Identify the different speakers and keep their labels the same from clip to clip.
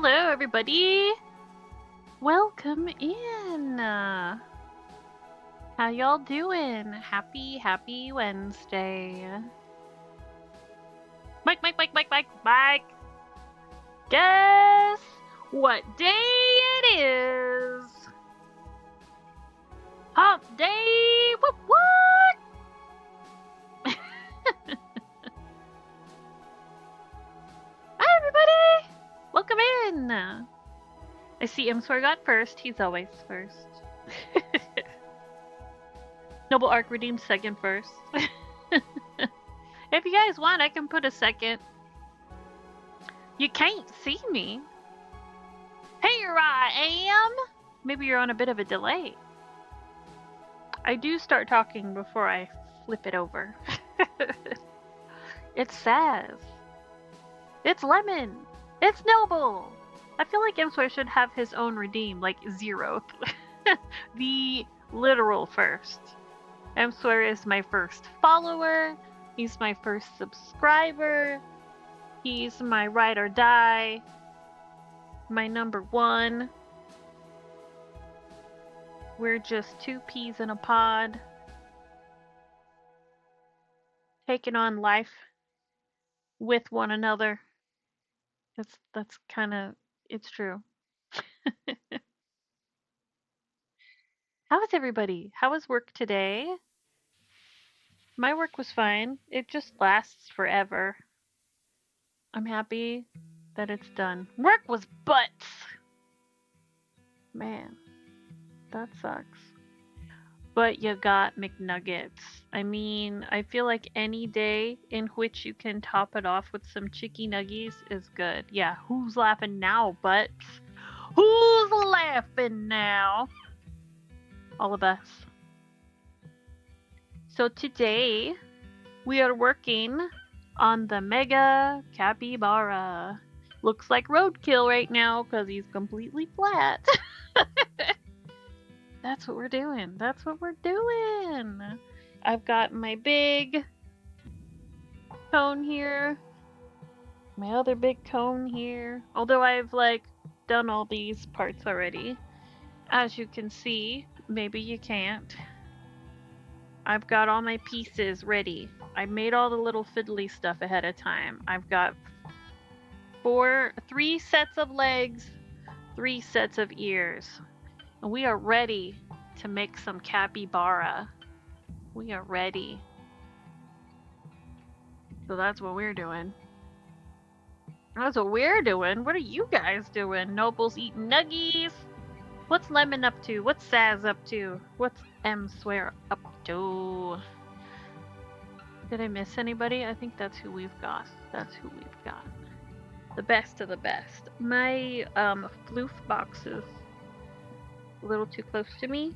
Speaker 1: Hello, everybody. Welcome in. How y'all doing? Happy Wednesday. Mike. Guess what day it is? Hump day. What? Hi, everybody. Welcome in. I see Swargot first. He's always first. Noble Arc redeemed second first. If you guys want, I can put a second. You can't see me. Here I am. Maybe you're on a bit of a delay. I do start talking before I flip it over. It's Saz. It's Lemon. It's Noble. I feel like Emsware should have his own redeem, like 0th. The literal first. Emsware is my first follower. He's my first subscriber. He's my ride or die. My number 1. We're just 2 peas in a pod. Taking on life with one another. That's kind of, it's true. How is everybody? How was work today? My work was fine. It just lasts forever. I'm happy that it's done. Work was butts! Man, that sucks. But you got McNuggets. I mean, I feel like any day in which you can top it off with some chicky nuggies is good. Yeah, who's laughing now, butts? Who's laughing now? All of us. So today, we are working on the Mega Capybara. Looks like roadkill right now because he's completely flat. That's what we're doing. I've got my big cone here. My other big cone here. Although I've done all these parts already. As you can see, maybe you can't. I've got all my pieces ready. I made all the little fiddly stuff ahead of time. I've got 3 sets of legs, 3 sets of ears. And we are ready to make some capybara. We are ready. So that's what we're doing. What are you guys doing? Noble's eating nuggies. What's Lemon up to? What's Saz up to? What's Emsware up to? Did I miss anybody? I think that's who we've got. The best of the best. My floof box is a little too close to me.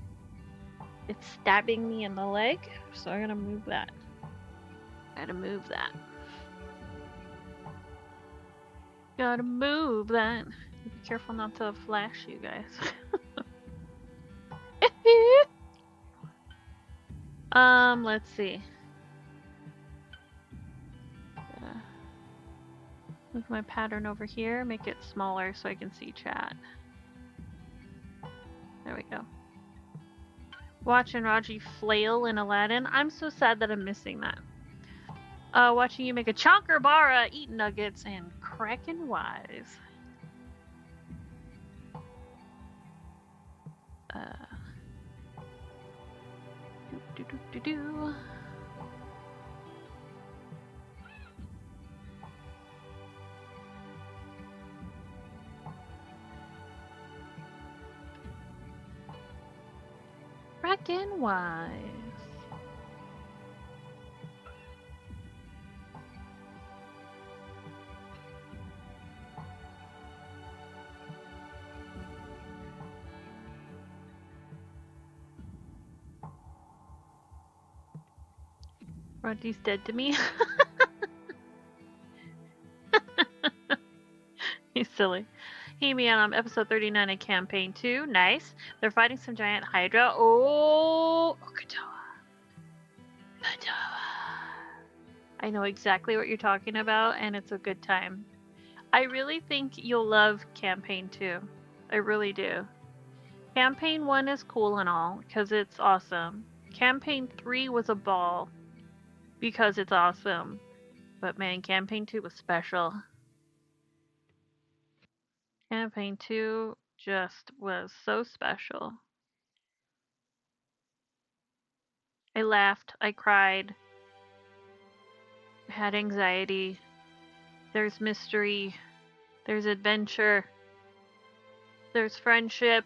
Speaker 1: It's stabbing me in the leg, so I'm gonna move that. Gotta move that. Be careful not to flash you guys. Let's see. Move my pattern over here, make it smaller so I can see chat. There we go. Watching Raji flail in Aladdin. I'm so sad that I'm missing that. Watching you make a chonker bara, eat nuggets, and crackin' wise. Do. Crackin' wise. Raji's dead to me. He's silly. Hey, me on episode 39 of campaign 2. Nice. They're fighting some giant hydra. Oh, Okatawa. I know exactly what you're talking about, and it's a good time. I really think you'll love Campaign 2. I really do. Campaign 1 is cool and all, because it's awesome. Campaign 3 was a ball, because it's awesome. But man, Campaign 2 was special. Campaign 2 just was so special. I laughed, I cried, I had anxiety. There's mystery, there's adventure, there's friendship.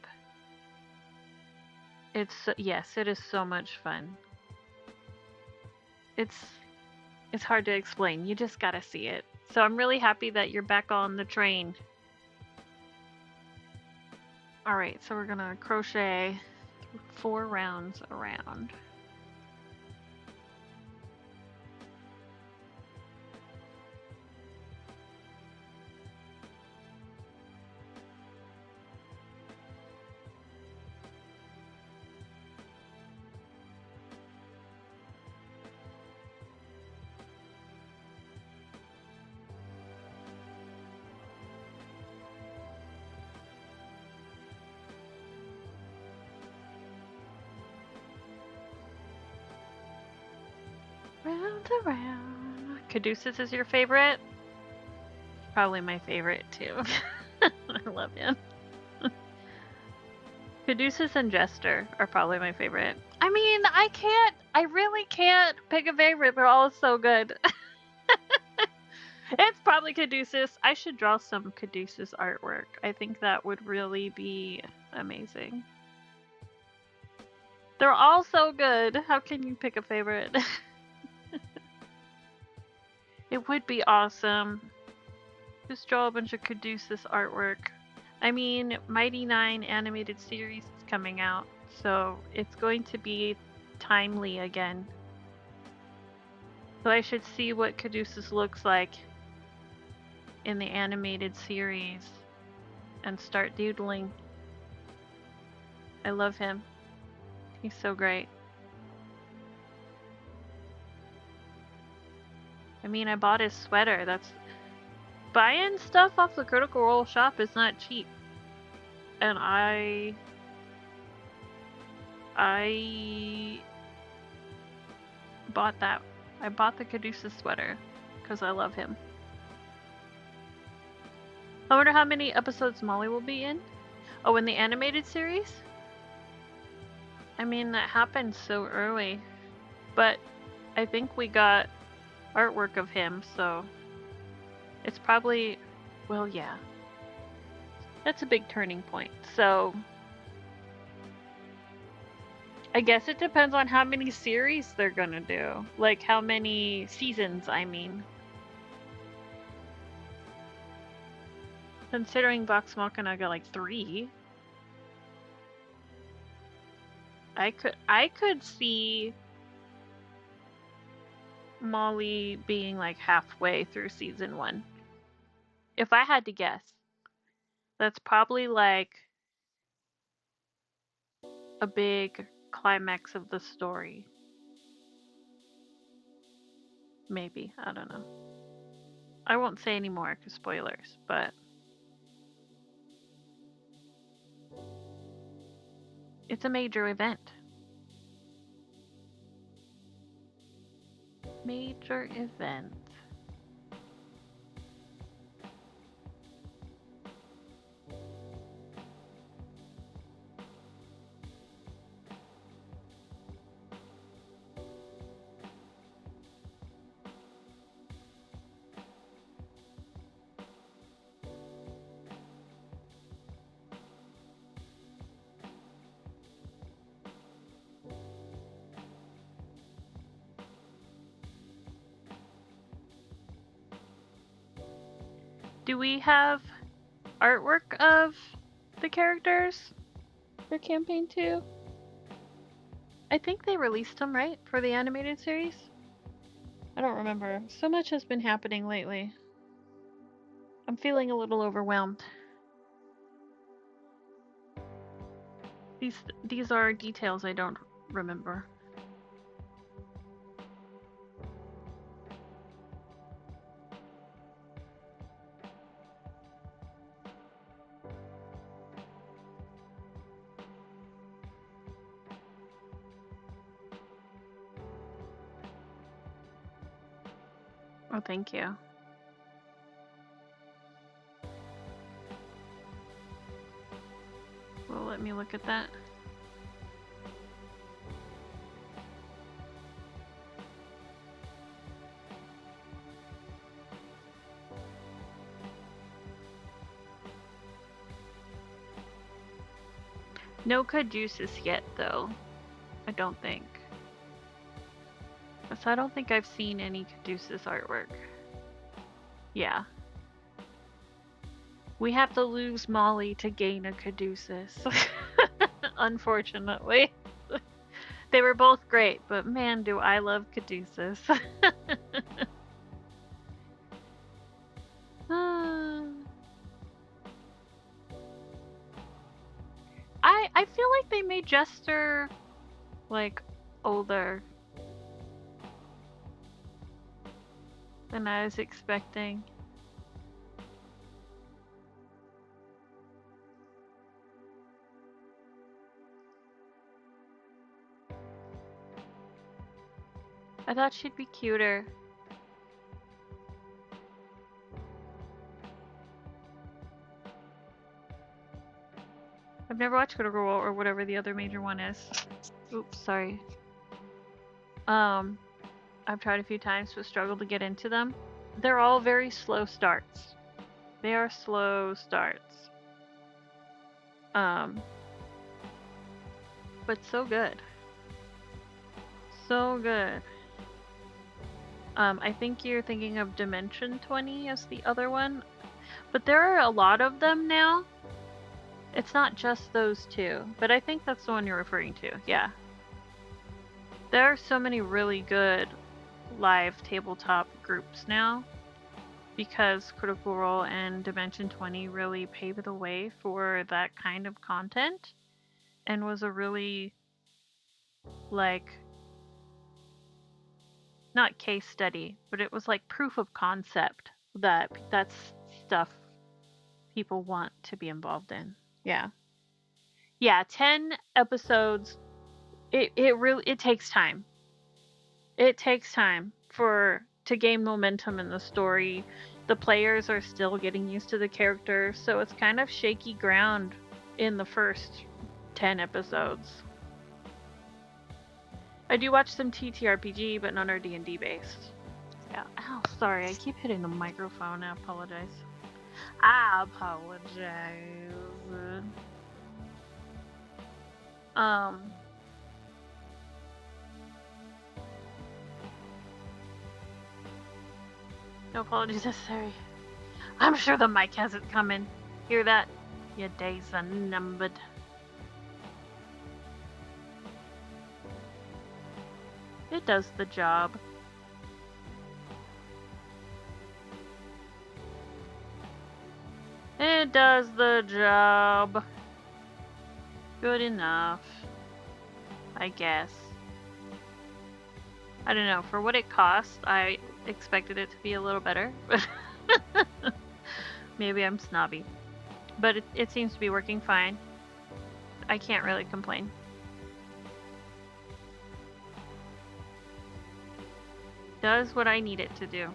Speaker 1: Yes, it is so much fun. It's hard to explain. You just gotta see it. So I'm really happy that you're back on the train. Alright, so we're gonna crochet 4 rounds around. Round around. Caduceus is your favorite? Probably my favorite too. I love him. Caduceus and Jester are probably my favorite. I mean, I really can't pick a favorite. They're all so good. It's probably Caduceus. I should draw some Caduceus artwork. I think that would really be amazing. They're all so good. How can you pick a favorite? It would be awesome. Just draw a bunch of Caduceus artwork. I mean, Mighty 9 animated series is coming out, so it's going to be timely again. So I should see what Caduceus looks like in the animated series and start doodling. I love him. He's so great. I mean, I bought his sweater. Buying stuff off the Critical Role shop is not cheap. And I bought that. I bought the Caduceus sweater because I love him. I wonder how many episodes Molly will be in. Oh, in the animated series? I mean, that happened so early. But I think we got artwork of him, so it's probably, well, yeah. That's a big turning point. So I guess it depends on how many series they're gonna do. Like, how many seasons, I mean. Considering Vox Machina got like 3. I could see Molly being like halfway through season 1. If I had to guess. That's probably like a big climax of the story. Maybe. I don't know. I won't say any more because spoilers, but it's a major event. Major event. Do we have artwork of the characters for Campaign 2? I think they released them, right? For the animated series? I don't remember. So much has been happening lately. I'm feeling a little overwhelmed. These are details I don't remember. Oh, thank you. Well, let me look at that. No caduceus yet, though. I don't think. So I don't think I've seen any caduceus artwork. Yeah. We have to lose Molly to gain a caduceus. Unfortunately. They were both great, but man, do I love caduceus. I feel like they made Jester like older than I was expecting. I thought she'd be cuter. I've never watched Critical Role or whatever the other major one is. Oops, sorry. I've tried a few times but struggled to get into them. They're all very slow starts. They are slow starts. But so good. So good. I think you're thinking of Dimension 20 as the other one. But there are a lot of them now. It's not just those two, but I think that's the one you're referring to, yeah. There are so many really good live tabletop groups now because Critical Role and Dimension 20 really paved the way for that kind of content and was a really, like, not case study, but it was like proof of concept that that's stuff people want to be involved in. Yeah. Yeah, 10 episodes. It takes time. It takes time to gain momentum in the story. The players are still getting used to the characters, so it's kind of shaky ground in the first 10 episodes. I do watch some TTRPG, but none are D&D based. Yeah. Ow, sorry, I keep hitting the microphone. I apologize. No apologies necessary. I'm sure the mic has it coming. Hear that? Your days are numbered. It does the job. It does the job. Good enough. I guess. I don't know. For what it costs, I expected it to be a little better. Maybe I'm snobby. But it seems to be working fine. I can't really complain. Does what I need it to do.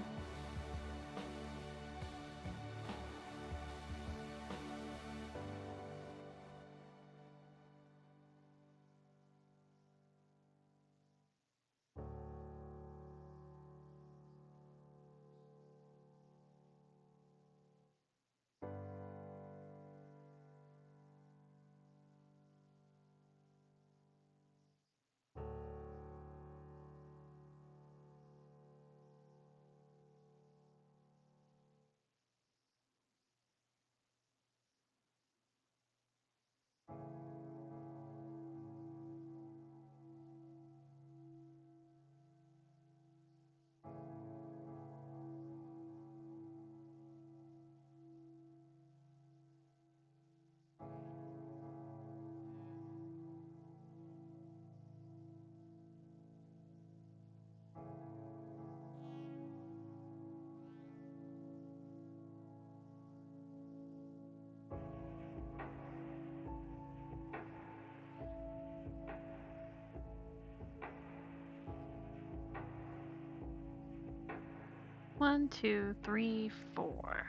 Speaker 1: 1, 2, 3, 4.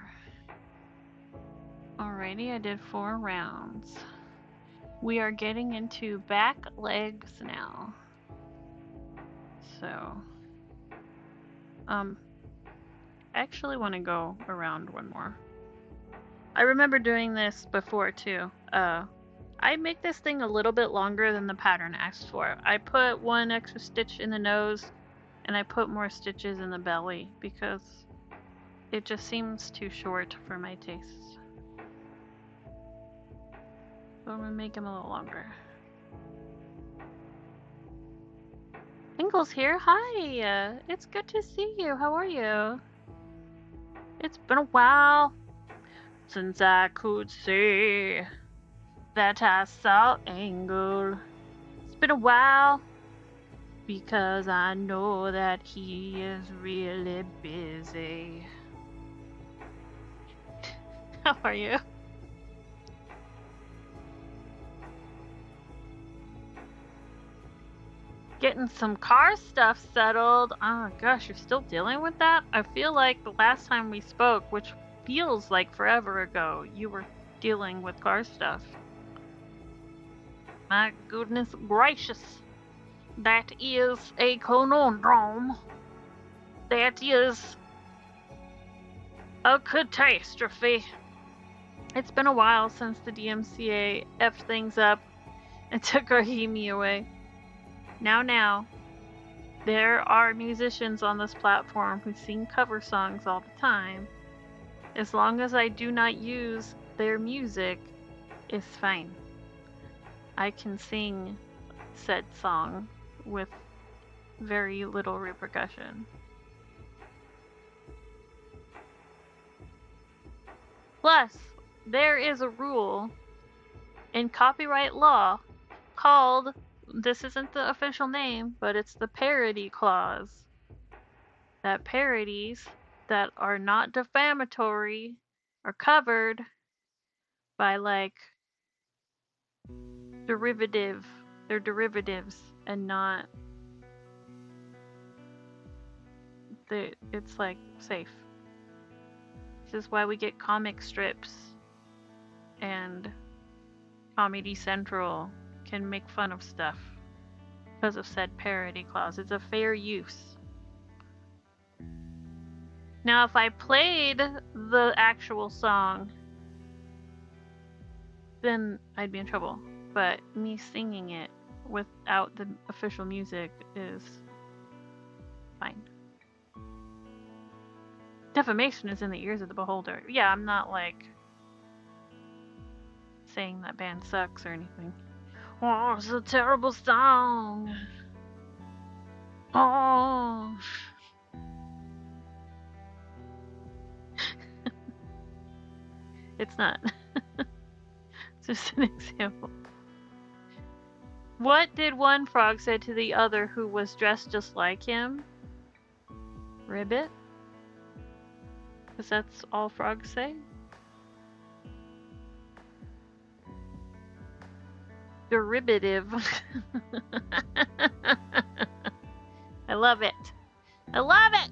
Speaker 1: Alrighty, I did 4 rounds. We are getting into back legs now. So, I actually want to go around one more. I remember doing this before too. I make this thing a little bit longer than the pattern asks for. I put 1 extra stitch in the nose and I put more stitches in the belly because it just seems too short for my tastes. So I'm gonna make him a little longer. Ingle's here. Hi. It's good to see you. How are you? It's been a while since I could say that I saw Angle. It's been a while because I know that he is really busy. How are you? Getting some car stuff settled. Oh gosh, you're still dealing with that? I feel like the last time we spoke, which feels like forever ago, you were dealing with car stuff. My goodness gracious. That is a conundrum. That is a catastrophe. It's been a while since the DMCA effed things up and took our Hemi away. Now, there are musicians on this platform who sing cover songs all the time. As long as I do not use their music, it's fine. I can sing said song with very little repercussion. Plus, there is a rule in copyright law called, this isn't the official name, but it's the parody clause, that parodies that are not defamatory are covered by like they're derivatives and not it's like safe. This is why we get comic strips and Comedy Central can make fun of stuff because of said parody clause. It's a fair use. Now, if I played the actual song, then I'd be in trouble. But me singing it without the official music is fine. Defamation is in the ears of the beholder. Yeah, I'm not like saying that band sucks or anything. Oh, it's a terrible song. Oh. It's not. It's just an example. What did one frog say to the other who was dressed just like him? Ribbit? Because that's all frogs say? Derivative. I love it. I love it!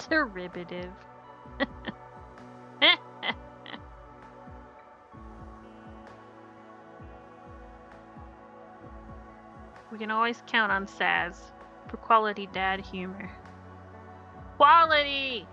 Speaker 1: Derivative. We can always count on Saz for quality dad humor. Quality!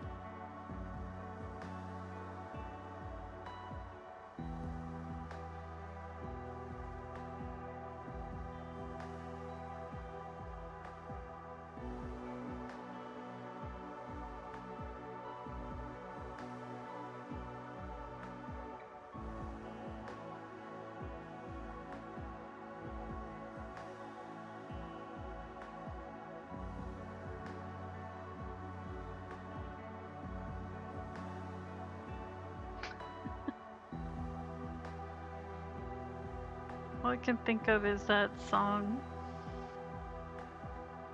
Speaker 1: All I can think of is that song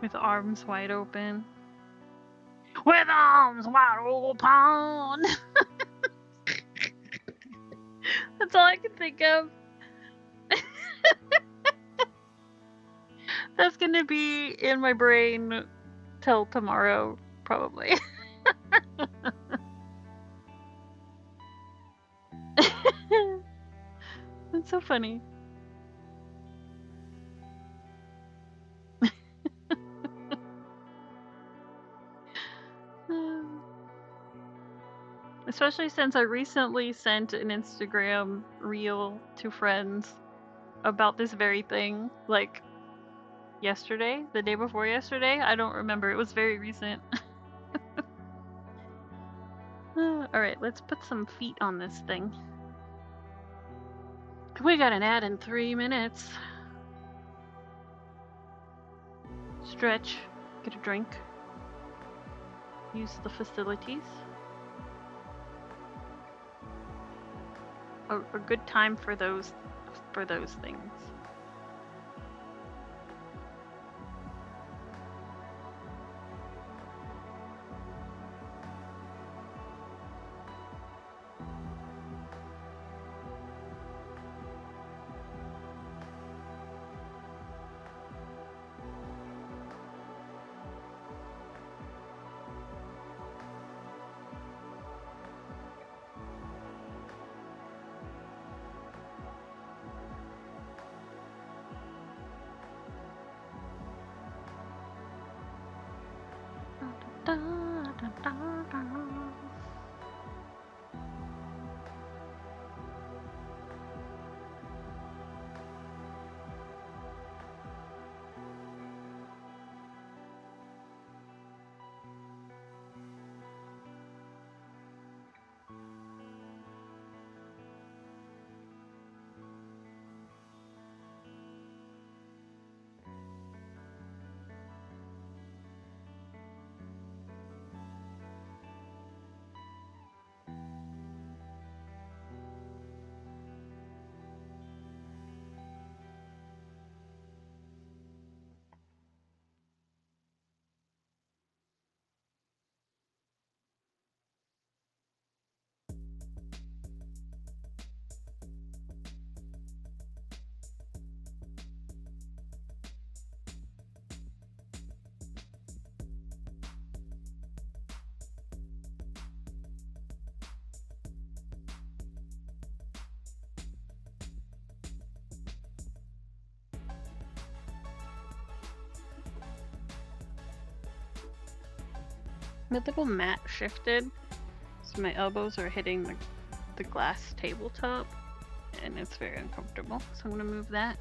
Speaker 1: with arms wide open. With arms wide open! That's all I can think of. That's gonna be in my brain till tomorrow, probably. That's so funny. Especially since I recently sent an Instagram reel to friends about this very thing, like yesterday, the day before yesterday. I don't remember. It was very recent. Alright, let's put some feet on this thing. We got an ad in 3 minutes. Stretch, get a drink, use the facilities. A good time for those things. The little mat shifted, so my elbows are hitting the glass tabletop, and it's very uncomfortable. So I'm gonna move that.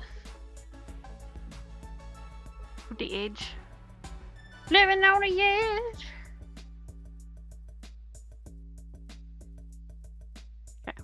Speaker 1: With the edge. Living on the edge! Okay.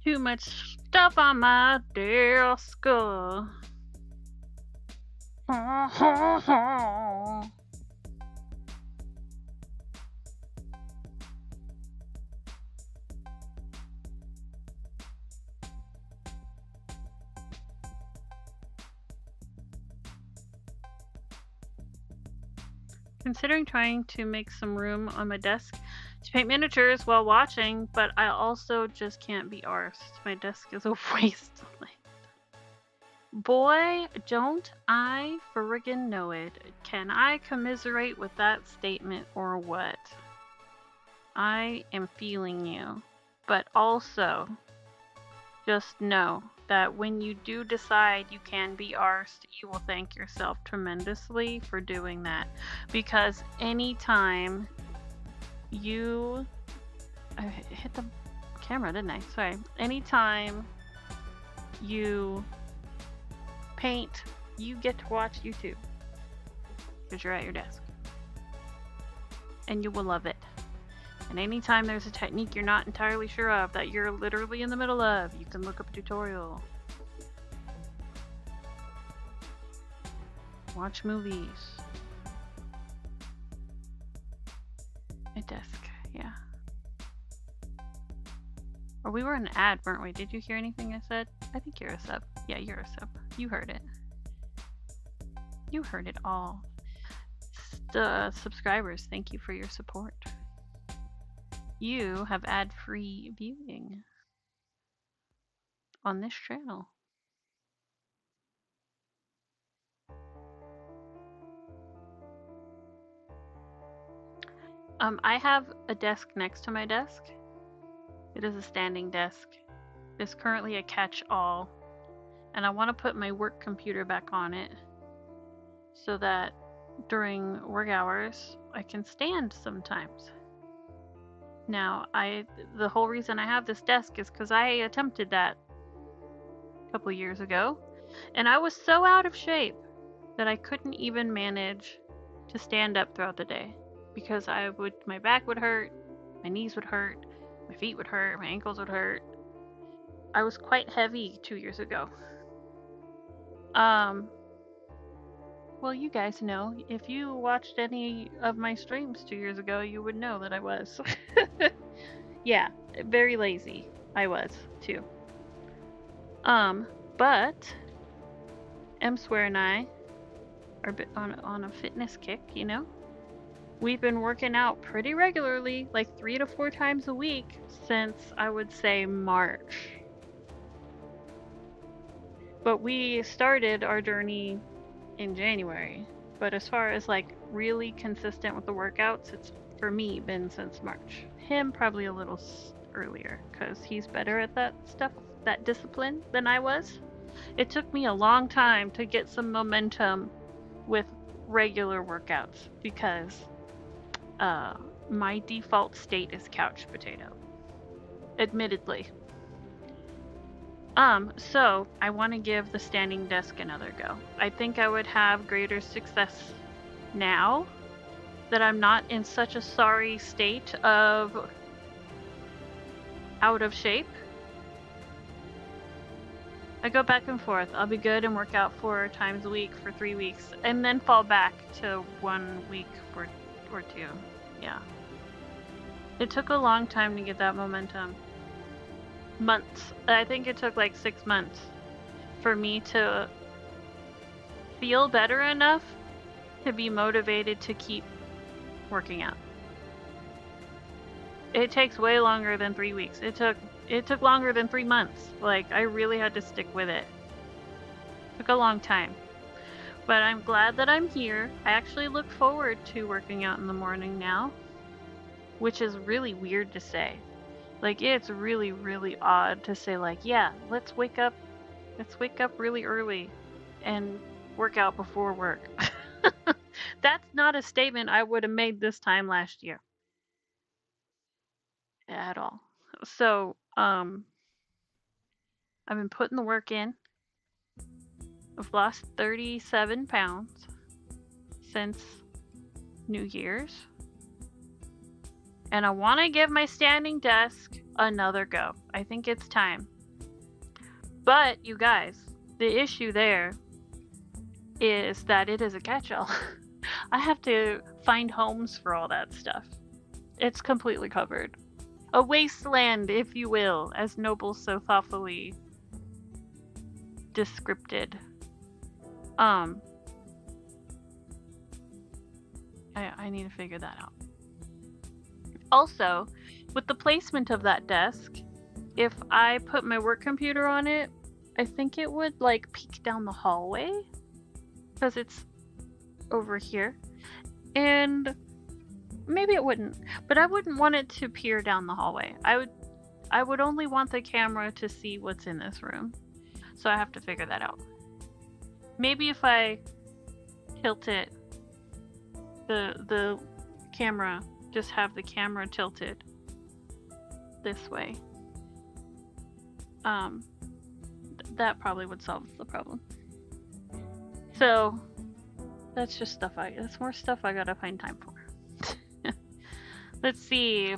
Speaker 1: Too much stuff on my desk. Considering trying to make some room on my desk to paint miniatures while watching, but I also just can't be arsed. My desk is a wasteland. Boy, don't I friggin' know it. Can I commiserate with that statement or what? I am feeling you. But also, just know that when you do decide you can be arsed, you will thank yourself tremendously for doing that. Because anytime I hit the camera, didn't I? Sorry. Anytime you paint, you get to watch YouTube because you're at your desk. And you will love it. And anytime there's a technique you're not entirely sure of that you're literally in the middle of, you can look up a tutorial. Watch movies. A desk, yeah. Or we were an ad, weren't we? Did you hear anything I said? I think you're a sub. Yeah, you're a sub. You heard it. You heard it all. Subscribers, thank you for your support. You have ad-free viewing on this channel. I have a desk next to my desk. It is a standing desk. It's currently a catch-all, and I want to put my work computer back on it so that during work hours I can stand sometimes. Now, the whole reason I have this desk is because I attempted that a couple years ago, and I was so out of shape that I couldn't even manage to stand up throughout the day because my back would hurt, my knees would hurt, my feet would hurt, my ankles would hurt. I was quite heavy 2 years ago. Well, you guys know, if you watched any of my streams 2 years ago, you would know that I was. Yeah, very lazy. I was, too. But M-Swear and I are on a fitness kick, you know? We've been working out pretty regularly, like 3 to 4 times a week, since I would say March. But we started our journey in January. But as far as like really consistent with the workouts, it's for me been since March. Him probably a little earlier because he's better at that stuff, that discipline than I was. It took me a long time to get some momentum with regular workouts because my default state is couch potato, admittedly. So I want to give the standing desk another go. I think I would have greater success now that I'm not in such a sorry state of out of shape. I go back and forth. I'll be good and work out 4 times a week for 3 weeks and then fall back to 1 week or 2. Yeah. It took a long time to get that momentum. Months. I think it took like 6 months for me to feel better enough to be motivated to keep working out. It takes way longer than 3 weeks. It took longer than 3 months. Like, I really had to stick with it. It took a long time. But I'm glad that I'm here. I actually look forward to working out in the morning now, which is really weird to say. Like, it's really, really odd to say, like, yeah, let's wake up really early and work out before work. That's not a statement I would have made this time last year. At all. So, I've been putting the work in. I've lost 37 pounds since New Year's. And I want to give my standing desk another go. I think it's time. But, you guys, the issue there is that it is a catch-all. I have to find homes for all that stuff. It's completely covered. A wasteland, if you will, as Noble so thoughtfully descripted. I need to figure that out. Also, with the placement of that desk, if I put my work computer on it, I think it would like peek down the hallway because it's over here. And maybe it wouldn't, but I wouldn't want it to peer down the hallway. I would only want the camera to see what's in this room. So I have to figure that out. Maybe if I tilt it, the camera, just have the camera tilted this way. that probably would solve the problem. So that's just stuff that's more stuff I gotta find time for. Let's see.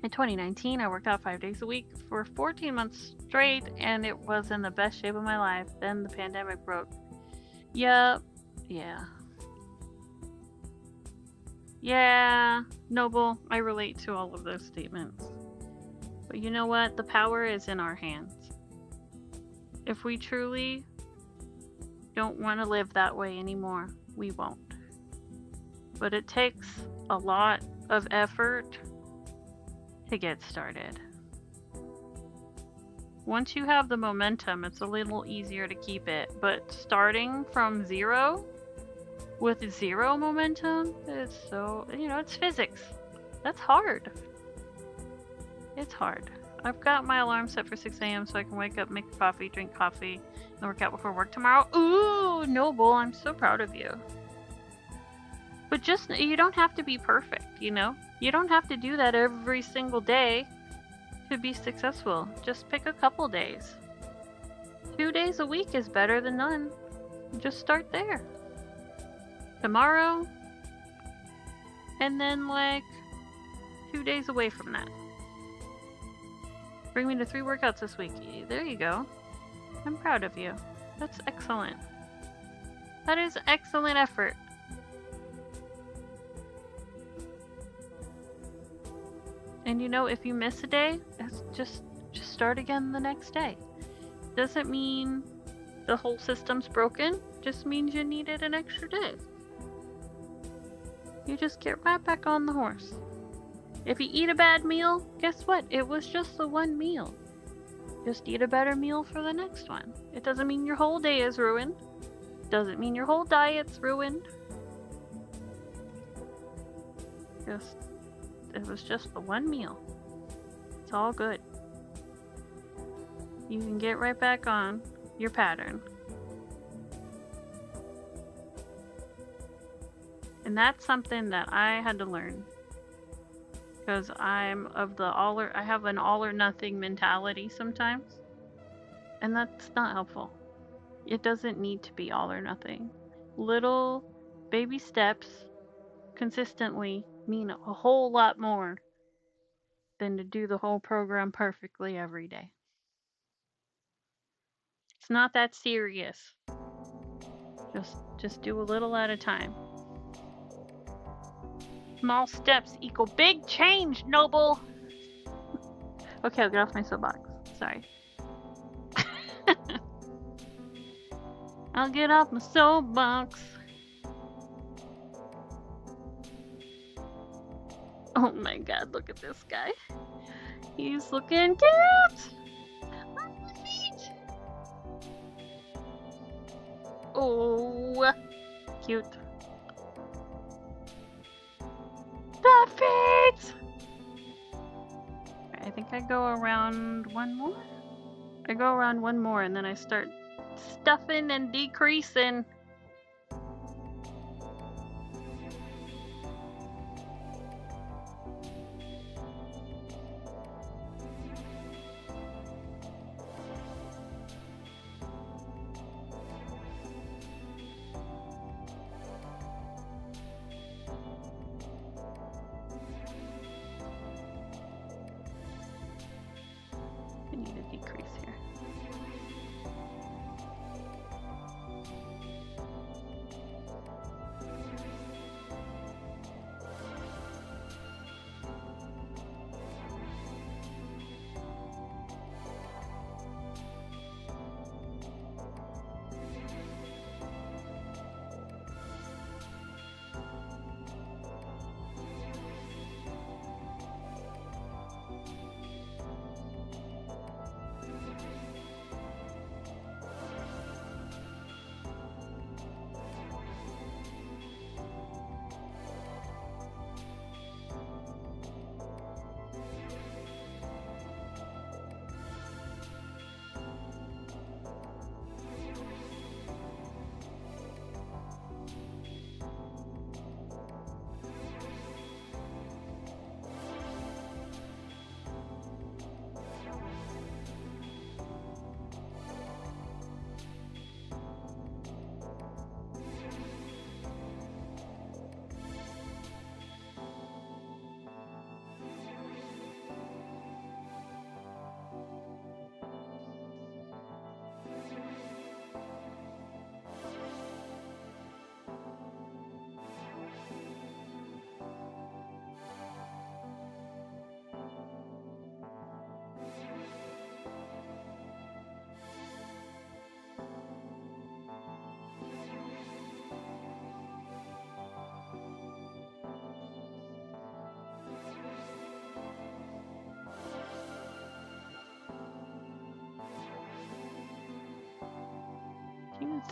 Speaker 1: In 2019, I worked out 5 days a week for 14 months straight, and it was in the best shape of my life. Then the pandemic broke. Yep. Yeah. Yeah, Noble, I relate to all of those statements. But you know what? The power is in our hands. If we truly don't want to live that way anymore, we won't. But it takes a lot of effort to get started. Once you have the momentum, it's a little easier to keep it. But starting from zero, with zero momentum, it's so, it's physics. That's hard. It's hard. I've got my alarm set for 6 a.m. so I can wake up, make coffee, drink coffee, and work out before work tomorrow. Ooh, Noble, I'm so proud of you. But just, you don't have to be perfect, You don't have to do that every single day to be successful. Just pick a couple days. 2 days a week is better than none. Just start there. Tomorrow, and then 2 days away from that. Bring me to 3 workouts this week. There you go. I'm proud of you. That's excellent. That is excellent effort. And if you miss a day, just start again the next day. Doesn't mean the whole system's broken. Just means you needed an extra day. You just get right back on the horse. If you eat a bad meal, guess what? It was just the one meal. Just eat a better meal for the next one. It doesn't mean your whole day is ruined. Doesn't mean your whole diet's ruined. It was just the one meal. It's all good. You can get right back on your pattern. And that's something that I had to learn. Because I have an all or nothing mentality sometimes. And that's not helpful. It doesn't need to be all or nothing. Little baby steps consistently mean a whole lot more than to do the whole program perfectly every day. It's not that serious. Just do a little at a time. Small steps equal big change, Noble! Okay, I'll get off my soapbox. Sorry. I'll get off my soapbox. Oh my god, look at this guy. He's looking cute! Oh, cute. The feet! I think I go around one more. I go around one more and then I start stuffing and decreasing.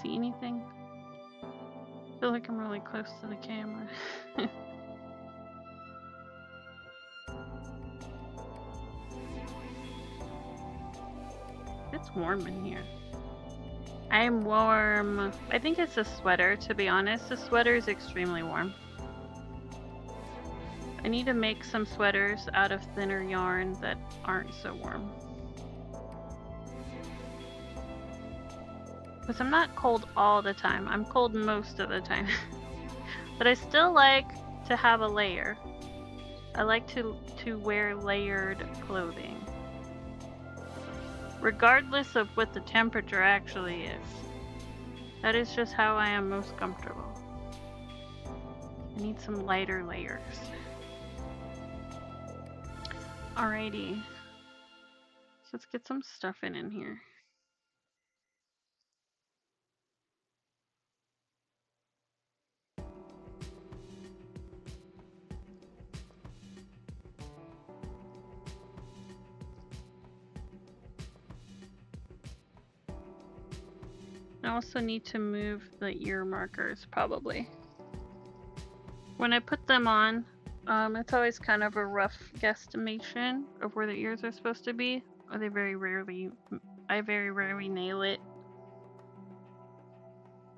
Speaker 1: see anything. I feel like I'm really close to the camera. It's warm in here. I'm warm. I think it's a sweater, to be honest. The sweater is extremely warm. I need to make some sweaters out of thinner yarn that aren't so warm. Because I'm not cold all the time. I'm cold most of the time. But I still like to have a layer. I like to wear layered clothing. Regardless of what the temperature actually is. That is just how I am most comfortable. I need some lighter layers. Alrighty. So let's get some stuffing in here. I also need to move the ear markers probably. When I put them on, it's always kind of a rough guesstimation of where the ears are supposed to be. Or I very rarely nail it.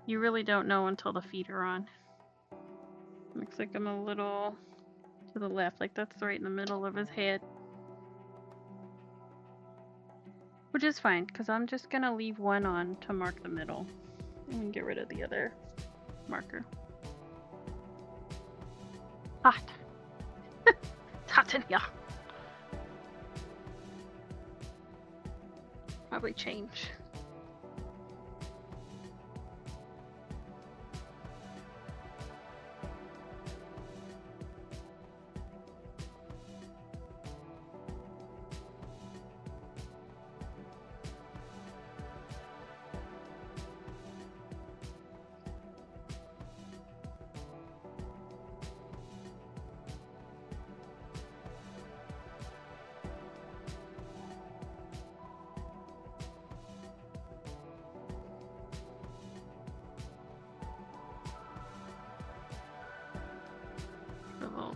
Speaker 1: You really don't know until the feet are on. Looks like I'm a little to the left, like that's right in the middle of his head. Which is fine, because I'm just gonna leave one on to mark the middle. And get rid of the other marker. Hot. It's hot in here. Probably change.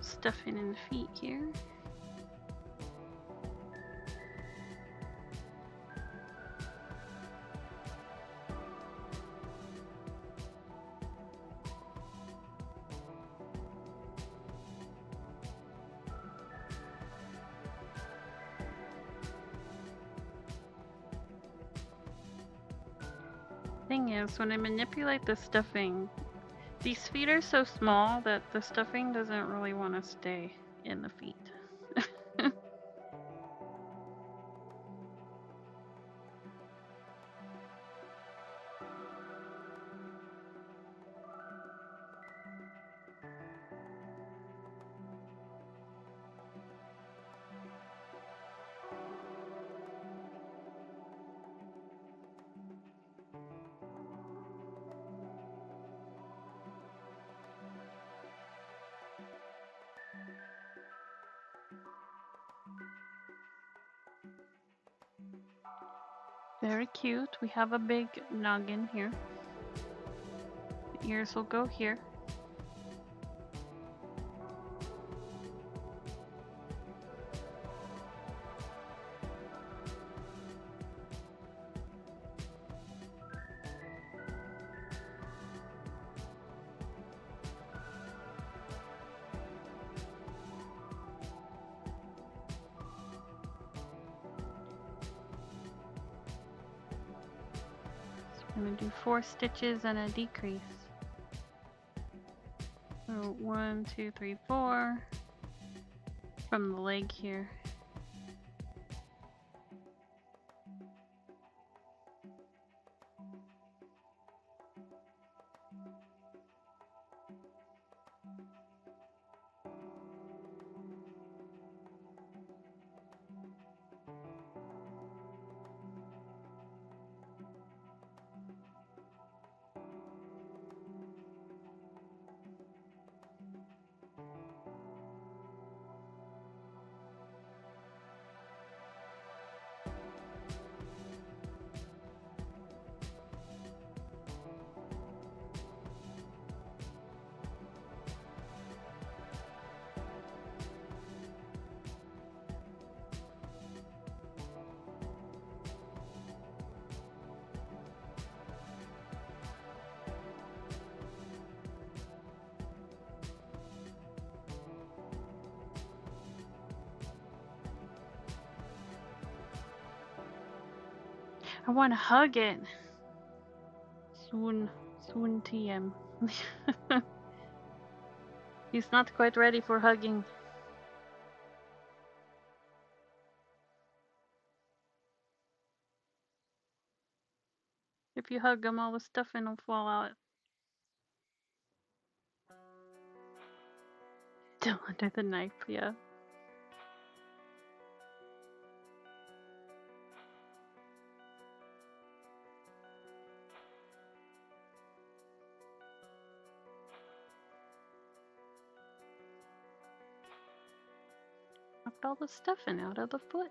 Speaker 1: Stuffing in the feet here. Thing is, when I manipulate the stuffing, these feet are so small that the stuffing doesn't really want to stay in the feet. Very cute. We have a big noggin here. The ears will go here. I'm going to do 4 stitches and a decrease. So 1, 2, 3, 4 from the leg here. I want to hug it. Soon TM. He's not quite ready for hugging. If you hug him, all the stuffing will fall out. Still under the knife, yeah. Knocked all the stuffing out of the foot.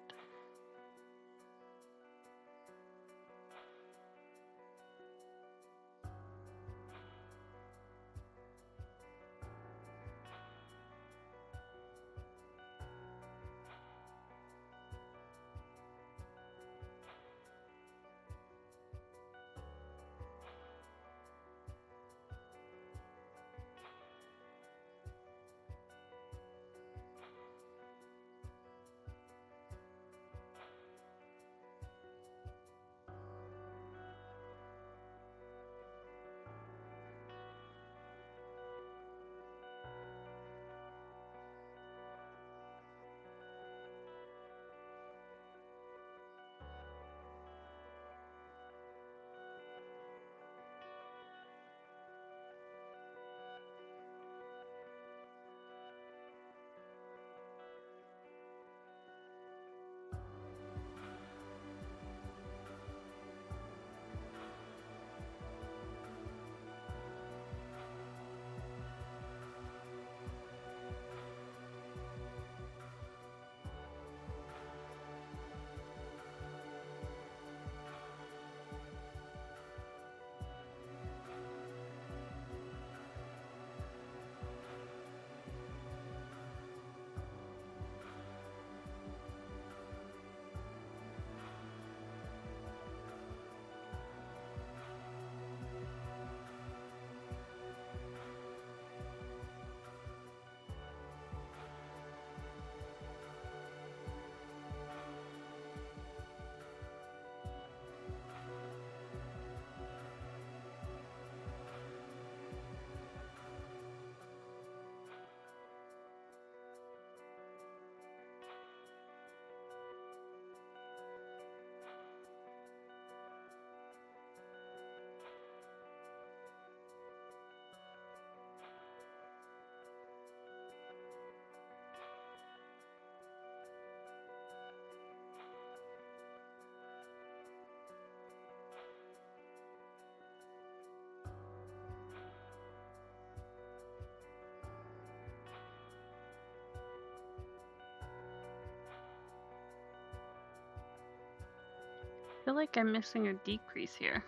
Speaker 1: I feel like I'm missing a decrease here.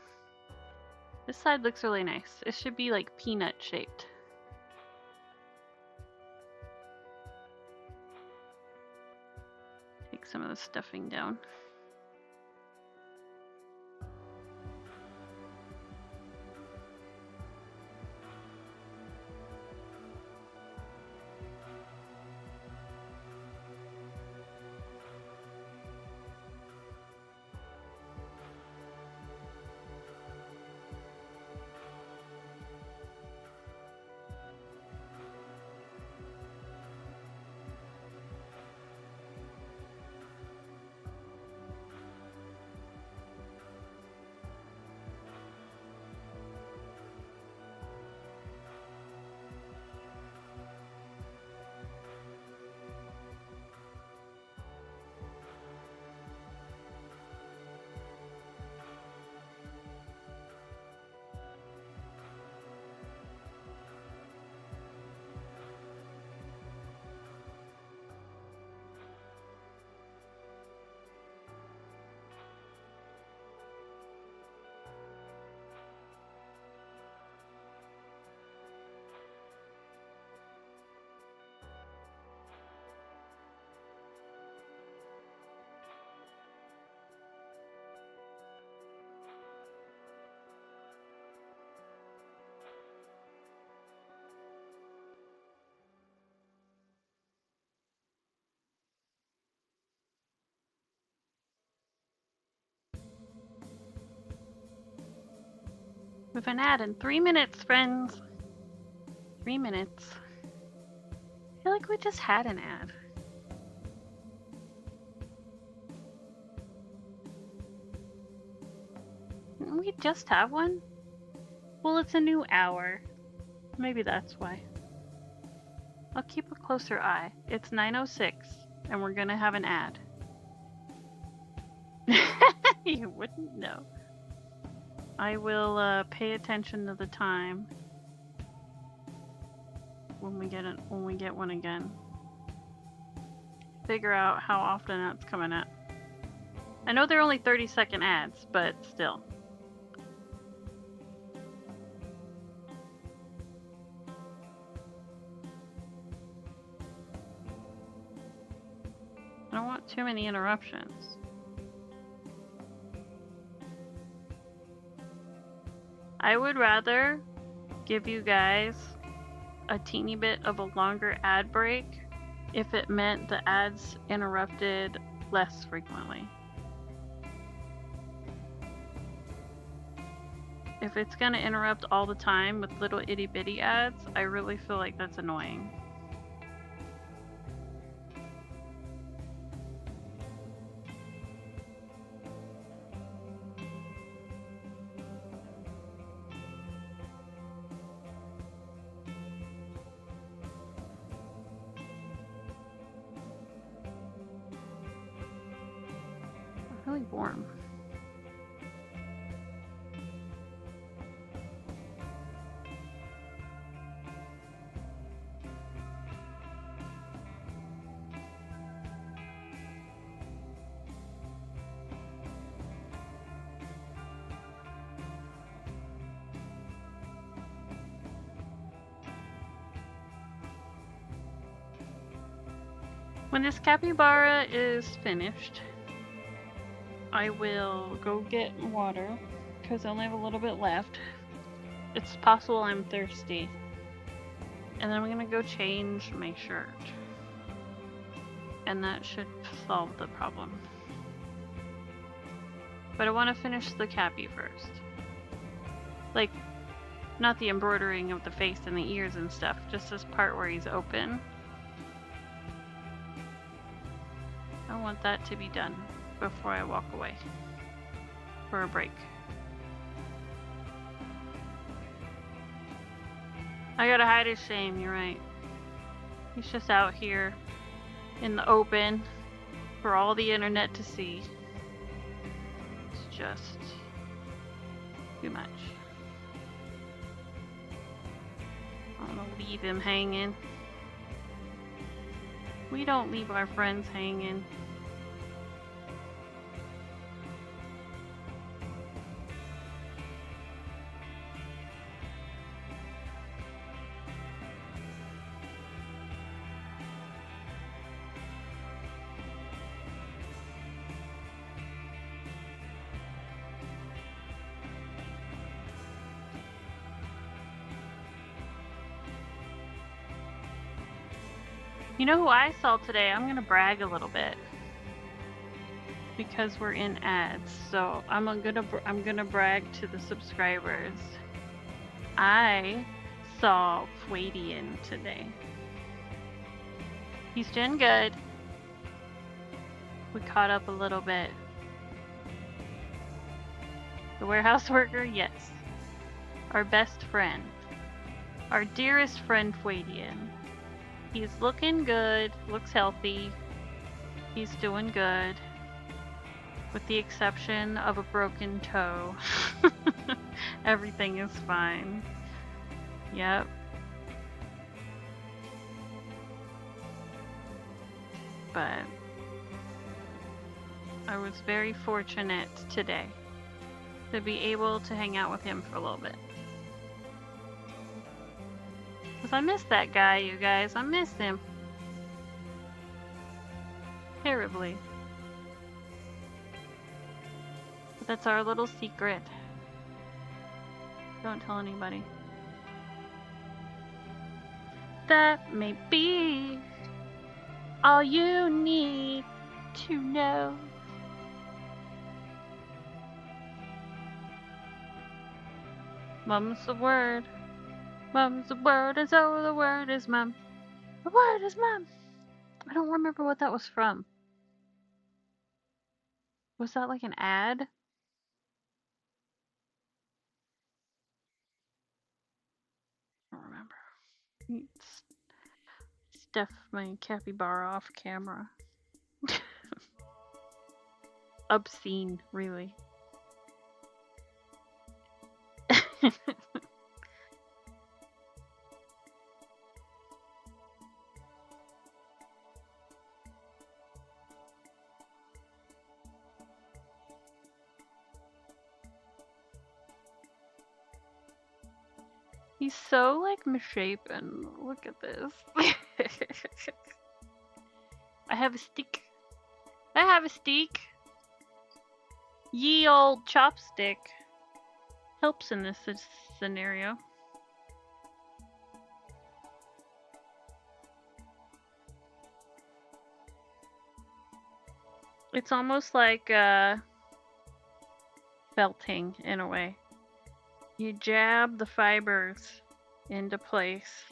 Speaker 1: This side looks really nice. It should be like peanut shaped. Take some of the stuffing down. With an ad in 3 minutes, friends. 3 minutes. I feel like we just had an ad. Didn't we just have one? Well, it's a new hour. Maybe that's why. I'll keep a closer eye. It's 9:06, and we're gonna have an ad. You wouldn't know. I will pay attention to the time when we get one again. Figure out how often that's coming up. I know they're only 30-second ads, but still. I don't want too many interruptions. I would rather give you guys a teeny bit of a longer ad break if it meant the ads interrupted less frequently. If it's gonna interrupt all the time with little itty bitty ads, I really feel like that's annoying. Really warm. When this capybara is finished, I will go get water because I only have a little bit left. It's possible I'm thirsty. And then I'm gonna go change my shirt. And that should solve the problem. But I want to finish the cappy first. Like, not the embroidering of the face and the ears and stuff, just this part where he's open. I want that to be done before I walk away for a break. I gotta hide his shame, you're right. He's just out here in the open for all the internet to see. It's just too much. I don't want to leave him hanging. We don't leave our friends hanging. You know who I saw today? I'm gonna brag a little bit because we're in ads. So I'm gonna brag to the subscribers. I saw Fuadian today. He's doing good. We caught up a little bit. The warehouse worker, yes. Our best friend. Our dearest friend Fuadian. He's looking good, looks healthy. He's doing good. With the exception of a broken toe. Everything is fine. Yep. But I was very fortunate today to be able to hang out with him for a little bit. Because I miss that guy, you guys. I miss him. Terribly. But that's our little secret. Don't tell anybody. That may be all you need to know. Mum's the word. Mum's the word, and so the word is mum. The word is mum. I don't remember what that was from. Was that like an ad? I don't remember. Stuff my capybara off camera. Obscene, really. He's so like misshapen. Look at this. I have a stick. I have a stick. Ye old chopstick. Helps in this scenario. It's almost like felting in a way. You jab the fibers into place,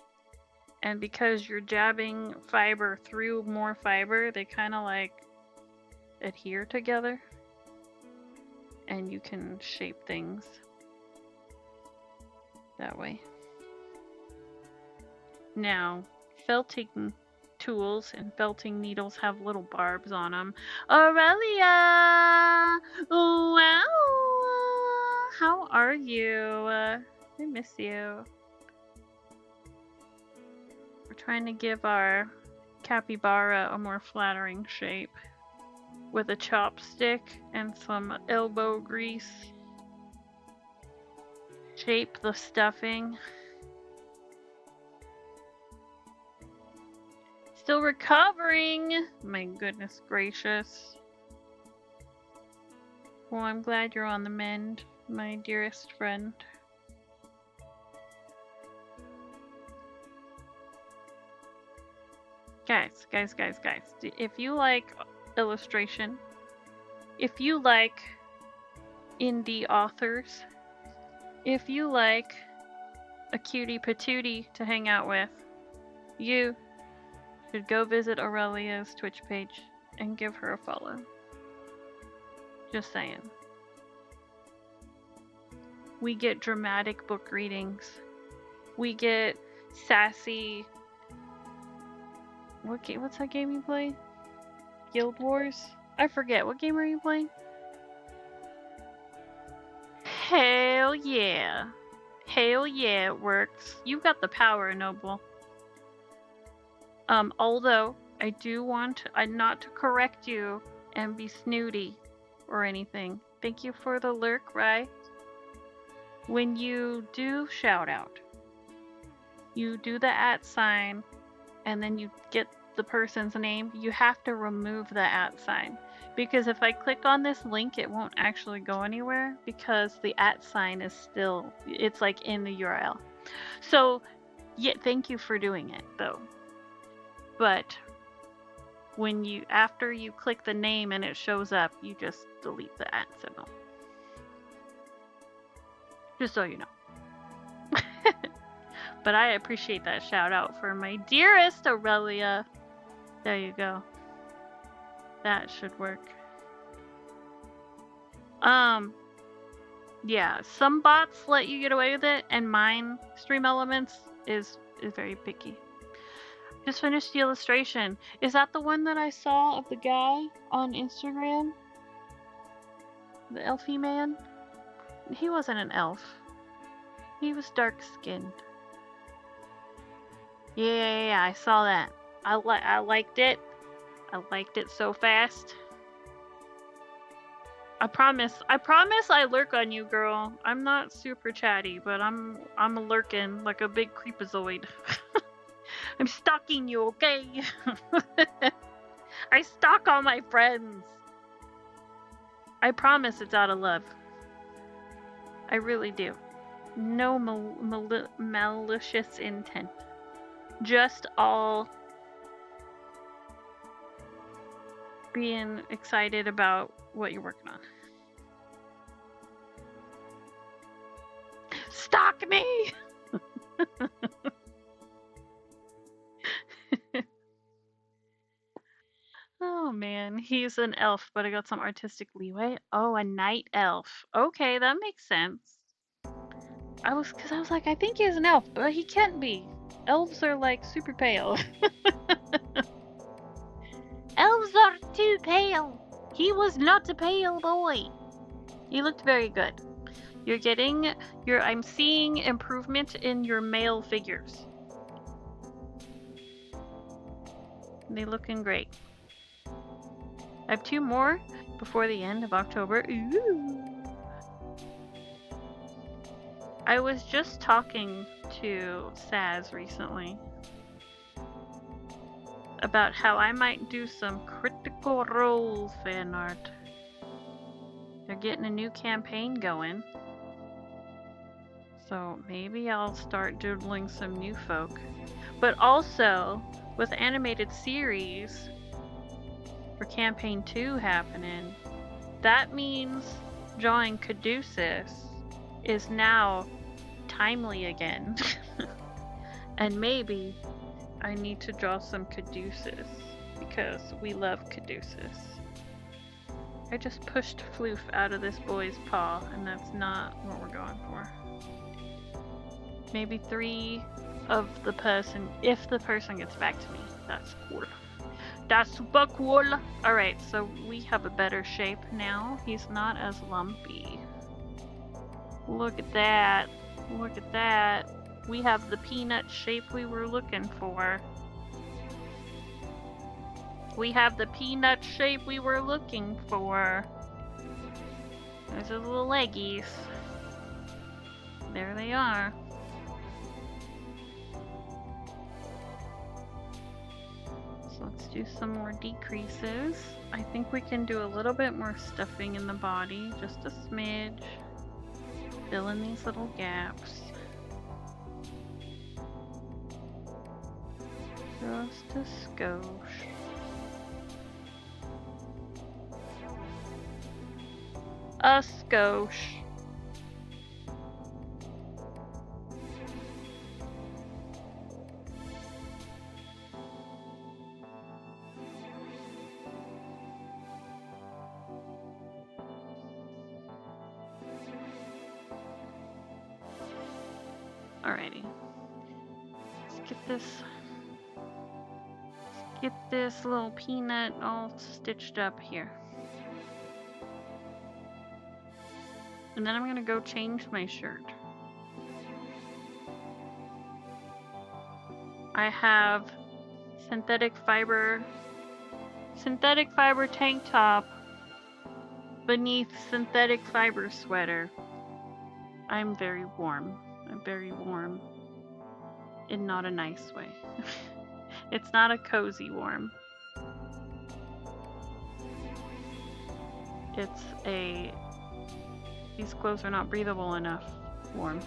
Speaker 1: and because you're jabbing fiber through more fiber, they kind of like adhere together, and you can shape things that way. Now, felting tools and felting needles have little barbs on them. Aurelia! Wow! How are you? I miss you. We're trying to give our capybara a more flattering shape with a chopstick and some elbow grease. Shape the stuffing. Still recovering! My goodness gracious. Well, I'm glad you're on the mend, my dearest friend. Guys. If you like illustration, if you like indie authors, if you like a cutie patootie to hang out with, you should go visit Aurelia's Twitch page and give her a follow. Just saying. We get dramatic book readings. We get sassy... What's that game you play? Guild Wars? I forget. What game are you playing? Hell yeah. Hell yeah, it works. You've got the power, Noble. Although, I do want not to correct you and be snooty or anything. Thank you for the lurk, Rye. When you do shout out, you do the @ sign, and then you get the person's name. You have to remove the @ sign. Because if I click on this link, it won't actually go anywhere because the @ sign is still, it's like in the URL. So, yeah, thank you for doing it, though. But when after you click the name and it shows up, you just delete the @ symbol. Just so you know. But I appreciate that shout out for my dearest Aurelia. There you go. That should work. Yeah, some bots let you get away with it, and mine, Stream Elements, is very picky. Just finished the illustration. Is that the one that I saw of the guy on Instagram? The elfy man? He wasn't an elf. He was dark-skinned. Yeah, I saw that. I liked it. I liked it so fast. I promise I lurk on you, girl. I'm not super chatty, but I'm a lurking like a big creepazoid. I'm stalking you, okay? I stalk all my friends. I promise it's out of love. I really do. No malicious intent. Just all being excited about what you're working on. Stop! me! Oh man, he's an elf, but I got some artistic leeway. Oh, a night elf. Okay, that makes sense. I was like, I think he's an elf, but he can't be. Elves are like super pale. Elves are too pale. He was not a pale boy. He looked very good. I'm seeing improvement in your male figures. They looking great. I have 2 more before the end of October. Ooh. I was just talking to Saz recently about how I might do some Critical Role fan art. They're getting a new campaign going. So maybe I'll start doodling some new folk. But also, with animated series for campaign 2 happening, that means drawing Caduceus is now timely again. And maybe I need to draw some Caduceus because we love Caduceus. I just pushed Floof out of this boy's paw, and that's not what we're going for. Maybe 3 of the person, if the person gets back to me. That's cool. That's super cool. Alright, so we have a better shape now. He's not as lumpy. Look at that. Look at that. We have the peanut shape we were looking for. We have the peanut shape we were looking for. There's his little leggies. There they are. So let's do some more decreases. I think we can do a little bit more stuffing in the body, just a smidge. Fill in these little gaps. Just a skosh. A skosh. Alrighty. Let's get this little peanut all stitched up here. And then I'm gonna go change my shirt. I have synthetic fiber tank top beneath synthetic fiber sweater. I'm very warm. I'm very warm. In not a nice way. It's not a cozy warm. It's a... These clothes are not breathable enough warm.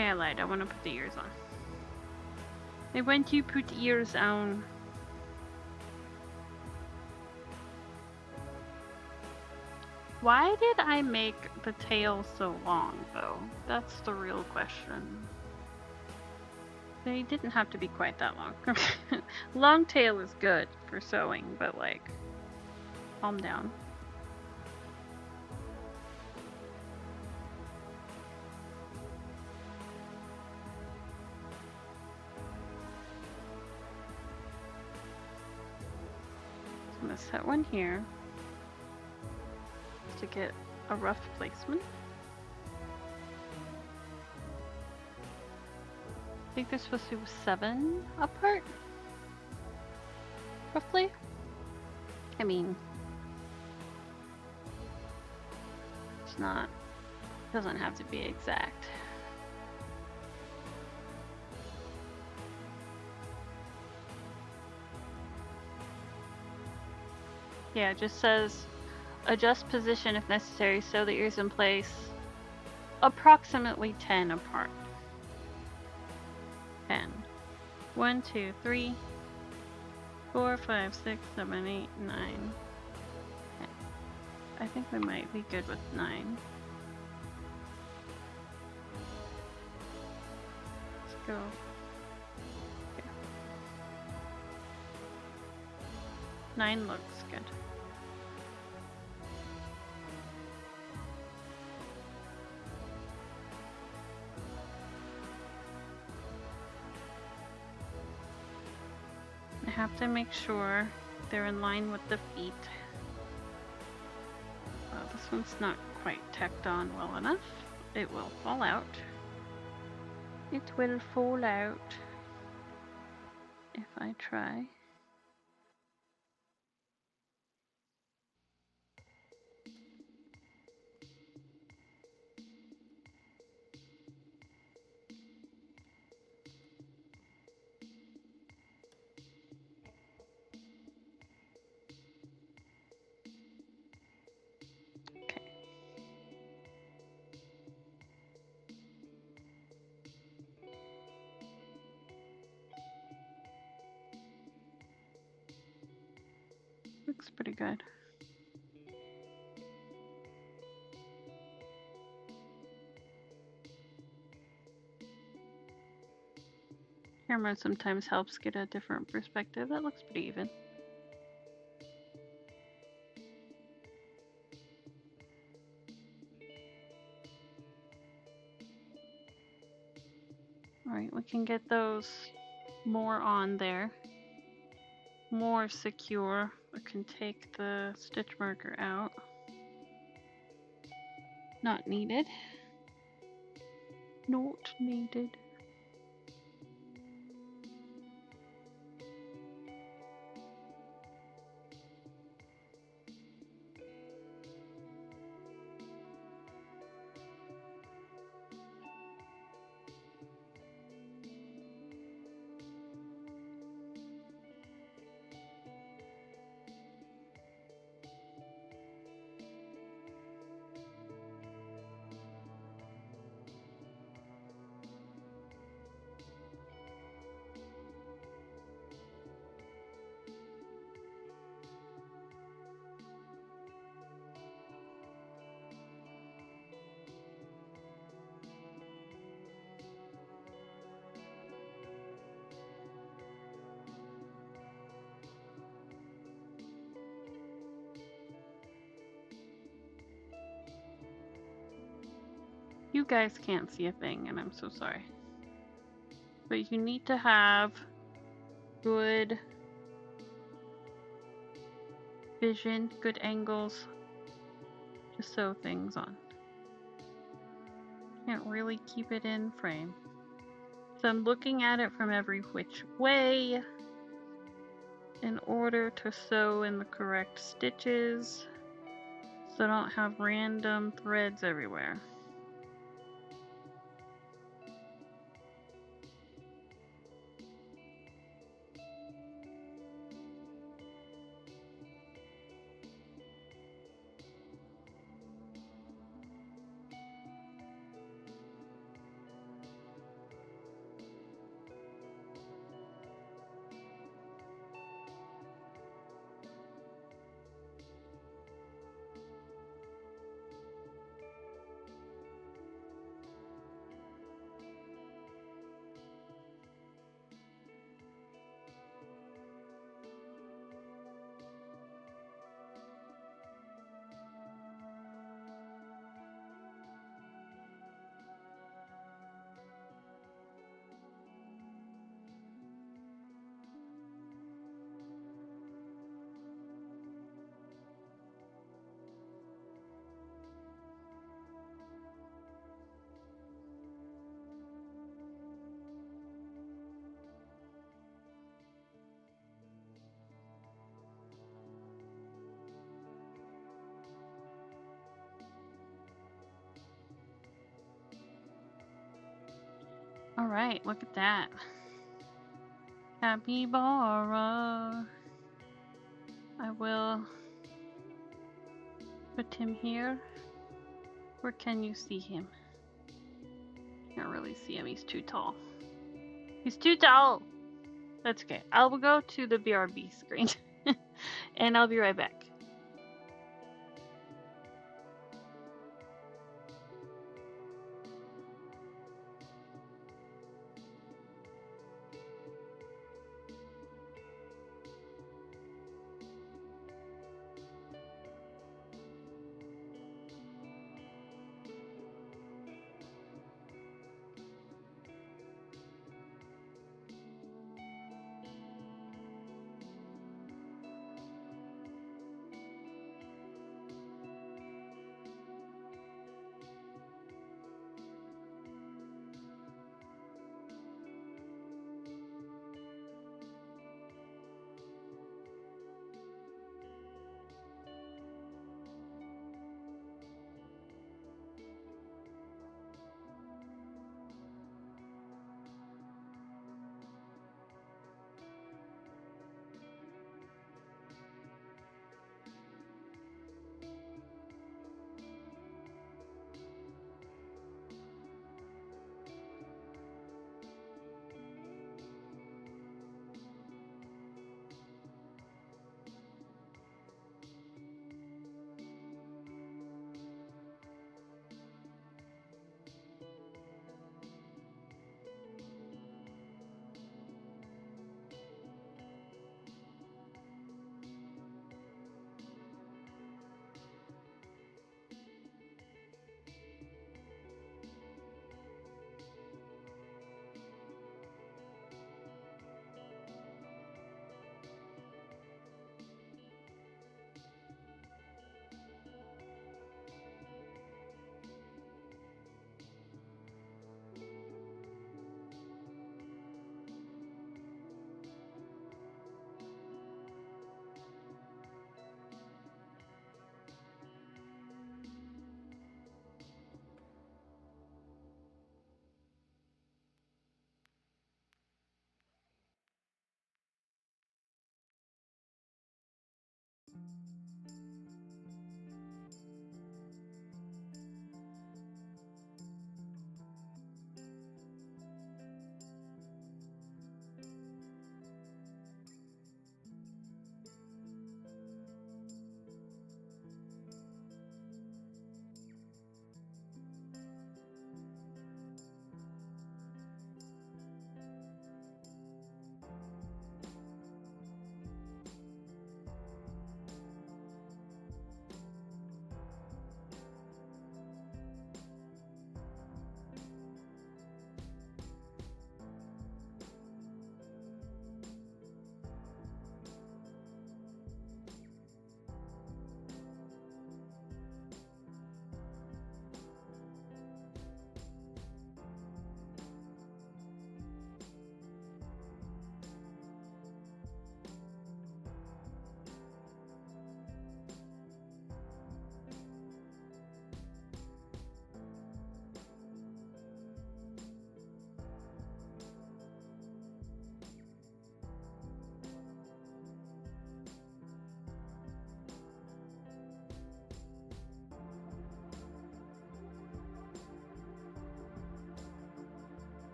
Speaker 1: Okay, I lied. I want to put the ears on. I want to put ears on. Why did I make the tail so long, though? That's the real question. They didn't have to be quite that long. Long tail is good for sewing, but like, calm down. I'm gonna set one here to get a rough placement. I think they're supposed to be 7 apart, roughly. I mean, it's not, doesn't have to be exact. Yeah, it just says adjust position if necessary, sew the ears in place approximately 10 apart. 10. 1, 2, 3, 4, 5, 6, 7, 8, 9. 10. I think we might be good with 9. Let's go. Here. 9 looks good. I have to make sure they're in line with the feet. Well, this one's not quite tacked on well enough. It will fall out. It will fall out if I try. Looks pretty good. Camera sometimes helps get a different perspective. That looks pretty even. Alright, we can get those more on there. More secure. We can take the stitch marker out. Not needed. Not needed. You guys can't see a thing, and I'm so sorry. But you need to have good vision, good angles to sew things on. Can't really keep it in frame. So I'm looking at it from every which way in order to sew in the correct stitches so I don't have random threads everywhere. Alright, look at that. Capybara. I will put him here. Where can you see him? Can't really see him, he's too tall. He's too tall! That's okay. I will go to the BRB screen. And I'll be right back.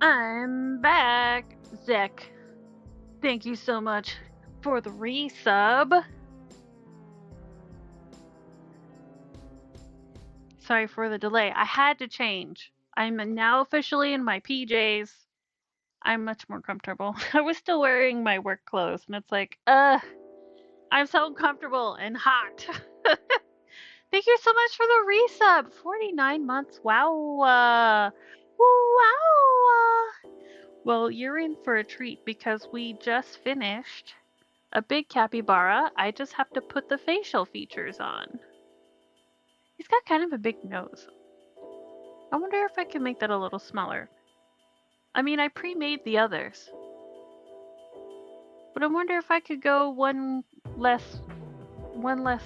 Speaker 1: I'm back. Zek, thank you so much for the resub. Sorry for the delay. I had to change. I'm now officially in my PJs. I'm much more comfortable. I was still wearing my work clothes, and it's like, I'm so uncomfortable and hot. Thank you so much for the resub. 49 months. Wow. Wow. Well, you're in for a treat because we just finished a big capybara. I just have to put the facial features on. He's got kind of a big nose. I wonder if I can make that a little smaller. I mean, I pre-made the others. But I wonder if I could go one less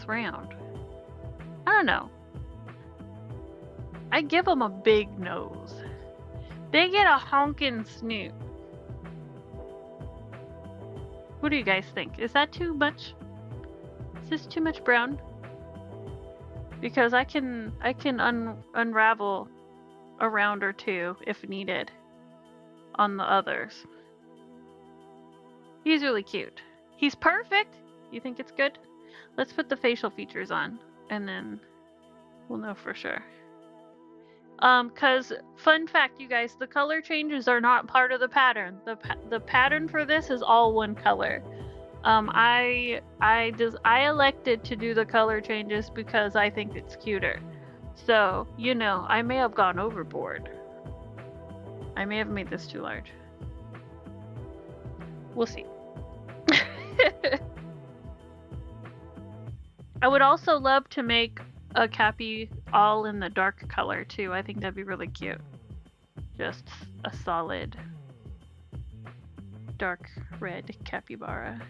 Speaker 1: round. I don't know. I give them a big nose. They get a honkin' snoot. What do you guys think? Is that too much? Is this too much brown? Because I can unravel a round or two if needed on the others. He's really cute. He's perfect. You think it's good? Let's put the facial features on and then we'll know for sure. Cause fun fact, you guys, the color changes are not part of the pattern. The pattern for this is all one color. I elected to do the color changes because I think it's cuter. So, you know, I may have gone overboard. I may have made this too large. We'll see. I would also love to make a cappy all in the dark color too. I think that'd be really cute. Just a solid dark red capybara.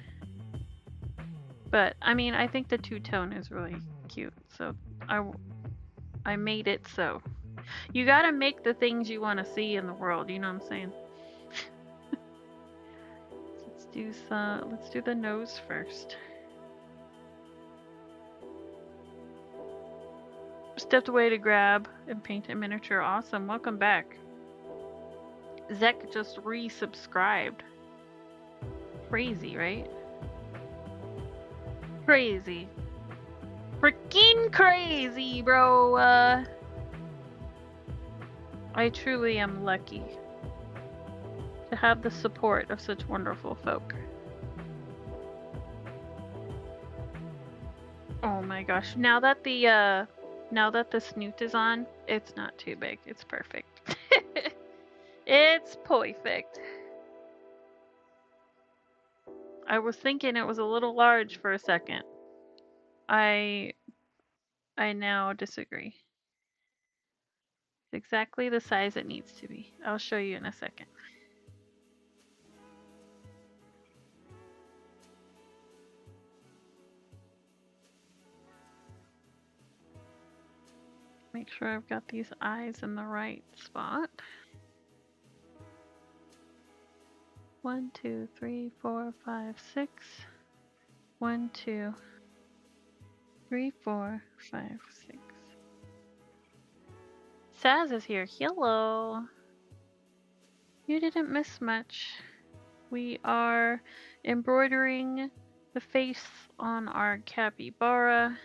Speaker 1: But I mean, I think the two-tone is really cute. So I made it so. You gotta make the things you want to see in the world, you know what I'm saying? Let's do the nose first. Stepped away to grab and paint a miniature. Awesome, welcome back. Zek just resubscribed. Crazy, right? Crazy. Freaking crazy, bro. I truly am lucky to have the support of such wonderful folk. Oh my gosh. Now that the snoot is on, it's not too big. It's perfect. It's perfect. I was thinking it was a little large for a second. I now disagree. It's exactly the size it needs to be. I'll show you in a second. Make sure I've got these eyes in the right spot. 1, 2, 3, 4, 5, 6. 1, 2, 3, 4, 5, 6. Saz is here. Hello. You didn't miss much. We are embroidering the face on our capybara.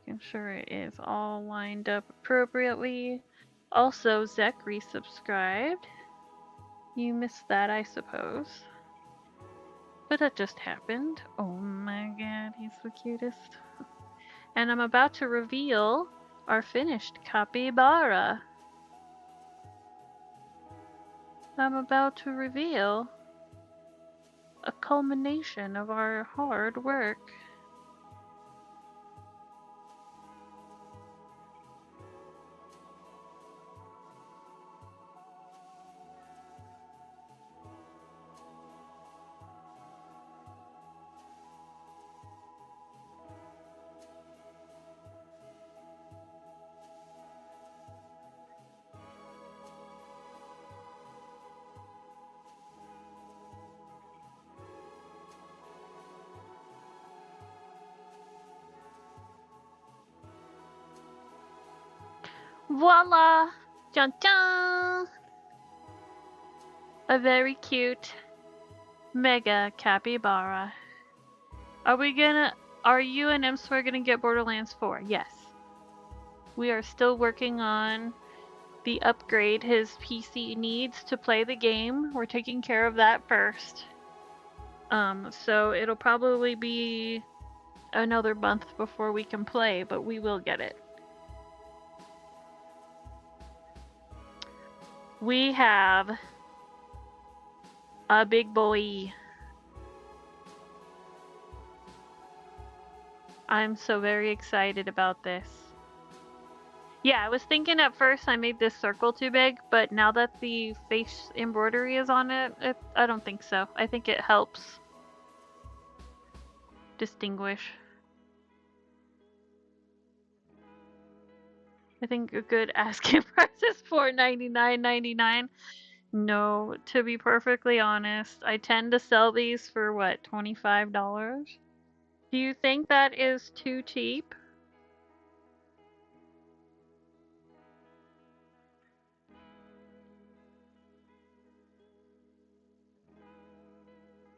Speaker 1: Making sure it is all lined up appropriately. Also, Zek resubscribed. You missed that, I suppose. But that just happened. Oh my god, he's the cutest. And I'm about to reveal our finished capybara. I'm about to reveal a culmination of our hard work. Voila! Dun dun! A very cute Mega Capybara. Are you and Emswer gonna get Borderlands 4? Yes. We are still working on the upgrade his PC needs to play the game. We're taking care of that first. So it'll probably be another month before we can play, but we will get it. We have a big boy. I'm so very excited about this. Yeah, I was thinking at first I made this circle too big, but now that the face embroidery is on it, I don't think so. I think it helps distinguish. I think a good asking price is $4.99.99. No, to be perfectly honest, I tend to sell these for what, $25? Do you think that is too cheap?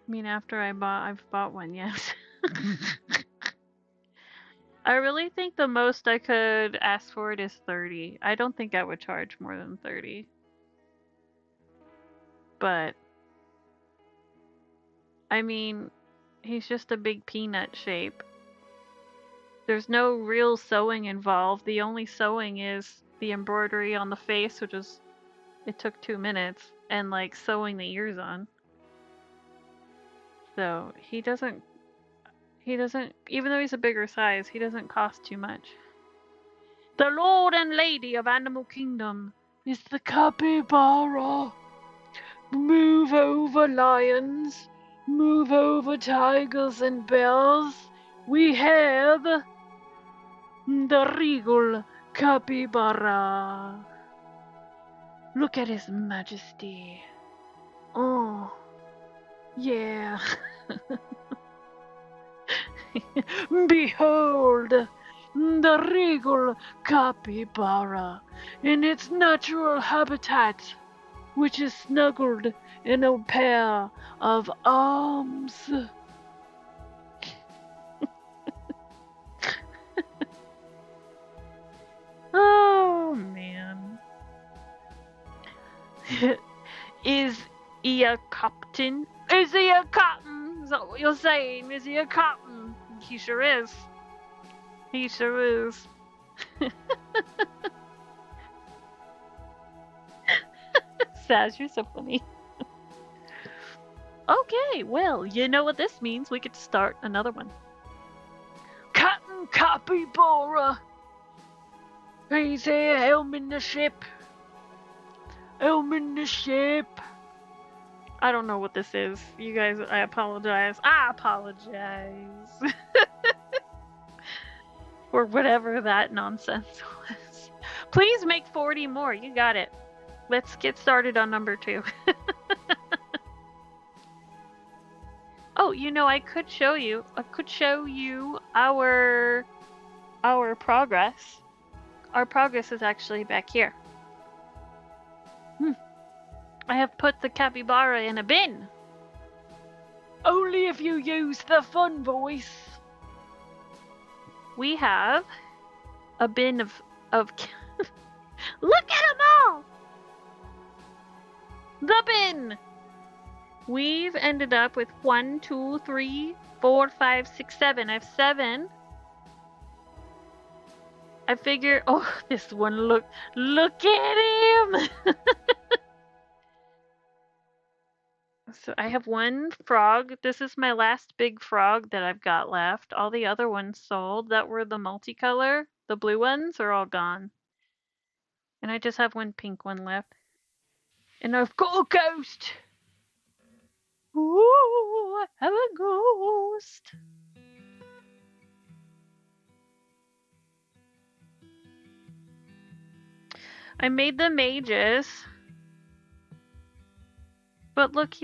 Speaker 1: I mean, after I've bought one, yes. I really think the most I could ask for it is 30. I don't think I would charge more than 30. But I mean, he's just a big peanut shape. There's no real sewing involved. The only sewing is the embroidery on the face, which is, it took 2 minutes, and like sewing the ears on. So he doesn't, even though he's a bigger size, he doesn't cost too much. The Lord and Lady of Animal Kingdom is the capybara. Move over, lions. Move over, tigers and bears. We have the regal capybara. Look at his majesty. Oh, yeah. Behold, the regal capybara in its natural habitat, which is snuggled in a pair of arms. Oh, man. Is he a captain? Is he a captain? Is that what you're saying? Is he a captain? He sure is. He sure is. Saz, you're so funny. Okay, well, you know what this means. We could start another one. Captain Capybara! He's here, helming the ship. Helming the ship. I don't know what this is. You guys, I apologize. I apologize. Or whatever that nonsense was. Please make 40 more. You got it. Let's get started on number 2. Oh, you know, I could show you our progress. Our progress is actually back here. I have put the capybara in a bin. Only if you use the fun voice. We have a bin of Look at them all! The bin! We've ended up with 1, 2, 3, 4, 5, 6, 7. I have 7. I figure, oh, this one, look at him! So I have 1 frog. This is my last big frog that I've got left. All the other ones sold that were the multicolor. The blue ones are all gone. And I just have 1 pink one left. And I've got a ghost! Ooh, I have a ghost! I made the mages. But look,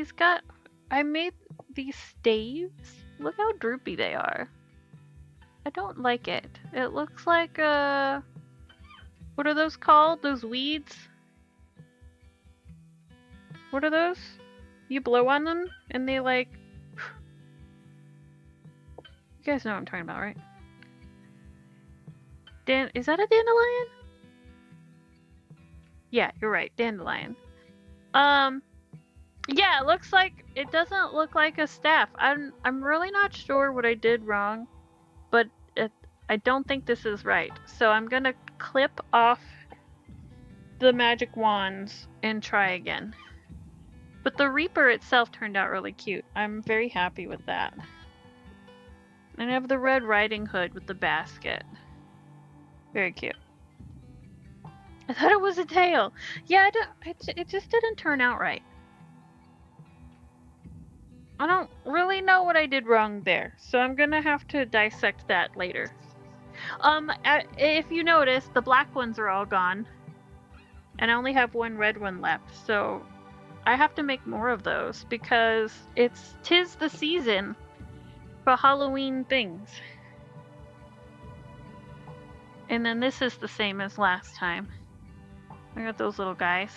Speaker 1: I made these staves. Look how droopy they are. I don't like it. It looks like, what are those called? Those weeds? What are those? You blow on them and they like... You guys know what I'm talking about, right? Is that a dandelion? Yeah, you're right, dandelion. Yeah, it looks like, it doesn't look like a staff. I'm really not sure what I did wrong, but I don't think this is right. So I'm gonna clip off the magic wands and try again. But the Reaper itself turned out really cute. I'm very happy with that. And I have the Red Riding Hood with the basket. Very cute. I thought it was a tail. Yeah, it just didn't turn out right. I don't really know what I did wrong there, so I'm gonna have to dissect that later. If you notice, the black ones are all gone, and I only have one red one left, so I have to make more of those because tis the season for Halloween things. And then this is the same as last time. I got those little guys.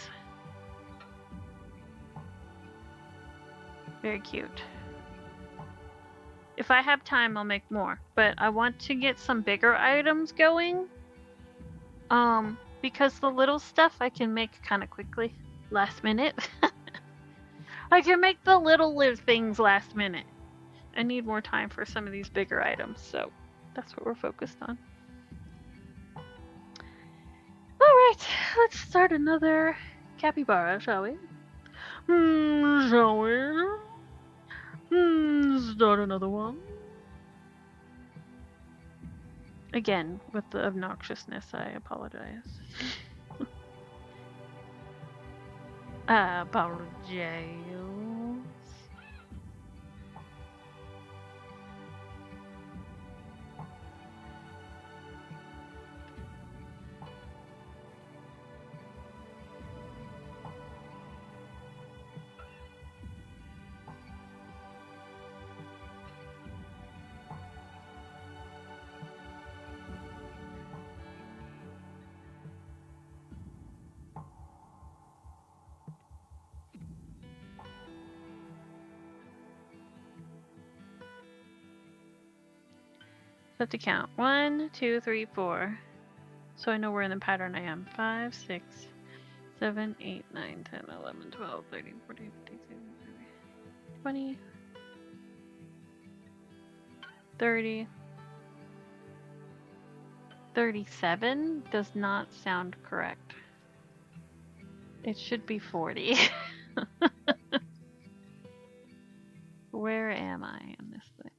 Speaker 1: Very cute. If I have time, I'll make more, but I want to get some bigger items going. Because the little stuff I can make kind of quickly, last minute. I can make the little things last minute. I need more time for some of these bigger items, so that's what we're focused on. Alright, let's start another capybara, shall we? Shall we? Start another one. Again, with the obnoxiousness, I apologize. Apologize. Have to count 1, 2, 3, 4, so I know where in the pattern I am. 5, 6, 7, 8, 9, 10, 11, 12, 13, 14, 15, 16, 17, 20, 30, 37 does not sound correct. It should be 40. Where am I in this thing?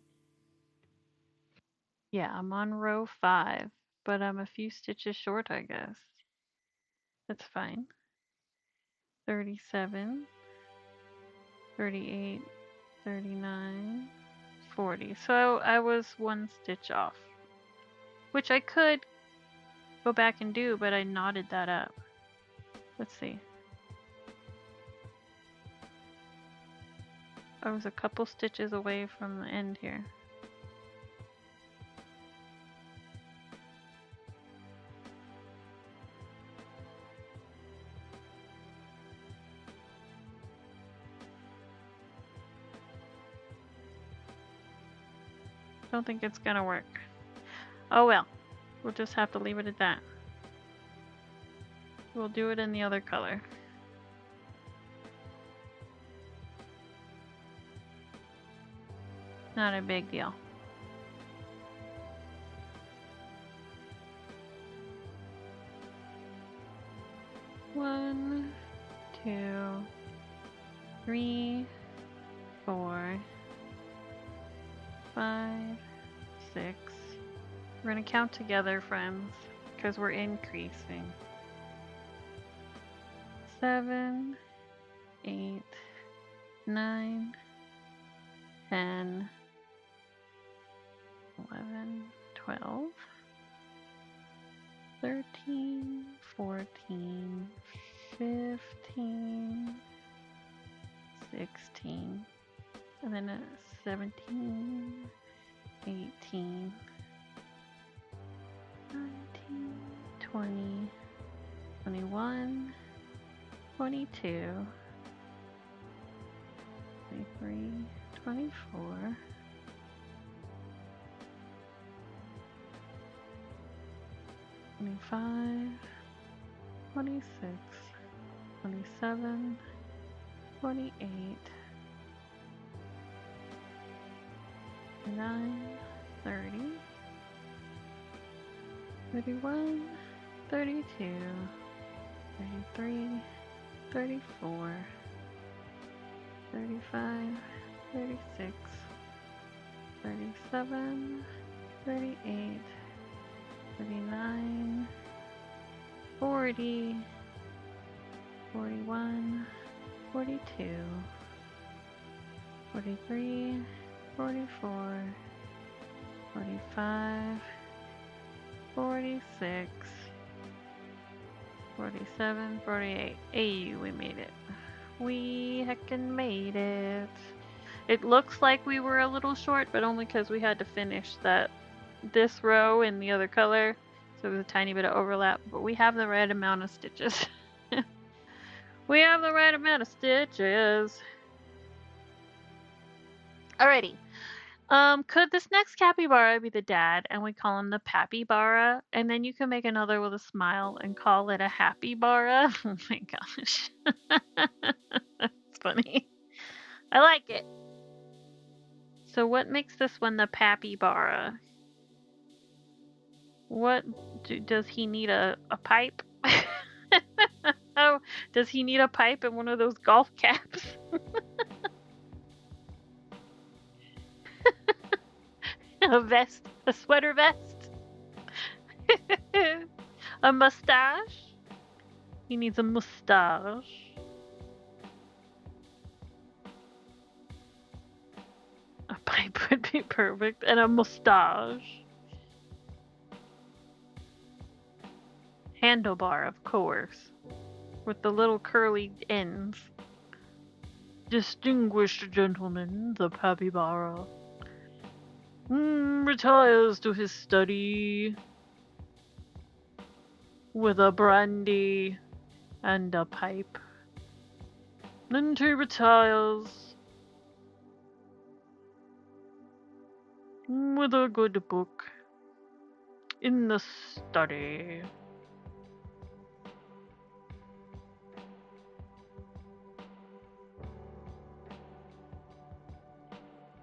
Speaker 1: Yeah, I'm on row 5, but I'm a few stitches short, I guess. That's fine. 37, 38, 39, 40. So I was 1 stitch off, which I could go back and do, but I knotted that up. Let's see. I was a couple stitches away from the end here. Don't think it's gonna work. Oh well, we'll just have to leave it at that. We'll do it in the other color. Not a big deal. One, 2, 3, 4, 5, 6. We're gonna count together, friends, because we're increasing. 7, 8, 9, 10, 11, 12, 13, 14, 15, 16, and then 17, 18, 19, 20, 21, 22, 23, 24. 25, 26, 27, 28, 29, 30, 31, 32, 33, 34, 35, 36, 37, 38, 39, 40, 41, 42, 43, 44, 45, 46, 47, 48. Hey, we made it. We heckin' made it. It looks like we were a little short, but only because we had to finish this row in the other color. So there's a tiny bit of overlap, but we have the right amount of stitches. We have the right amount of stitches. Alrighty. Could this next capybara be the dad and we call him the Pappybara? And then you can make another with a smile and call it a Happy Bara? Oh my gosh. That's funny. I like it. So what makes this one the Pappybara? What does he need a pipe? Oh, does he need a pipe and one of those golf caps? A vest, a sweater vest. A mustache. He needs a mustache. A pipe would be perfect, and a mustache. Handlebar, of course, with the little curly ends. Distinguished gentleman, the Pappybara, retires to his study with a brandy and a pipe. Then he retires with a good book in the study.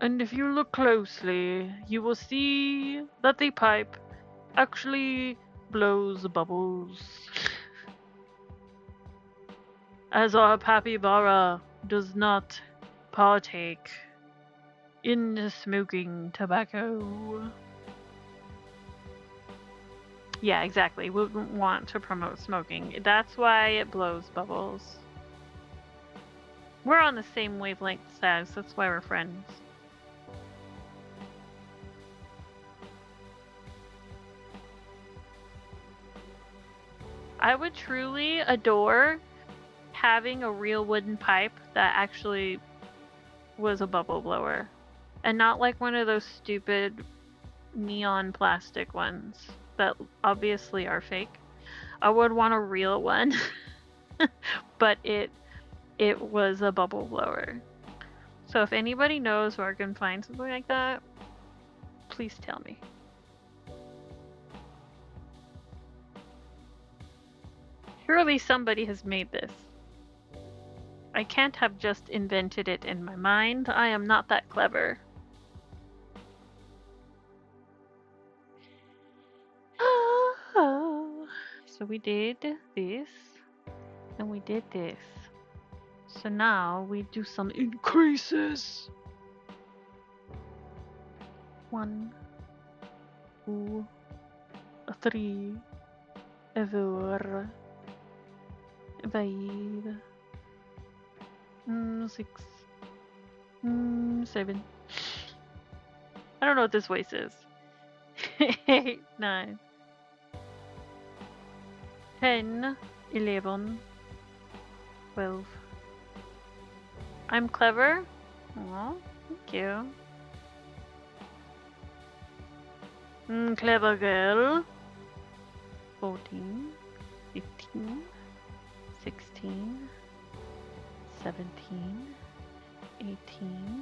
Speaker 1: And if you look closely, you will see that the pipe actually blows bubbles. As our Pappybara does not partake in smoking tobacco. Yeah, exactly. We wouldn't want to promote smoking. That's why it blows bubbles. We're on the same wavelength as, that's why we're friends. I would truly adore having a real wooden pipe that actually was a bubble blower. And not like one of those stupid neon plastic ones that obviously are fake. I would want a real one. But it was a bubble blower. So if anybody knows where I can find something like that, please tell me. Surely somebody has made this. I can't have just invented it in my mind. I am not that clever. So we did this, and we did this. So now we do some increases. 1, 2, 3, 4, 5, 6, 7. I don't know what this voice is. 8, 9, 10, 11, 12. I'm clever? Aw, thank you. Clever girl. 14, 15, 16, 17, 18,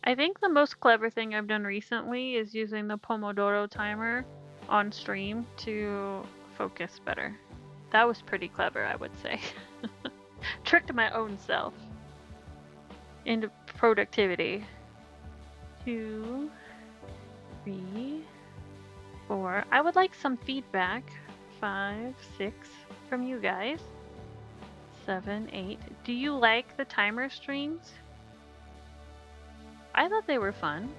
Speaker 1: I think the most clever thing I've done recently is using the Pomodoro timer on stream to focus better. That was pretty clever, I would say. Tricked my own self into productivity. 2, 3, 4. I would like some feedback. 5, 6 from you guys. 7, 8. Do you like the timer streams? I thought they were fun.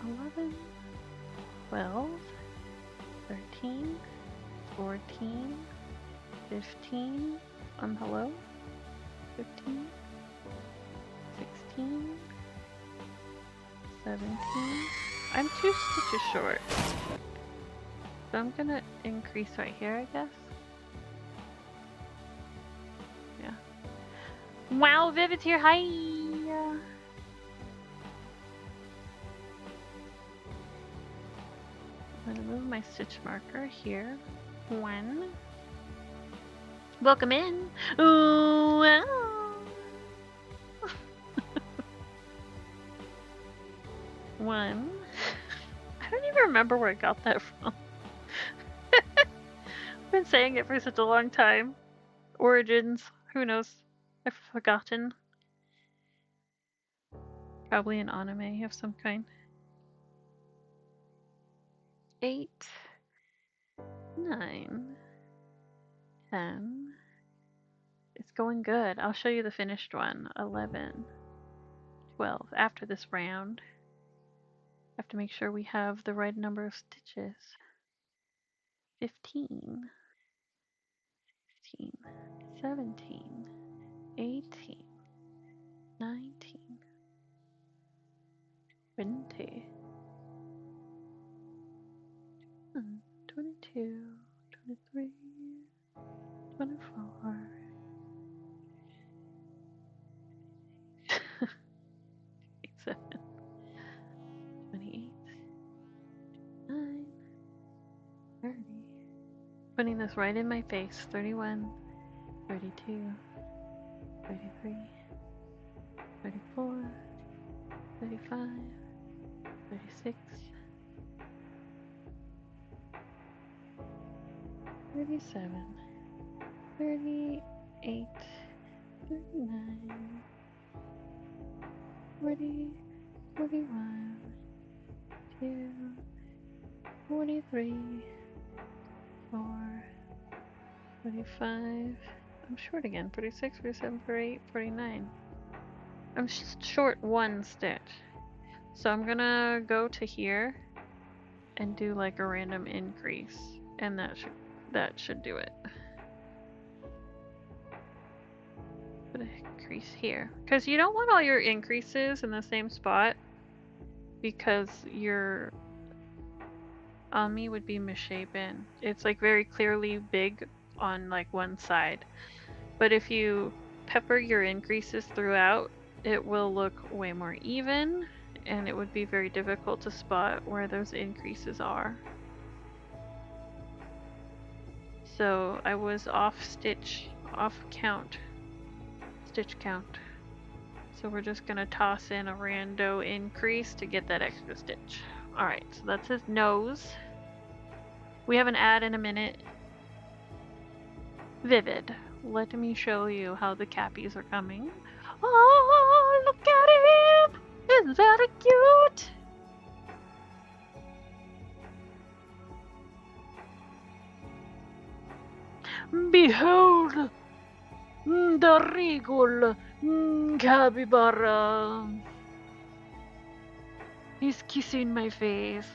Speaker 1: 11, 12, 13, 14, 15. Hello? 15, 16, 17. I'm 2 stitches short. So I'm gonna increase right here, I guess. Yeah. Wow, Vivid's here. Hi! I'm gonna move my stitch marker here. 1. Welcome in. Ooh, wow. 1. I don't even remember where I got that from. I've been saying it for such a long time. Origins, who knows? I've forgotten. Probably an anime of some kind. 8, 9, 10. It's going good. I'll show you the finished one. 11, 12. After this round, I have to make sure we have the right number of stitches. 15, 16, 17, 18, 19, 20, 22, 23, 24, 27, 28, 9, 30. Putting this right in my face. 31, 32, 33, 34, 35, 36, 37, 38, 39, 40, 41, 2, 43, 4, 45. I'm short again. 46, 47, 48, 49. I'm just short 1 stitch. So I'm gonna go to here and do like a random increase, and that should do it. Put an increase here, because you don't want all your increases in the same spot, because your ami would be misshapen. It's like very clearly big on like one side, but if you pepper your increases throughout, it will look way more even, and it would be very difficult to spot where those increases are. So I was off count, stitch count. So we're just gonna toss in a rando increase to get that extra stitch. Alright, so that's his nose. We have an ad in a minute. Vivid, let me show you how the cappies are coming. Oh, look at him! Isn't that cute? Behold! The regal capybara. He's kissing my face.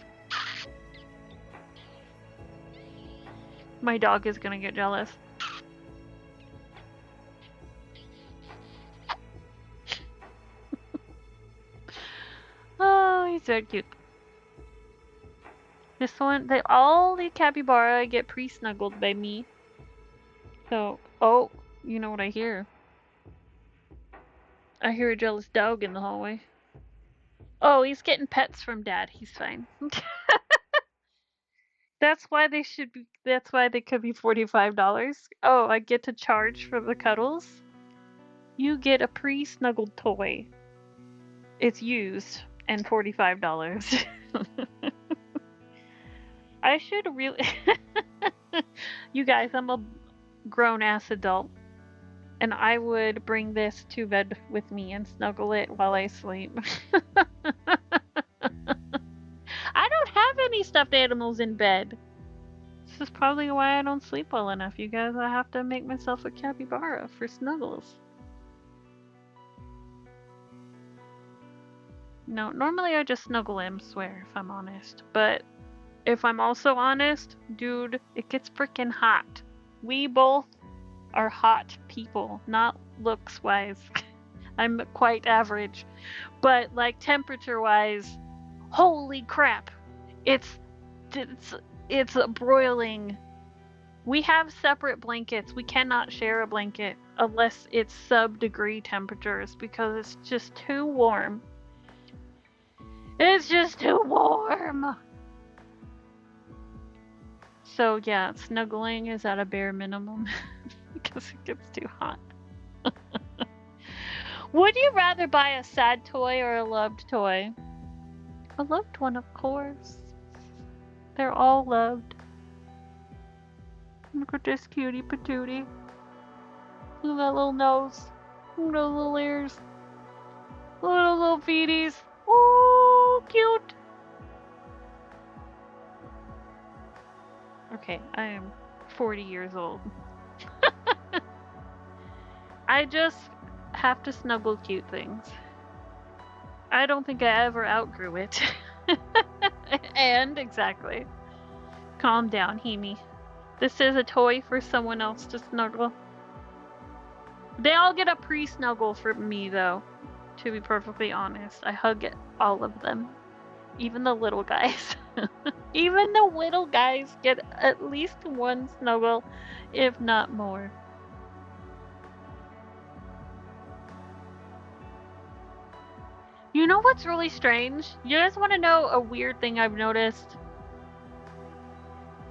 Speaker 1: My dog is gonna get jealous. Oh, he's so cute. This one, all the capybara get pre-snuggled by me. So, oh, you know what I hear? I hear a jealous dog in the hallway. Oh, he's getting pets from Dad. He's fine. That's why they could be $45. Oh, I get to charge for the cuddles? You get a pre-snuggled toy. It's used and $45. I should really. You guys, I'm a grown ass adult, and I would bring this to bed with me and snuggle it while I sleep. I don't have any stuffed animals in bed. This is probably why I don't sleep well enough, you guys. I have to make myself a capybara for snuggles. No, normally I just snuggle him, swear, if I'm honest. But if I'm also honest, dude, it gets freaking hot. We both are hot people, not looks wise. I'm quite average. But like temperature wise, holy crap. It's broiling. We have separate blankets. We cannot share a blanket unless it's sub-degree temperatures because it's just too warm. It's just too warm. So yeah, snuggling is at a bare minimum because it gets too hot. Would you rather buy a sad toy or a loved toy? A loved one, of course. They're all loved. Look at this cutie patootie. Look at that little nose. Look at those little ears. Look at those little feeties. Oh, cute. Okay, I am 40 years old. I just have to snuggle cute things. I don't think I ever outgrew it. And, exactly. Calm down, Hemi. This is a toy for someone else to snuggle. They all get a pre-snuggle from me, though, to be perfectly honest. I hug all of them. Even the little guys. Even the little guys get at least one snuggle, if not more. You know what's really strange? You guys want to know a weird thing I've noticed?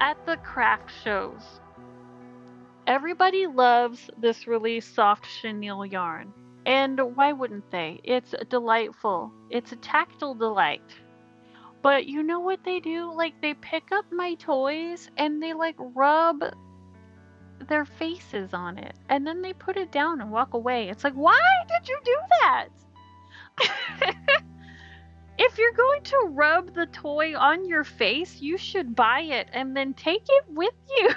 Speaker 1: At the craft shows, everybody loves this really soft chenille yarn. And why wouldn't they? It's delightful. It's a tactile delight. But you know what they do? Like, they pick up my toys and they, like, rub their faces on it. And then they put it down and walk away. It's like, why did you do that? If you're going to rub the toy on your face, you should buy it and then take it with you.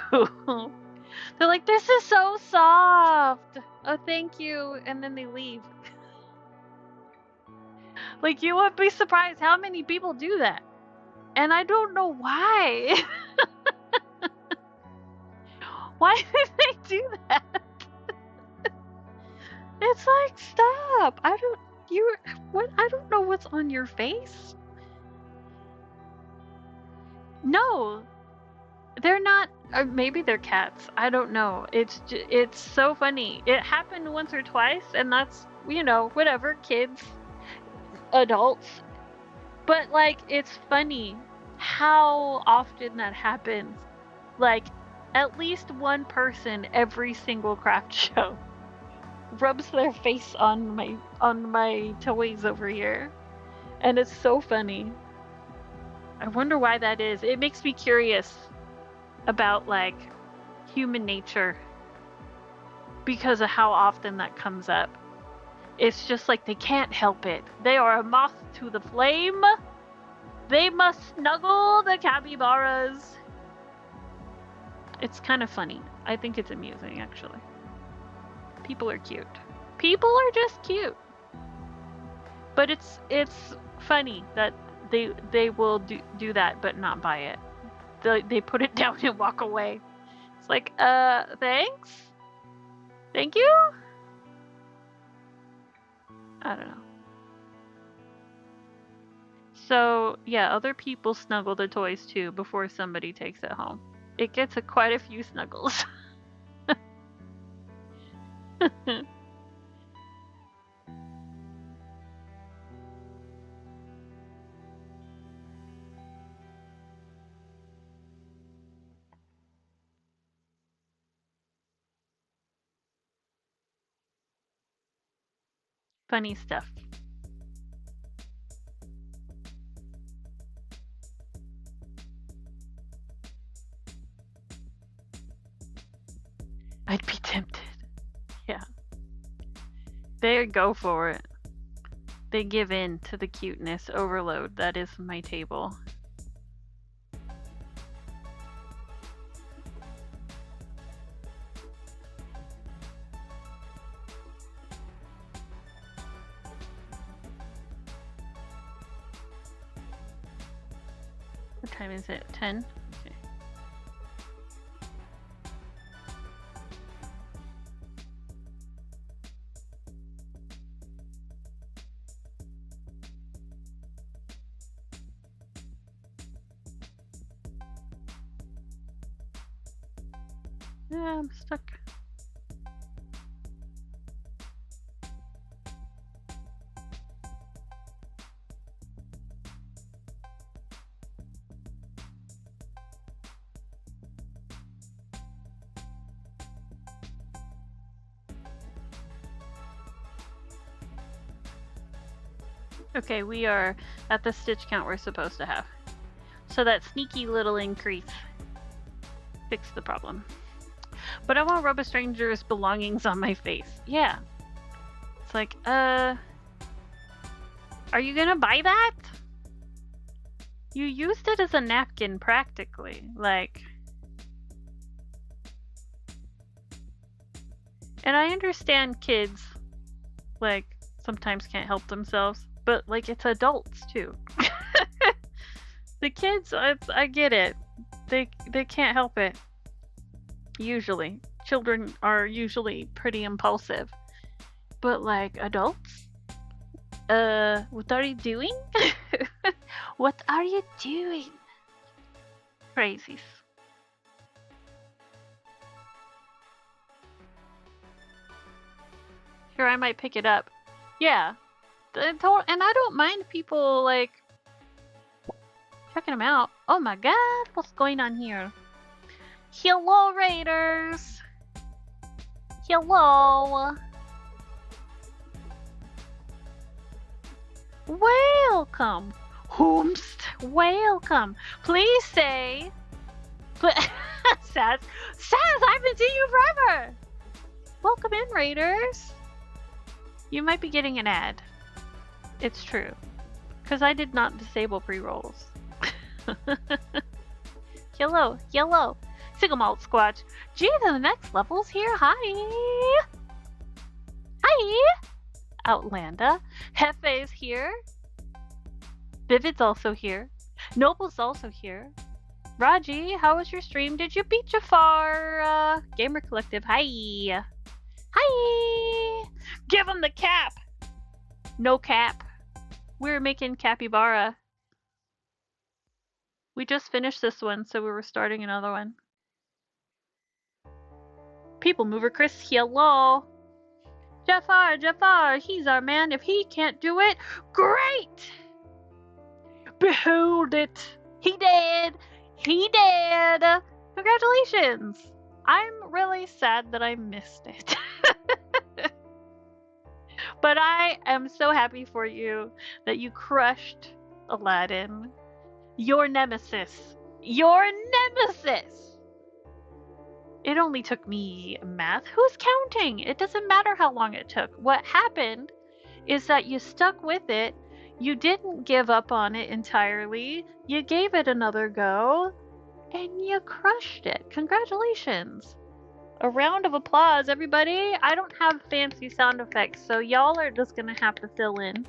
Speaker 1: They're like, this is so soft. Oh, thank you. And then they leave. Like, you would be surprised how many people do that. And I don't know why. Why did they do that? It's like, stop. I don't know what's on your face. No. They're not, or maybe they're cats. I don't know. It's so funny. It happened once or twice, and that's, whatever, kids, adults. But, like, it's funny how often that happens. Like, at least one person every single craft show rubs their face on my toys over here. And it's so funny. I wonder why that is. It makes me curious about, like, human nature because of how often that comes up. It's just like they can't help it. They are a moth to the flame. They must snuggle the capybaras. It's kind of funny. I think it's amusing, actually. People are cute. People are just cute. But it's funny that they will do that but not buy it. They put it down and walk away. It's like, thanks? Thank you? I don't know. So, yeah, other people snuggle the toys too before somebody takes it home. It gets quite a few snuggles. Funny stuff. I'd be tempted. Yeah. They go for it. They give in to the cuteness overload that is my table. What time is it? 10? Okay. Yeah, I'm stuck. Okay, we are at the stitch count we're supposed to have. So that sneaky little increase fixed the problem. But I won't rub a stranger's belongings on my face. Yeah. It's like, are you gonna buy that? You used it as a napkin practically. Like... And I understand kids, like, sometimes can't help themselves. But, like, it's adults, too. The kids, I get it. They can't help it. Usually. Children are usually pretty impulsive. But, like, adults? What are you doing? What are you doing? Crazies. Here, I might pick it up. Yeah. And I don't mind people, like, checking them out. Oh my god, what's going on here? Hello, Raiders! Hello! Welcome! Whomst! Welcome! Please say... Saz, I haven't seen you forever! Welcome in, Raiders! You might be getting an ad. It's true. Because I did not disable pre-rolls. Hello, yellow. Single malt squatch. Gee, the next level's here. Hi. Hi. Outlander. Hefe's here. Vivid's also here. Noble's also here. Raji, how was your stream? Did you beat Jafar? Gamer Collective. Hi. Hi. Give him the cap. No cap. We're making capybara. We just finished this one, so we were starting another one. People Mover Chris, hello. Jafar, he's our man. If he can't do it, great! Behold it. He did. Congratulations. I'm really sad that I missed it. But I am so happy for you that you crushed Aladdin. Your nemesis. It only took me math. Who's counting? It doesn't matter how long it took. What happened is that you stuck with it. You didn't give up on it entirely. You gave it another go. And you crushed it. Congratulations. A round of applause, everybody. I don't have fancy sound effects, so y'all are just gonna have to fill in.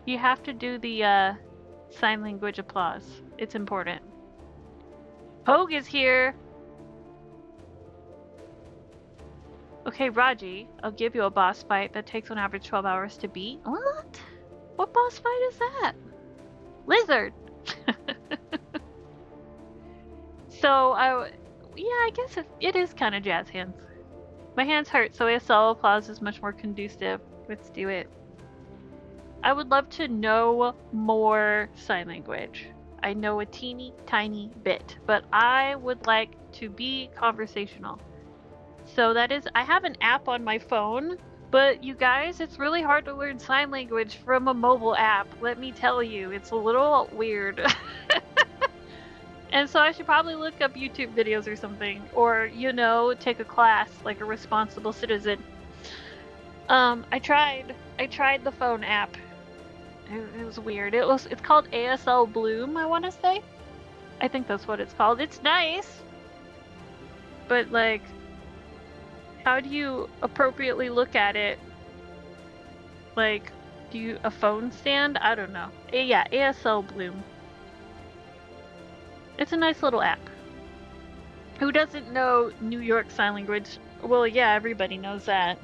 Speaker 1: You have to do the sign language applause. It's important. Hogue is here. Okay, Raji, I'll give you a boss fight that takes on average 12 hours to beat. What? What boss fight is that? Lizard. So, yeah, I guess it is kind of jazz hands. My hands hurt, so ASL applause is much more conducive. Let's do it. I would love to know more sign language. I know a teeny tiny bit, but I would like to be conversational. So that is, I have an app on my phone, but you guys, it's really hard to learn sign language from a mobile app. Let me tell you, it's a little weird. And so I should probably look up YouTube videos or something, or, you know, take a class like a responsible citizen. I tried the phone app. It was weird. It's called ASL Bloom, I want to say. I think that's what it's called. It's nice, but like, how do you appropriately look at it? Like, do you a phone stand? I don't know. Yeah, ASL Bloom. It's a nice little app. Who doesn't know New York Sign Language? Well, yeah, everybody knows that.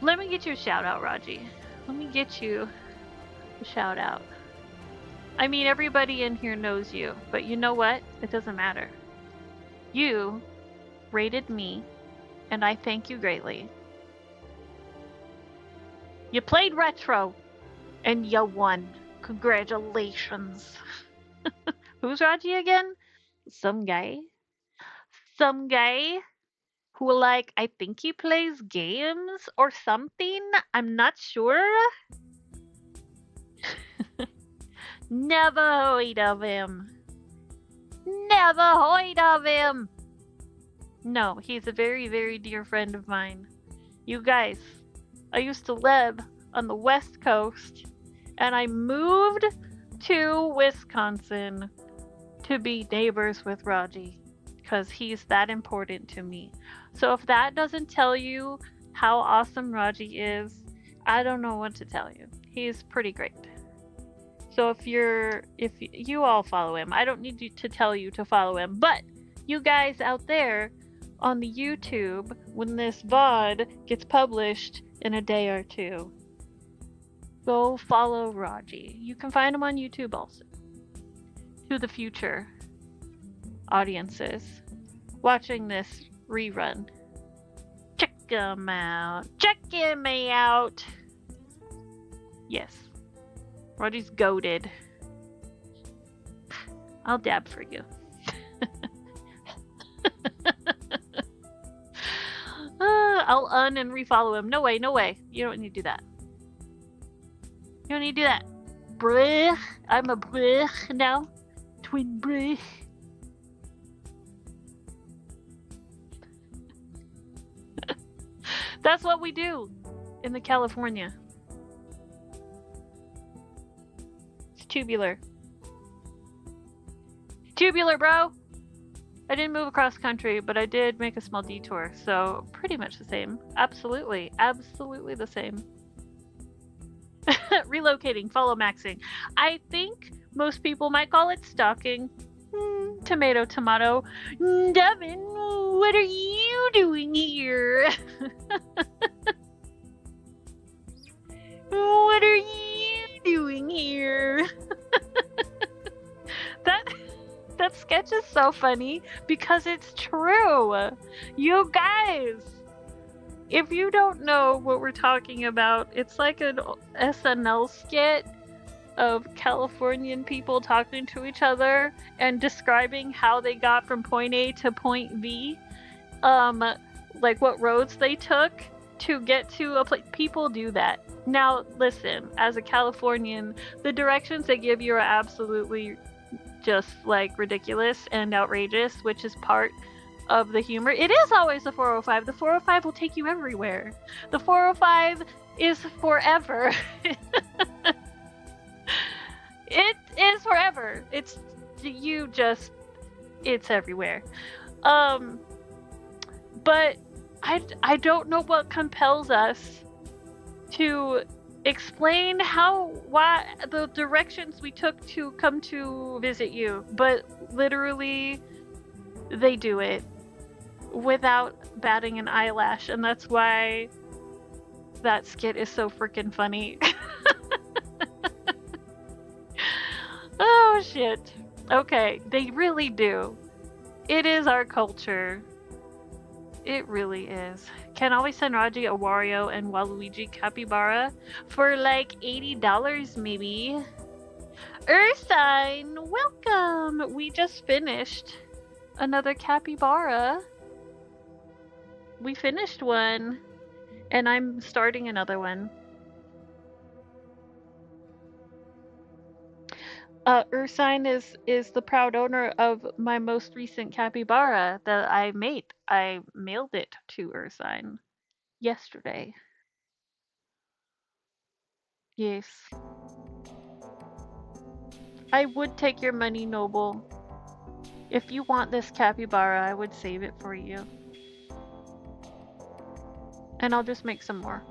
Speaker 1: Let me get you a shout out, Raji. Let me get you a shout out. I mean, everybody in here knows you, but you know what? It doesn't matter. You rated me, and I thank you greatly. You played retro, and you won. Congratulations. Who's Raji again? Some guy. Some guy who, like, I think he plays games or something. I'm not sure. Never heard of him. Never heard of him. No, he's a very, very dear friend of mine. You guys, I used to live on the West Coast, and I moved to Wisconsin to be neighbors with Raji, because he's that important to me. So if that doesn't tell you how awesome Raji is, I don't know what to tell you. He's pretty great. So if you all follow him, I don't need to tell you to follow him, but you guys out there on the YouTube, when this VOD gets published in a day or two, go follow Raji. You can find him on YouTube also. To the future audiences watching this rerun, check him out. Check him out. Yes. Raji's goated. I'll dab for you. I'll and refollow him. No way, no way. You don't need to do that. You don't need to do that. Bruh. I'm a bruh now. Twin bruh. That's what we do in the California. It's tubular. Tubular, bro! I didn't move across country, but I did make a small detour, so pretty much the same. Absolutely. Absolutely the same. Relocating, follow maxing. I think most people might call it stalking. Tomato, tomato. Devin, what are you doing here? What are you doing here? That sketch is so funny because it's true. You guys, if you don't know what we're talking about, it's like an SNL skit of Californian people talking to each other and describing how they got from point A to point B. Like what roads they took to get to a place. People do that. Now, listen, as a Californian, the directions they give you are absolutely just like ridiculous and outrageous, which is part of the humor. It is always the 405. The 405 will take you everywhere. The 405 is forever. It is forever. It's everywhere. But I don't know what compels us to explain why the directions we took to come to visit you, but literally they do it without batting an eyelash, and that's why that skit is so freaking funny. Oh shit. Okay, they really do. It is our culture. It really is. Can always send Raji a Wario and Waluigi capybara for like $80 maybe. Ursine, welcome! We just finished another capybara. We finished one, and I'm starting another one. Ursine is the proud owner of my most recent capybara that I made. I mailed it to Ursine yesterday. Yes. I would take your money, Noble. If you want this capybara, I would save it for you. And I'll just make some more.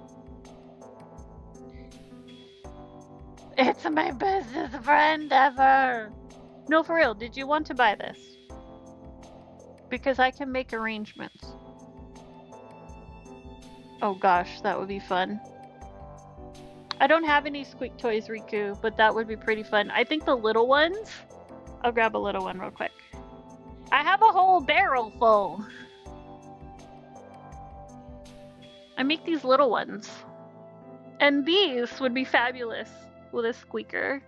Speaker 1: It's my bestest friend ever! No, for real, did you want to buy this? Because I can make arrangements. Oh gosh, that would be fun. I don't have any squeak toys, Riku, but that would be pretty fun. I think the little ones... I'll grab a little one real quick. I have a whole barrel full. I make these little ones. And these would be fabulous with a squeaker.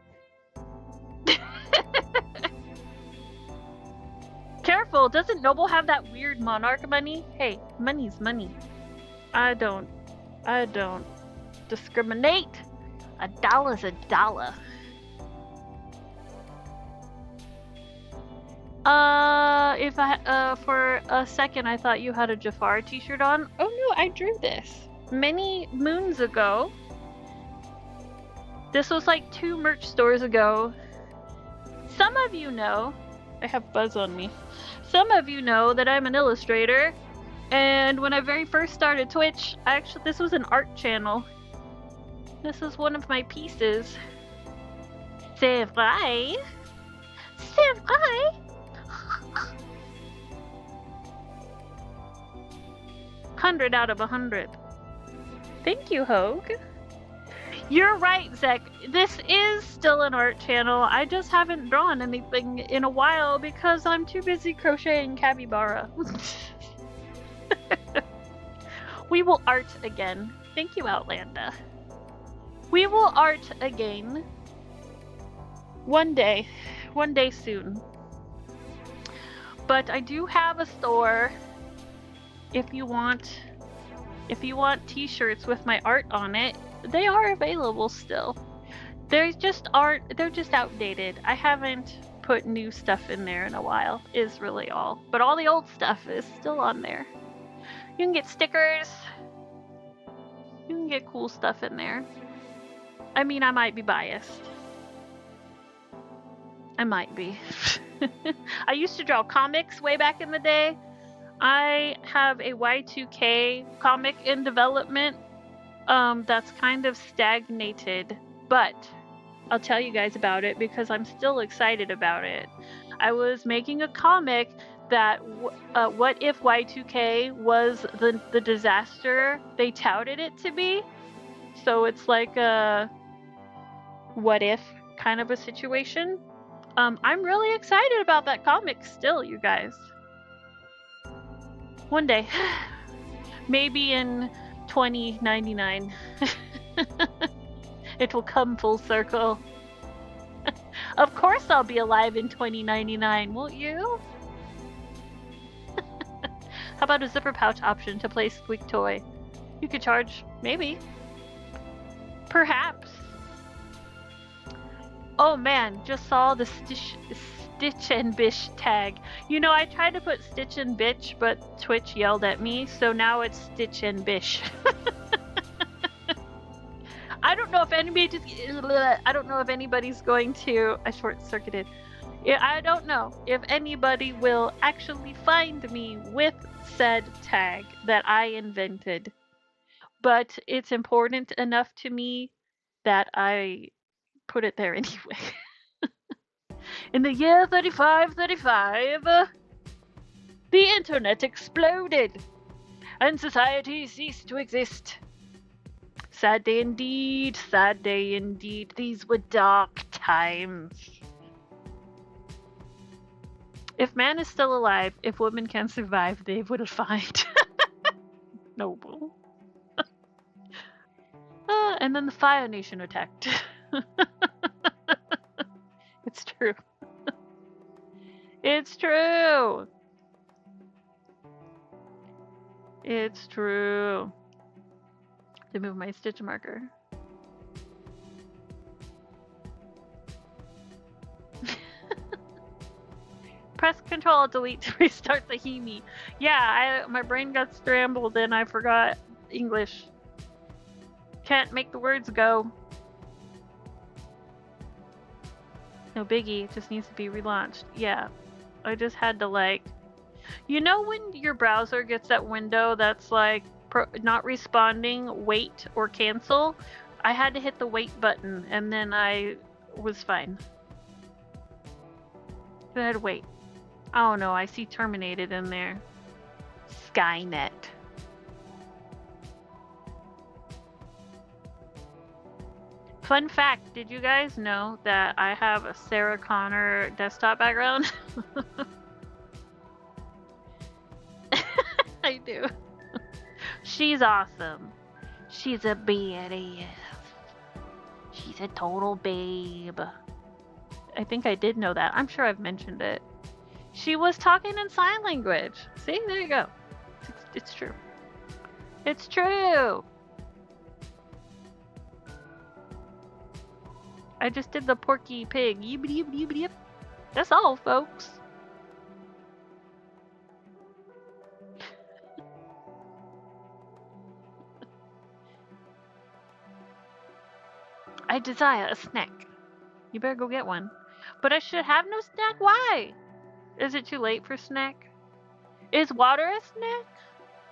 Speaker 1: Careful, doesn't Noble have that weird monarch money? Hey, money's money. I don't discriminate. A dollar's a dollar. If I, for a second I thought you had a Jafar t-shirt on. Oh no, I drew this many moons ago. This was like 2 merch stores ago. Some of you know, I have buzz on me. Some of you know that I'm an illustrator. And when I very first started Twitch, this was an art channel. This is one of my pieces. C'est vrai? C'est vrai? 100 out of 100. Thank you, Hogue. You're right, Zek. This is still an art channel. I just haven't drawn anything in a while because I'm too busy crocheting capybara. We will art again. Thank you, Outlander. We will art again. One day soon. But I do have a store. If you want t-shirts with my art on it, they are available still. They're just outdated. I haven't put new stuff in there in a while, is really all. But all the old stuff is still on there. You can get stickers. You can get cool stuff in there. I mean, I might be biased. I might be. I used to draw comics way back in the day. I have a Y2K comic in development that's kind of stagnated, but I'll tell you guys about it because I'm still excited about it. I was making a comic that what if Y2K was the disaster they touted it to be? So it's like a what if kind of a situation. I'm really excited about that comic still, you guys. One day. Maybe in 2099. It will come full circle. Of course I'll be alive in 2099, won't you? How about a zipper pouch option to play Squeak Toy? You could charge, maybe. Perhaps. Oh man, just saw the Stitch and Bish tag. You know, I tried to put Stitch and Bitch, but Twitch yelled at me, so now it's Stitch and Bish. I don't know if anybody's going to... I short-circuited. I don't know if anybody will actually find me with said tag that I invented. But it's important enough to me that I put it there anyway. In the year 3535, the internet exploded, and society ceased to exist. Sad day indeed, sad day indeed. These were dark times. If man is still alive, if women can survive, they will find. Noble. And then the Fire Nation attacked. It's true. It's true. It's true. To move my stitch marker. press Control-Delete to restart the Hemi. Yeah, my brain got scrambled and I forgot English. Can't make the words go. No biggie, it just needs to be relaunched. Yeah, I just had to like... You know when your browser gets that window that's like not responding, wait or cancel? I had to hit the wait button and then I was fine. I had to wait. Oh no, I see terminated in there. Skynet. Fun fact, did you guys know that I have a Sarah Connor desktop background? I do. She's awesome. She's a badass. She's a total babe. I think I did know that. I'm sure I've mentioned it. She was talking in sign language. See, there you go. It's true. It's true. I just did the Porky Pig. Yip. That's all, folks. I desire a snack. You better go get one. But I should have no snack? Why? Is it too late for snack? Is water a snack?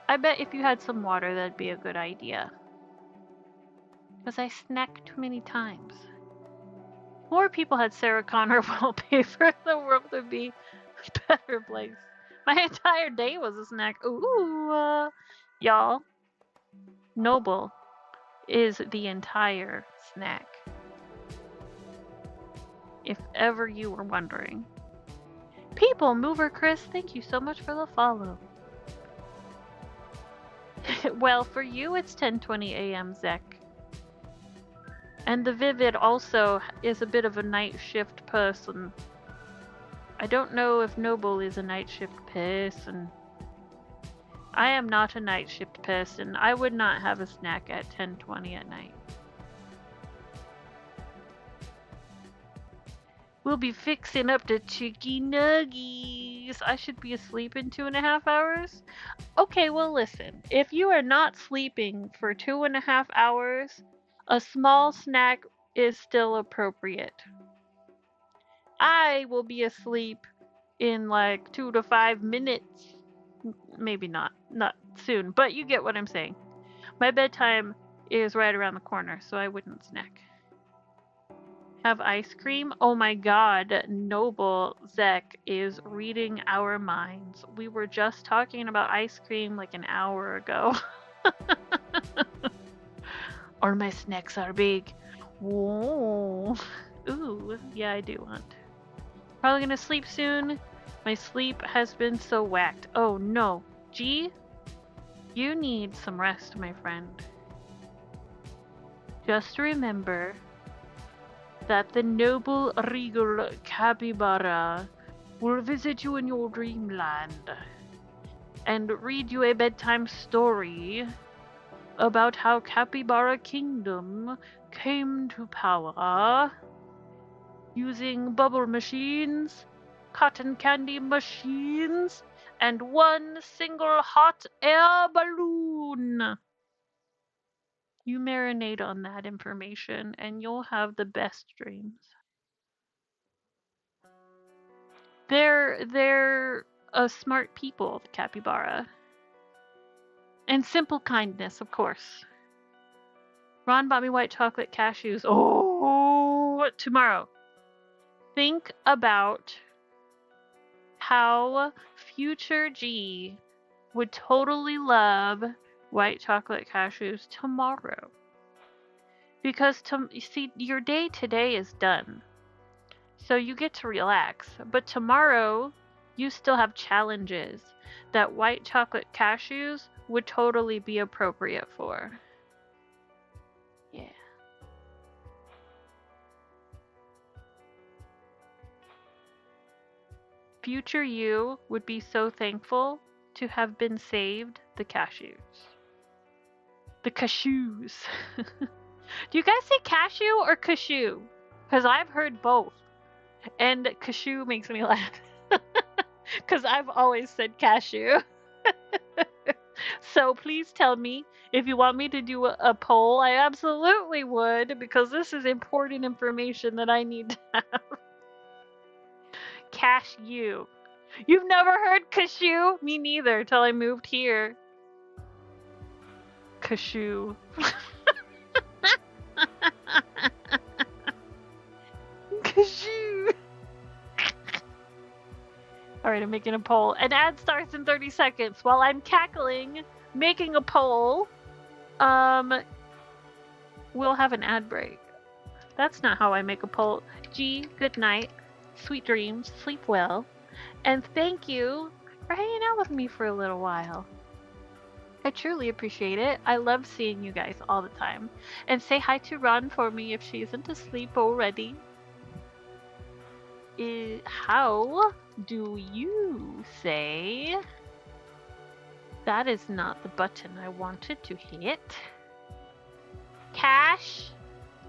Speaker 1: I bet if you had some water, that'd be a good idea. Because I snack too many times. More people had Sarah Connor wallpaper, the world would be a better place. My entire day was a snack. Ooh, y'all. Noble is the entire snack. If ever you were wondering. People Mover Chris, thank you so much for the follow. Well, for you it's 10:20 a.m. Zek. And the Vivid also is a bit of a night shift person. I don't know if Noble is a night shift person. I am not a night shift person. I would not have a snack at 10:20 at night. We'll be fixing up the chicken nuggies. I should be asleep in 2.5 hours? Okay, well listen. If you are not sleeping for 2.5 hours, a small snack is still appropriate. I will be asleep in like 2 to 5 minutes. Maybe not soon, but you get what I'm saying. My bedtime is right around the corner, so I wouldn't snack. Have ice cream? Oh my god, Noble Zek is reading our minds. We were just talking about ice cream like an hour ago. Or my snacks are big. Whoa. Ooh, yeah, I do want. Probably gonna sleep soon. My sleep has been so whacked. Oh no. G, you need some rest, my friend. Just remember that the noble regal capybara will visit you in your dreamland and read you a bedtime story about how Capybara Kingdom came to power using bubble machines, cotton candy machines, and one single hot air balloon. You marinate on that information and you'll have the best dreams. They're a smart people, the capybara. And simple kindness, of course. Ron bought me white chocolate cashews. Oh, tomorrow. Think about how future G would totally love white chocolate cashews tomorrow. Because you see, your day today is done. So you get to relax. But tomorrow, you still have challenges that white chocolate cashews would totally be appropriate for. Yeah. Future you would be so thankful to have been saved the cashews. The cashews. Do you guys say cashew or cashew? Because I've heard both. And cashew makes me laugh. Because I've always said cashew. So please tell me if you want me to do a poll. I absolutely would, because this is important information that I need to have. Cashew. You've never heard cashew? Me neither, till I moved here. Cashew. Cashew. Alright, I'm making a poll. An ad starts in 30 seconds. While I'm cackling, making a poll, we'll have an ad break. That's not how I make a poll. G, good night. Sweet dreams. Sleep well. And thank you for hanging out with me for a little while. I truly appreciate it. I love seeing you guys all the time. And say hi to Ron for me if she isn't asleep already. How do you say? That is not the button I wanted to hit. Cash.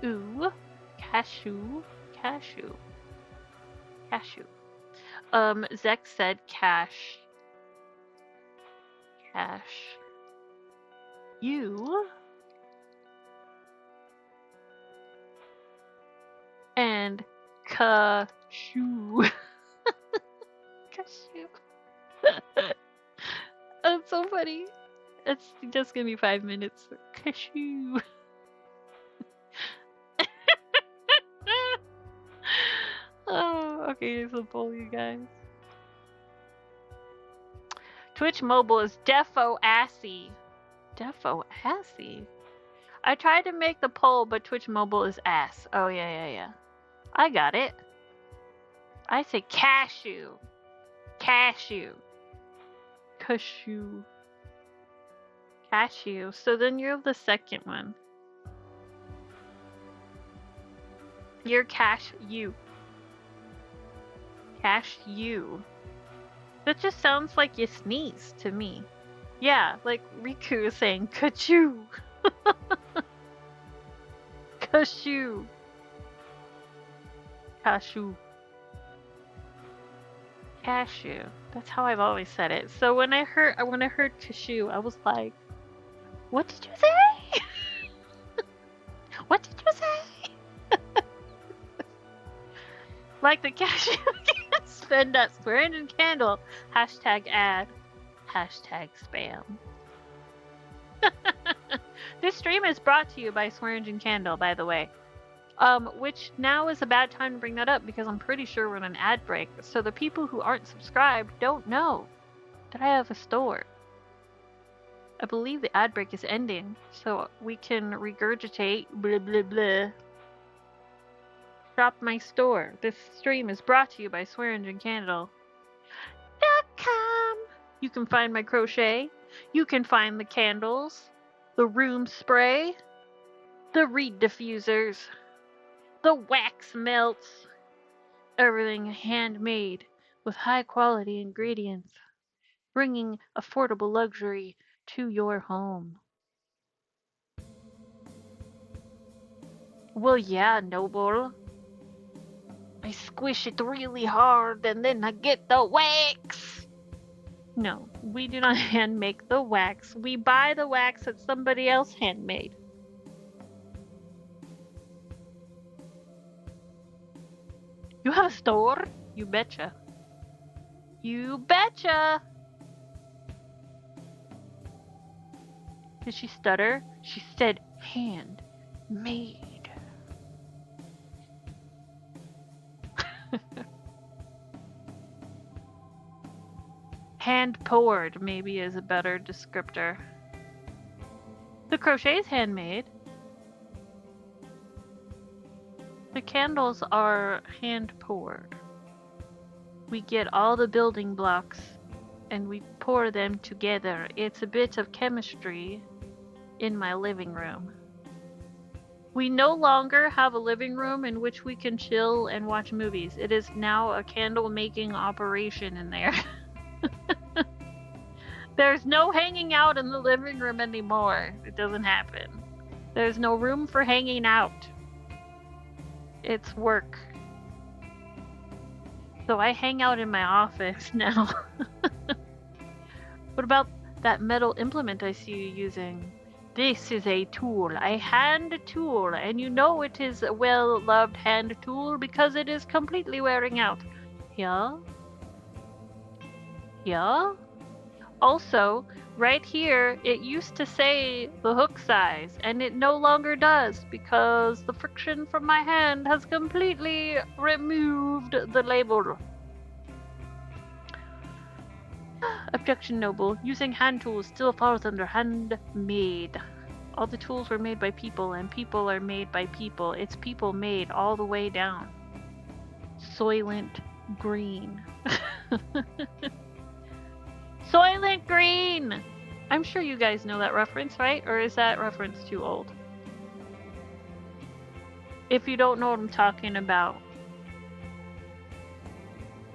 Speaker 1: Ooh. Cashew. Cashew. Cashew. Zek said cash. Cash. You. And cashew. Cashew. That's so funny. It's just gonna be 5 minutes. Cashew. Oh, okay, here's a poll, you guys. Twitch mobile is defo assy. Defo assy? I tried to make the poll, but Twitch mobile is ass. Oh, yeah. I got it. I say cashew. Cashew. Cashew. Cashew. So then you're the second one. You're cashew. Cashew. That just sounds like you sneeze to me. Yeah, like Riku is saying kachoo. Cashew. Cashew. Cashew. That's how I've always said it. So when I heard cashew, I was like, what did you say? What did you say? Like the cashew can't spend that Square Engine candle. Hashtag ad. Hashtag spam. This stream is brought to you by Swear Engine Candle, by the way. Which now is a bad time to bring that up because I'm pretty sure we're in an ad break. So the people who aren't subscribed don't know that I have a store. I believe the ad break is ending, so we can regurgitate blah blah blah. Shop my store. This stream is brought to you by Swear Engine Candle.com. You can find my crochet. You can find the candles, the room spray, the reed diffusers, the wax melts. Everything handmade with high quality ingredients, bringing affordable luxury to your home. Well, yeah, Noble. I squish it really hard and then I get the wax. No, we do not hand make the wax. We buy the wax that somebody else handmade. You have a store? You betcha. You betcha! Did she stutter? She said handmade. Hand poured maybe is a better descriptor. The crochet is handmade. The candles are hand poured. We get all the building blocks and we pour them together. It's a bit of chemistry in my living room. We no longer have a living room in which we can chill and watch movies. It is now a candle making operation in there. There's no hanging out in the living room anymore. It doesn't happen. There's no room for hanging out. It's work. So I hang out in my office now. What about that metal implement I see you using? This is a tool, a hand tool, and you know it is a well-loved hand tool because it is completely wearing out. Yeah? Yeah? Also, right here, it used to say the hook size, and it no longer does because the friction from my hand has completely removed the label. Objection, Noble. Using hand tools still falls under handmade. All the tools were made by people, and people are made by people. It's people made all the way down. Soylent Green. Soylent Green! I'm sure you guys know that reference, right? Or is that reference too old? If you don't know what I'm talking about,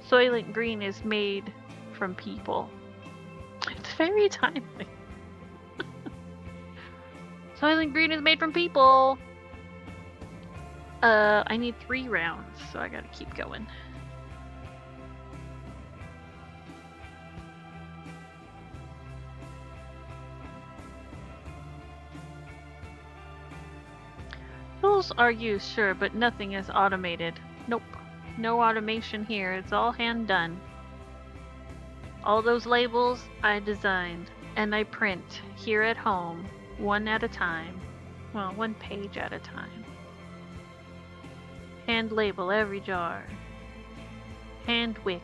Speaker 1: Soylent Green is made from people. It's very timely. Soylent Green is made from people! I need 3 rounds, so I gotta keep going. Tools are used, sure, but nothing is automated. Nope. No automation here. It's all hand done. All those labels I designed, and I print here at home, one at a time. Well, 1 page at a time. Hand label every jar. Hand wicked.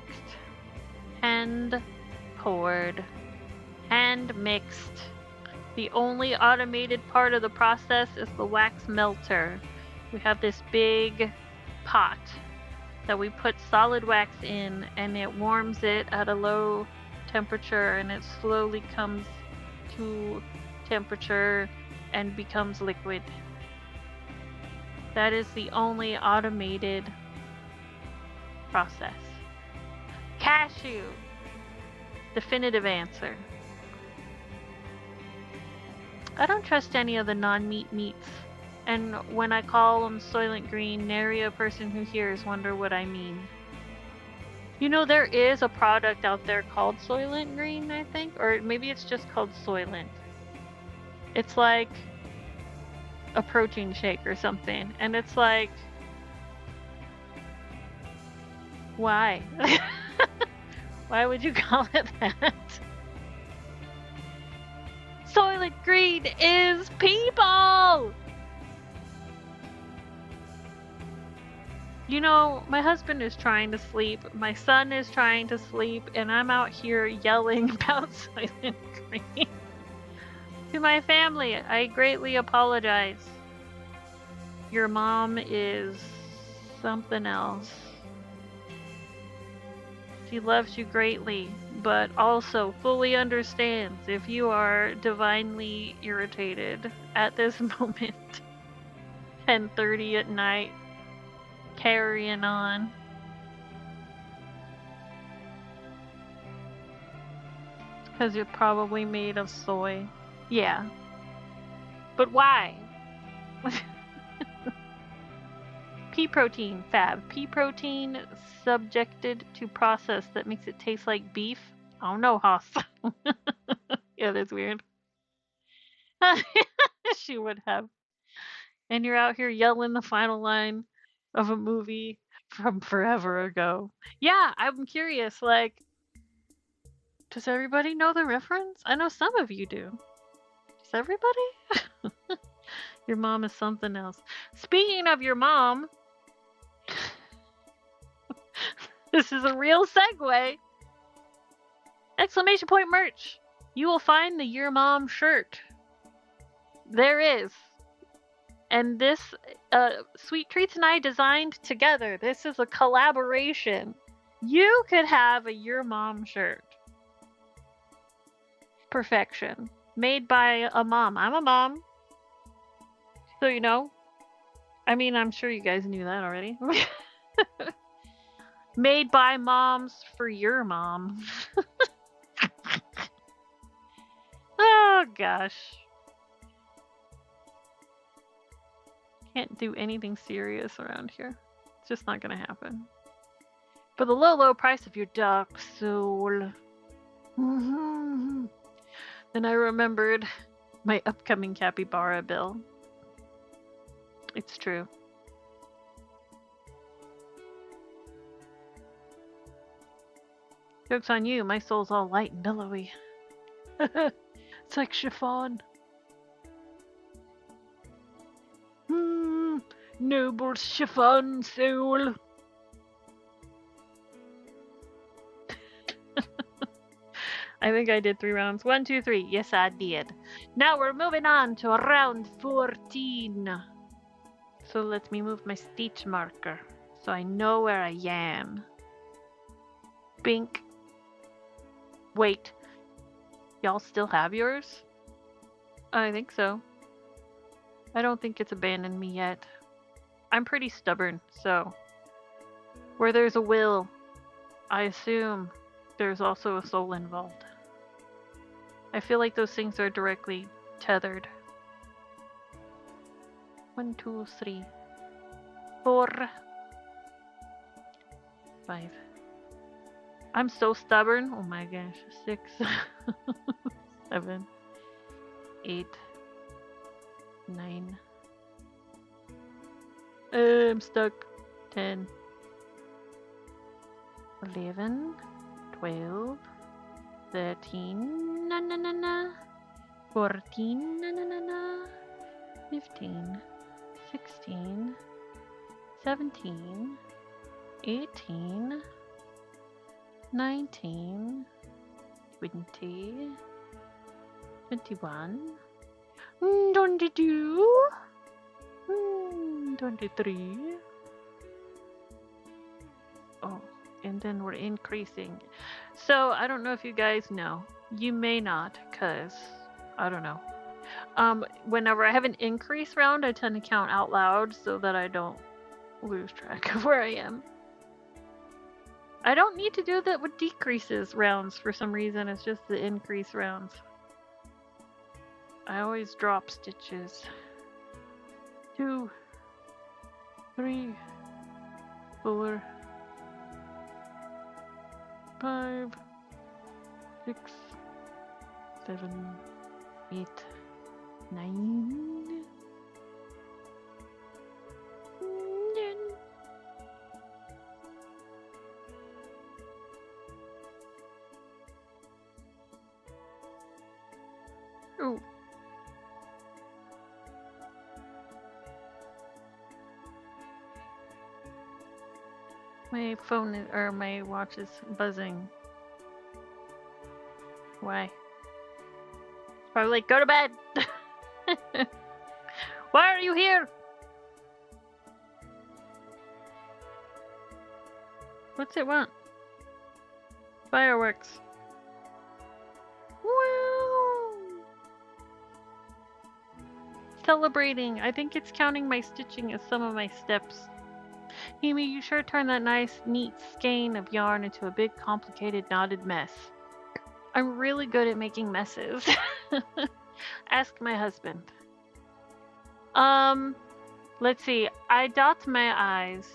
Speaker 1: Hand poured. Hand mixed. The only automated part of the process is the wax melter. We have this big pot that we put solid wax in, and it warms it at a low temperature, and it slowly comes to temperature and becomes liquid. That is the only automated process. Cashew. Definitive answer. I don't trust any of the non-meat meats, and when I call them Soylent Green, nary a person who hears wonder what I mean. You know, there is a product out there called Soylent Green, I think, or maybe it's just called Soylent. It's like a protein shake or something, and it's like, why? Why would you call it that? Soylent Green is people! You know, my husband is trying to sleep, my son is trying to sleep, and I'm out here yelling about Soylent Green. To my family, I greatly apologize. Your mom is something else. She loves you greatly, but also fully understands if you are divinely irritated at this moment. 10:30 at night, carrying on. Because you're probably made of soy. Yeah. But why? Pea protein, fab. Pea protein subjected to process that makes it taste like beef. I don't know, Haas. Yeah, that's weird. She would have. And you're out here yelling the final line of a movie from forever ago. Yeah, I'm curious, like, does everybody know the reference? I know some of you do. Does everybody? Your mom is something else. Speaking of your mom, this is a real segue. Exclamation point merch. You will find the Your Mom shirt. There is. And this, Sweet Treats and I designed together. This is a collaboration. You could have a Your Mom shirt. Perfection. Made by a mom. I'm a mom. So, you know. I mean, I'm sure you guys knew that already. Made by moms for your mom. Oh, gosh. Can't do anything serious around here. It's just not gonna happen. For the low, low price of your dark soul. Then I remembered my upcoming capybara bill. It's true. Joke's on you, my soul's all light and billowy. It's like chiffon. Noble chiffon soul. I think I did 3 rounds. 1, 2, 3. Yes, I did. Now we're moving on to round 14. So let me move my stitch marker so I know where I am. Bink. Wait. Y'all still have yours? I think so. I don't think it's abandoned me yet. I'm pretty stubborn, so where there's a will, I assume there's also a soul involved. I feel like those things are directly tethered. 1, 2, 3, 4, 5. I'm so stubborn. Oh my gosh. 6, 7, 8, 9. I'm stuck. 10, 11, 12, 13, 14, 15, 16, 17, 18, 19, 20, 21, 22, 23. Oh, and then we're increasing. So I don't know if you guys know. You may not, cause I don't know. Whenever I have an increase round, I tend to count out loud so that I don't lose track of where I am. I don't need to do that with decreases rounds for some reason. It's just the increase rounds. I always drop stitches. 2, 3, 4, 5, 6, 7, 8, 9. Oh. My phone is, or my watch is buzzing. Why? Probably like, go to bed! Why are you here? What's it want? Fireworks. Wow! Celebrating. I think it's counting my stitching as some of my steps. Amy, you sure turned that nice, neat skein of yarn into a big, complicated, knotted mess. I'm really good at making messes. Ask my husband. Let's see. I dot my I's.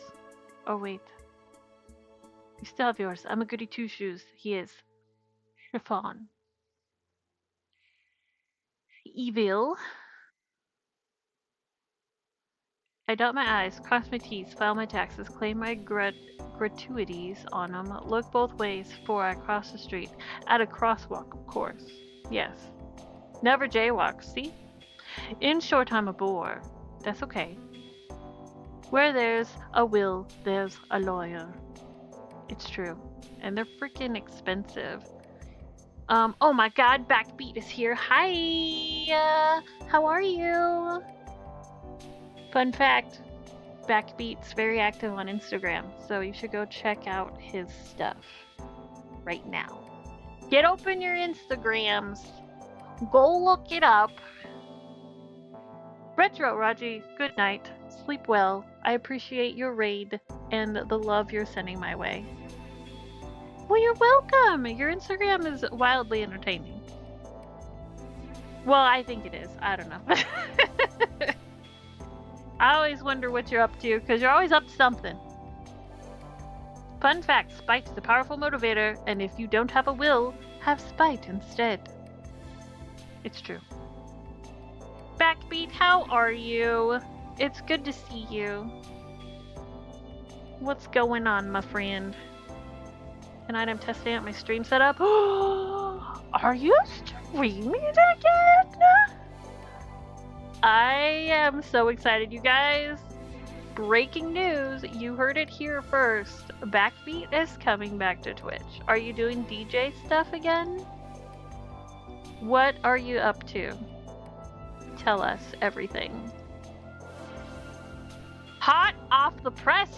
Speaker 1: Oh, wait. You still have yours. I'm a goody two-shoes. He is. Chiffon. Evil. I dot my I's, cross my T's, file my taxes, claim my gratuities on them, look both ways before I cross the street. At a crosswalk, of course. Yes. Never jaywalk, see? In short, I'm a bore. That's okay. Where there's a will, there's a lawyer. It's true. And they're freaking expensive. Oh my god, Backbeat is here. Hi! How are you? Fun fact, Backbeat's very active on Instagram, so you should go check out his stuff right now. Get open your Instagrams. Go look it up. Retro Raji, good night. Sleep well. I appreciate your raid and the love you're sending my way. Well, you're welcome. Your Instagram is wildly entertaining. Well, I think it is. I don't know. I always wonder what you're up to, because you're always up to something. Fun fact, spite is a powerful motivator, and if you don't have a will, have spite instead. It's true. Backbeat, how are you? It's good to see you. What's going on, my friend? Tonight I'm testing out my stream setup. Are you streaming again? I am so excited, you guys. Breaking news, you heard it here first. Backbeat is coming back to Twitch. Are you doing DJ stuff again? What are you up to? Tell us everything. Hot off the press!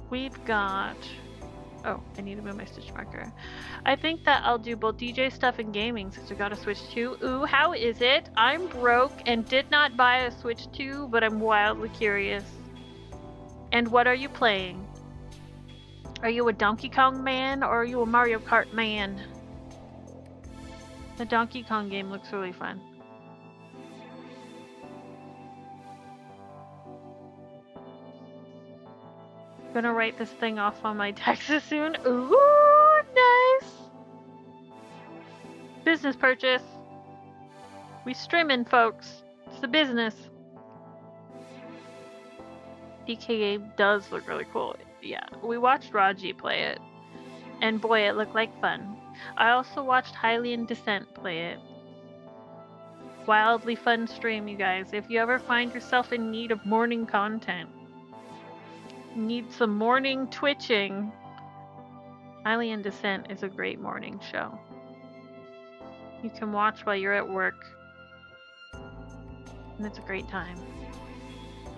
Speaker 1: We've got... Oh, I need to move my stitch marker. I think that I'll do both DJ stuff and gaming since we got a Switch 2. Ooh, how is it? I'm broke and did not buy a Switch 2, but I'm wildly curious. And what are you playing? Are you a Donkey Kong man or are you a Mario Kart man? The Donkey Kong game looks really fun. Gonna write this thing off on my taxes soon. Ooh, nice! Business purchase. We streaming, folks. It's the business. DK does look really cool. Yeah, we watched Raji play it. And boy, it looked like fun. I also watched Hylian Descent play it. Wildly fun stream, you guys. If you ever find yourself in need of morning content, need some morning twitching, Hylian Descent is a great morning show. You can watch while you're at work. And it's a great time.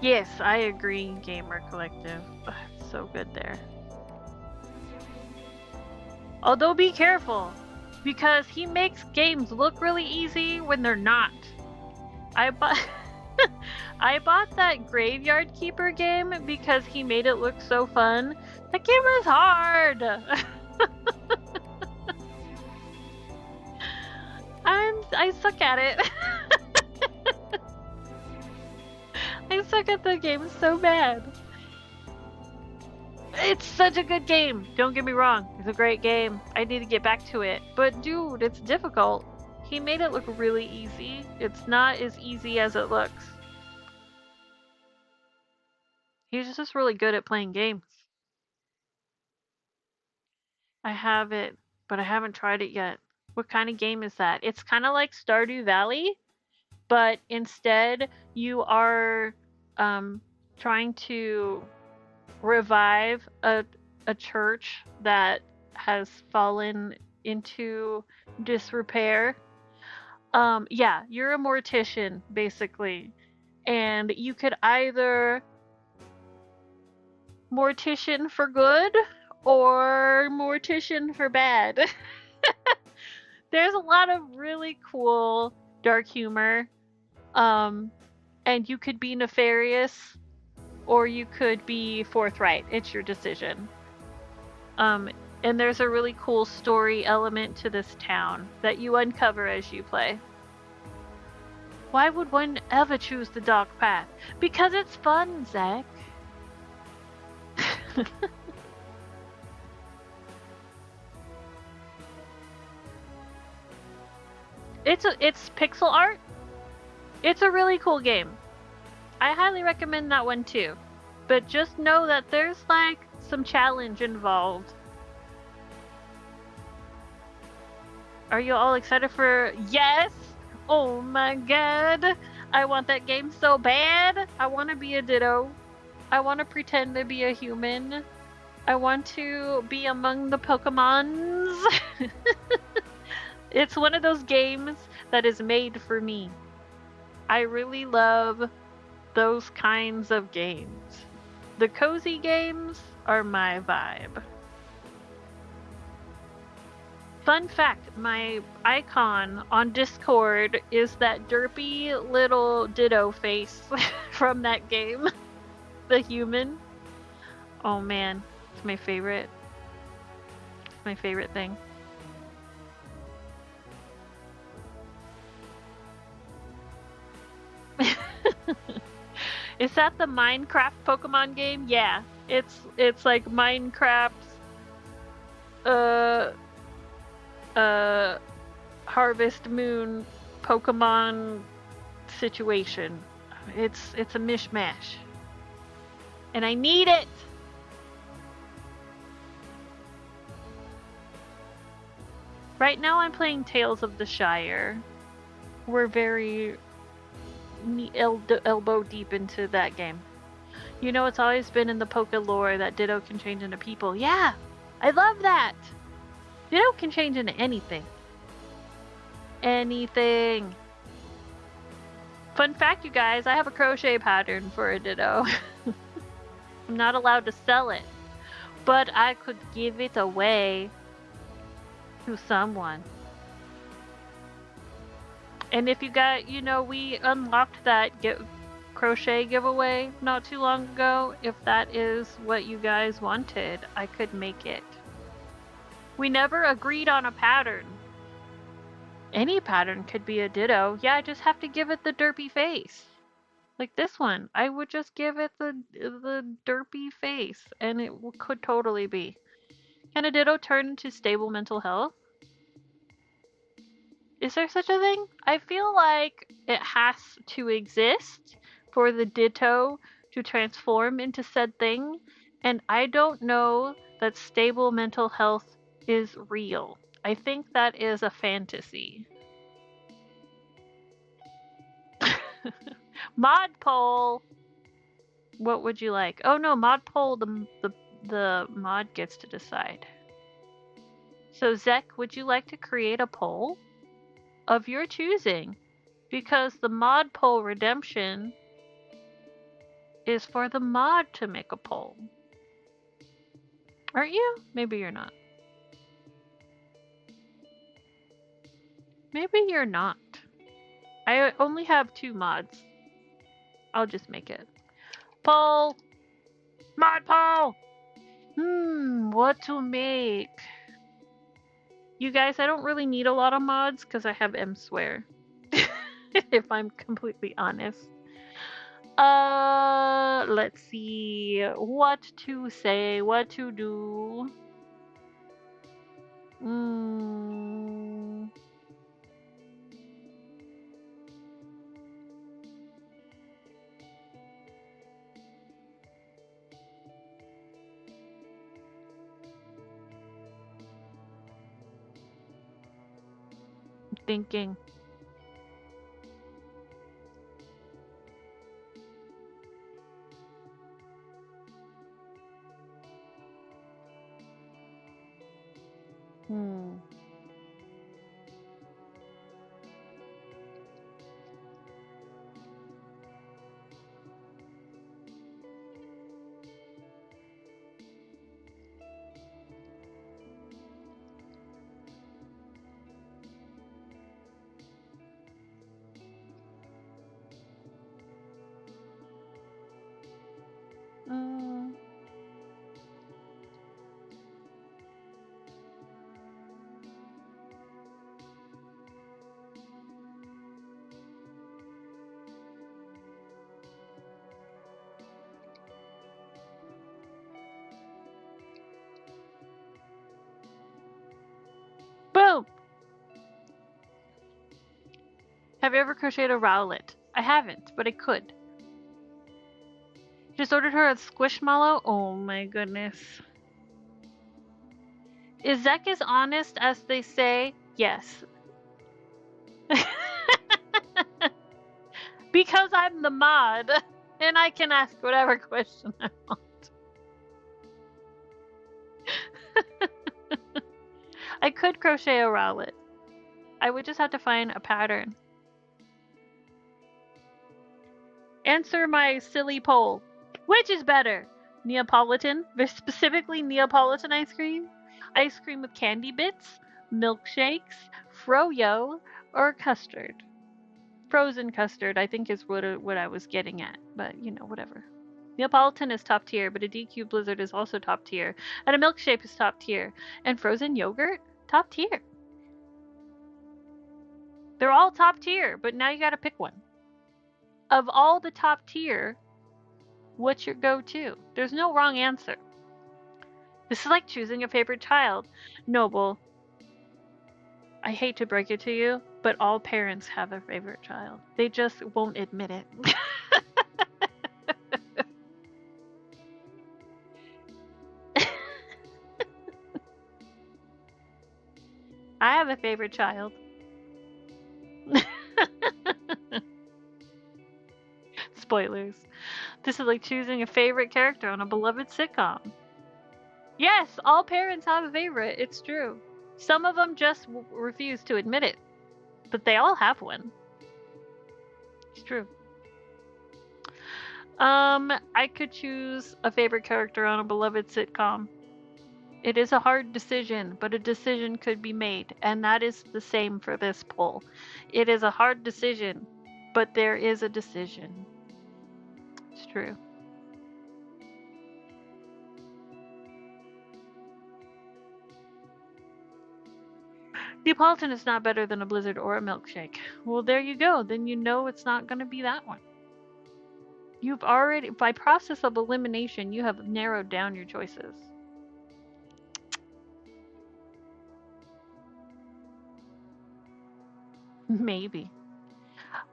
Speaker 1: Yes, I agree, Gamer Collective. Ugh, it's so good there. Although be careful, because he makes games look really easy when they're not. I bought that Graveyard Keeper game because he made it look so fun. That game is hard! I suck at it. I suck at the game so bad. It's such a good game. Don't get me wrong. It's a great game. I need to get back to it. But dude, it's difficult. He made it look really easy. It's not as easy as it looks. He's just really good at playing games. I have it, but I haven't tried it yet. What kind of game is that? It's kind of like Stardew Valley, but instead you are trying to revive a church that has fallen into disrepair. Yeah, you're a mortician, basically. And you could either mortician for good or mortician for bad. There's a lot of really cool dark humor. And you could be nefarious or you could be forthright. It's your decision. And there's a really cool story element to this town that you uncover as you play. Why would one ever choose the dark path? Because it's fun, Zach. It's pixel art. It's a really cool game. I highly recommend that one too. But just know that there's like some challenge involved. Are you all excited for... Yes! Oh my god! I want that game so bad! I want to be a Ditto. I want to pretend to be a human. I want to be among the Pokemons. It's one of those games that is made for me. I really love those kinds of games. The cozy games are my vibe. Fun fact, my icon on Discord is that derpy little Ditto face from that game. The human. Oh man, it's my favorite. It's my favorite thing. Is that the Minecraft Pokemon game? Yeah. It's like Minecraft's Harvest Moon Pokemon situation. It's a mishmash. And I need it! Right now I'm playing Tales of the Shire. We're very elbow deep into that game. You know, it's always been in the Poké lore that Ditto can change into people. Yeah! I love that! Ditto can change into anything. Anything. Fun fact, you guys, I have a crochet pattern for a Ditto. I'm not allowed to sell it, but I could give it away to someone. And if you got, you know, we unlocked that crochet giveaway not too long ago. If that is what you guys wanted, I could make it. We never agreed on a pattern. Any pattern could be a Ditto. Yeah, I just have to give it the derpy face. Like this one. I would just give it the derpy face, and it could totally be. Can a Ditto turn into stable mental health? Is there such a thing? I feel like it has to exist for the Ditto to transform into said thing, and I don't know that stable mental health is real. I think that is a fantasy. Mod poll! What would you like? Oh no, mod poll, the mod gets to decide. So Zek, would you like to create a poll? Of your choosing, because the mod poll redemption is for the mod to make a poll. Aren't you? Maybe you're not. Maybe you're not. I only have 2 mods. I'll just make it. Poll! Mod poll! What to make? You guys, I don't really need a lot of mods because I have M-Swear. If I'm completely honest. Let's see what to say, what to do. Thinking. Boom! Have you ever crocheted a rowlet? I haven't, but I could. Just ordered her a squishmallow? Oh my goodness. Is Zek as honest as they say? Yes. Because I'm the mod, and I can ask whatever question I want. I could crochet a rowlet. I would just have to find a pattern. Answer my silly poll. Which is better? Neapolitan, specifically Neapolitan ice cream? Ice cream with candy bits? Milkshakes? Froyo? Or custard? Frozen custard, I think, is what I was getting at. But, you know, whatever. Neapolitan is top tier, but a DQ Blizzard is also top tier. And a milkshake is top tier. And frozen yogurt? Top tier. They're all top tier, but now you gotta pick one. Of all the top tier, What's your go-to? There's no wrong answer. This is like choosing a favorite child. Noble, I hate to break it to you, but all parents have a favorite child. They just won't admit it. I have a favorite child. Spoilers. This is like choosing a favorite character on a beloved sitcom. Yes, all parents have a favorite. It's true. Some of them just refuse to admit it, but they all have one. It's true. I could choose a favorite character on a beloved sitcom. It is a hard decision, but a decision could be made, and that is the same for this poll. It is a hard decision, but there is a decision. It's true. Neapolitan is not better than a blizzard or a milkshake. Well, there you go. Then you know it's not going to be that one. You've already, by process of elimination, you have narrowed down your choices. Maybe.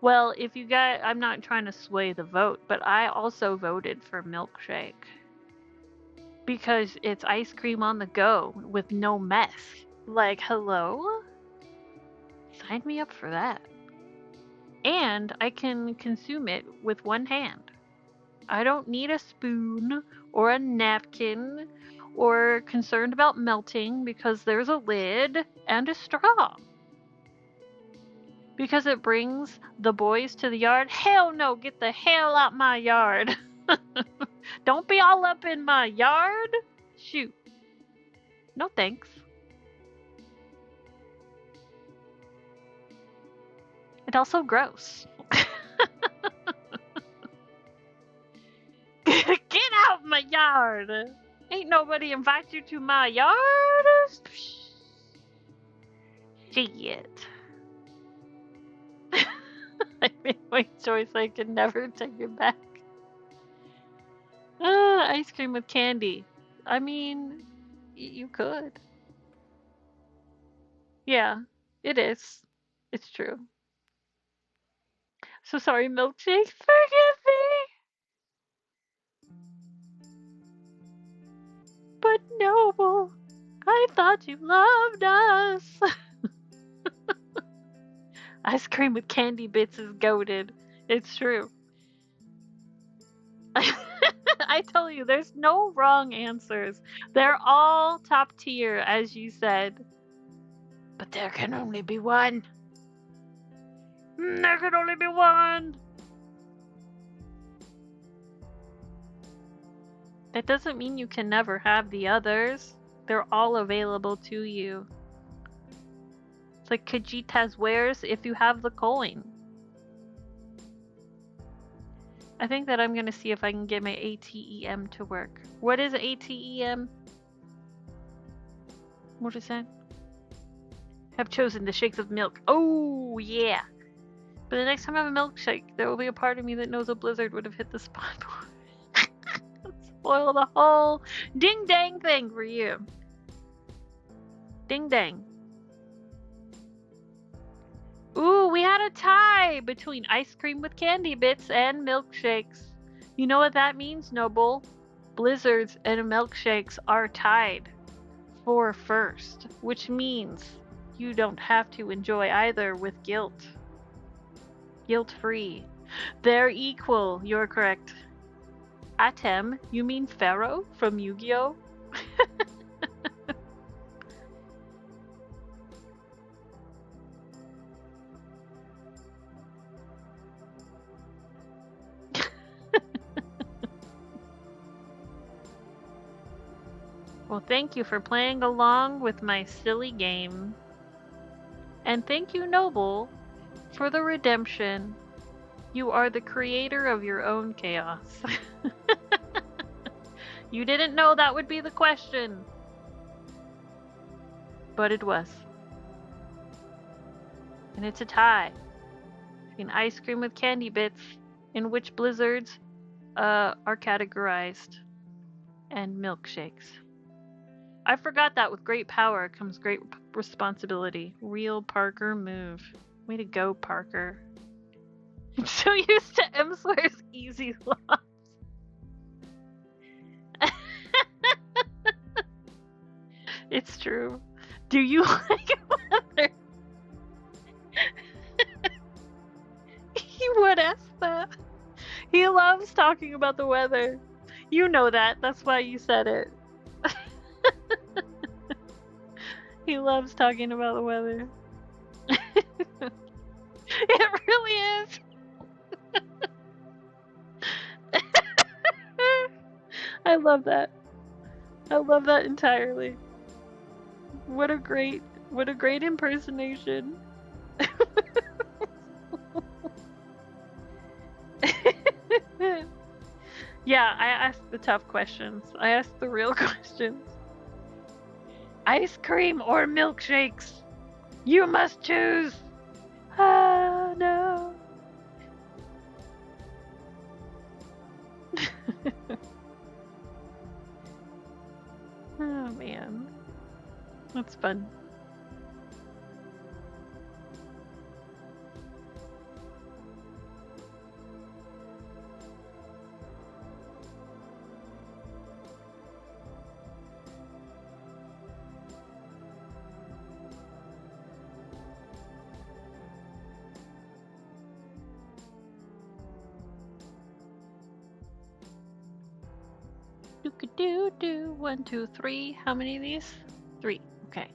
Speaker 1: Well, if you got, I'm not trying to sway the vote, but I also voted for milkshake. Because it's ice cream on the go with no mess. Like, hello? Sign me up for that. And I can consume it with one hand. I don't need a spoon or a napkin or concerned about melting because there's a lid and a straw. Because it brings the boys to the yard. Hell no, get the hell out my yard. Don't be all up in my yard. Shoot. No thanks. It's also gross. Get out my yard. Ain't nobody invite you to my yard. Shit. I made my choice. I can never take it back. Ice cream with candy. I mean, you could. Yeah, it is. It's true. So sorry, milkshakes. Forgive me. But Noble, I thought you loved us. Ice cream with candy bits is goated. It's true. I tell you, there's no wrong answers. They're all top tier, as you said. But there can only be one. There can only be one. That doesn't mean you can never have the others. They're all available to you. It's like Kajita's wares if you have the coin. I think that I'm going to see if I can get my ATEM to work. What is ATEM? What is that? Have chosen the shakes of milk. Oh, yeah. But the next time I have a milkshake, there will be a part of me that knows a blizzard would have hit the spot. Spoil the whole ding-dang thing for you. Ding-dang. Ooh, we had a tie between ice cream with candy bits and milkshakes. You know what that means, Noble? Blizzards and milkshakes are tied for first, which means you don't have to enjoy either with guilt. Guilt-free. They're equal, you're correct. Atem, you mean Pharaoh from Yu-Gi-Oh? Well, thank you for playing along with my silly game. And thank you, Noble, for the redemption. You are the creator of your own chaos. You didn't know that would be the question. But it was. And it's a tie between ice cream with candy bits, in which blizzards are categorized, and milkshakes. I forgot that with great power comes great responsibility. Real Parker move. Way to go, Parker. I'm so used to M-Swear's easy loss. It's true. Do you like weather? He would ask that. He loves talking about the weather. You know that. That's why you said it. He loves talking about the weather. It really is. I love that. I love that entirely. What a great impersonation. Yeah, I asked the tough questions. I asked the real questions. Ice cream or milkshakes? You must choose. Ah, no. Oh, man. That's fun. Do 1, 2, 3. How many of these? 3. Okay.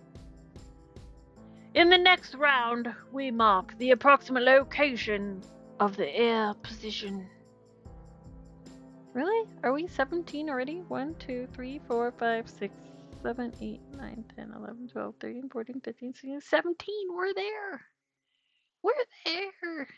Speaker 1: In the next round, we mark the approximate location of the air position. Really? Are we 17 already? 1, 2, 3, 4, 5, 6, 7, 8, 9, 10, 11, 12, 13, 14, 15, 16, 17. We're there. We're there.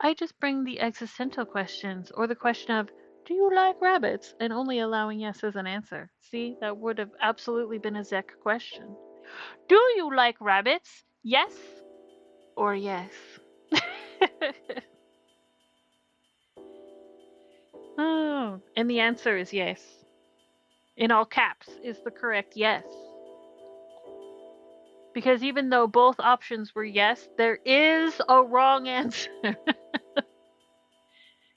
Speaker 1: I just bring the existential questions, or the question of, do you like rabbits? And only allowing yes as an answer. See, that would have absolutely been a Zek question. Do you like rabbits? Yes or yes? Oh, and the answer is yes. In all caps is the correct yes. Because even though both options were yes, there is a wrong answer.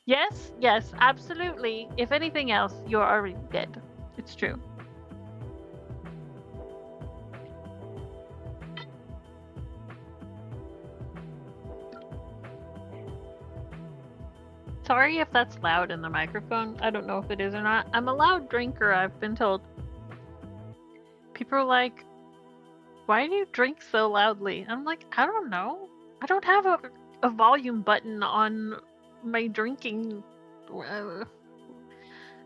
Speaker 1: Yes, yes, absolutely. If anything else, you're already dead. It's true. Sorry if that's loud in the microphone. I don't know if it is or not. I'm a loud drinker, I've been told. People are like, why do you drink so loudly? I'm like, I don't know. I don't have a volume button on my drinking.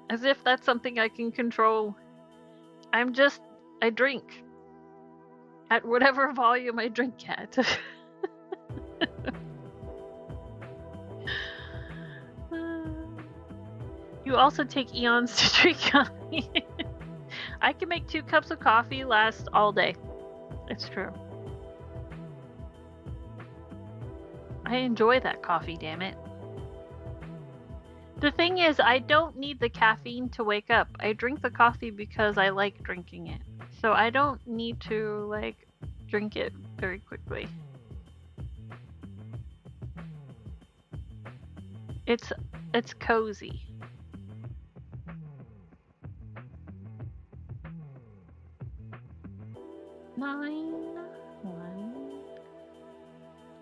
Speaker 1: As if that's something I can control. I drink. At whatever volume I drink at. You also take eons to drink coffee. I can make 2 cups of coffee last all day. It's true. I enjoy that coffee, damn it. The thing is, I don't need the caffeine to wake up. I drink the coffee because I like drinking it. So I don't need to, like, drink it very quickly. It's cozy. Nine, 1,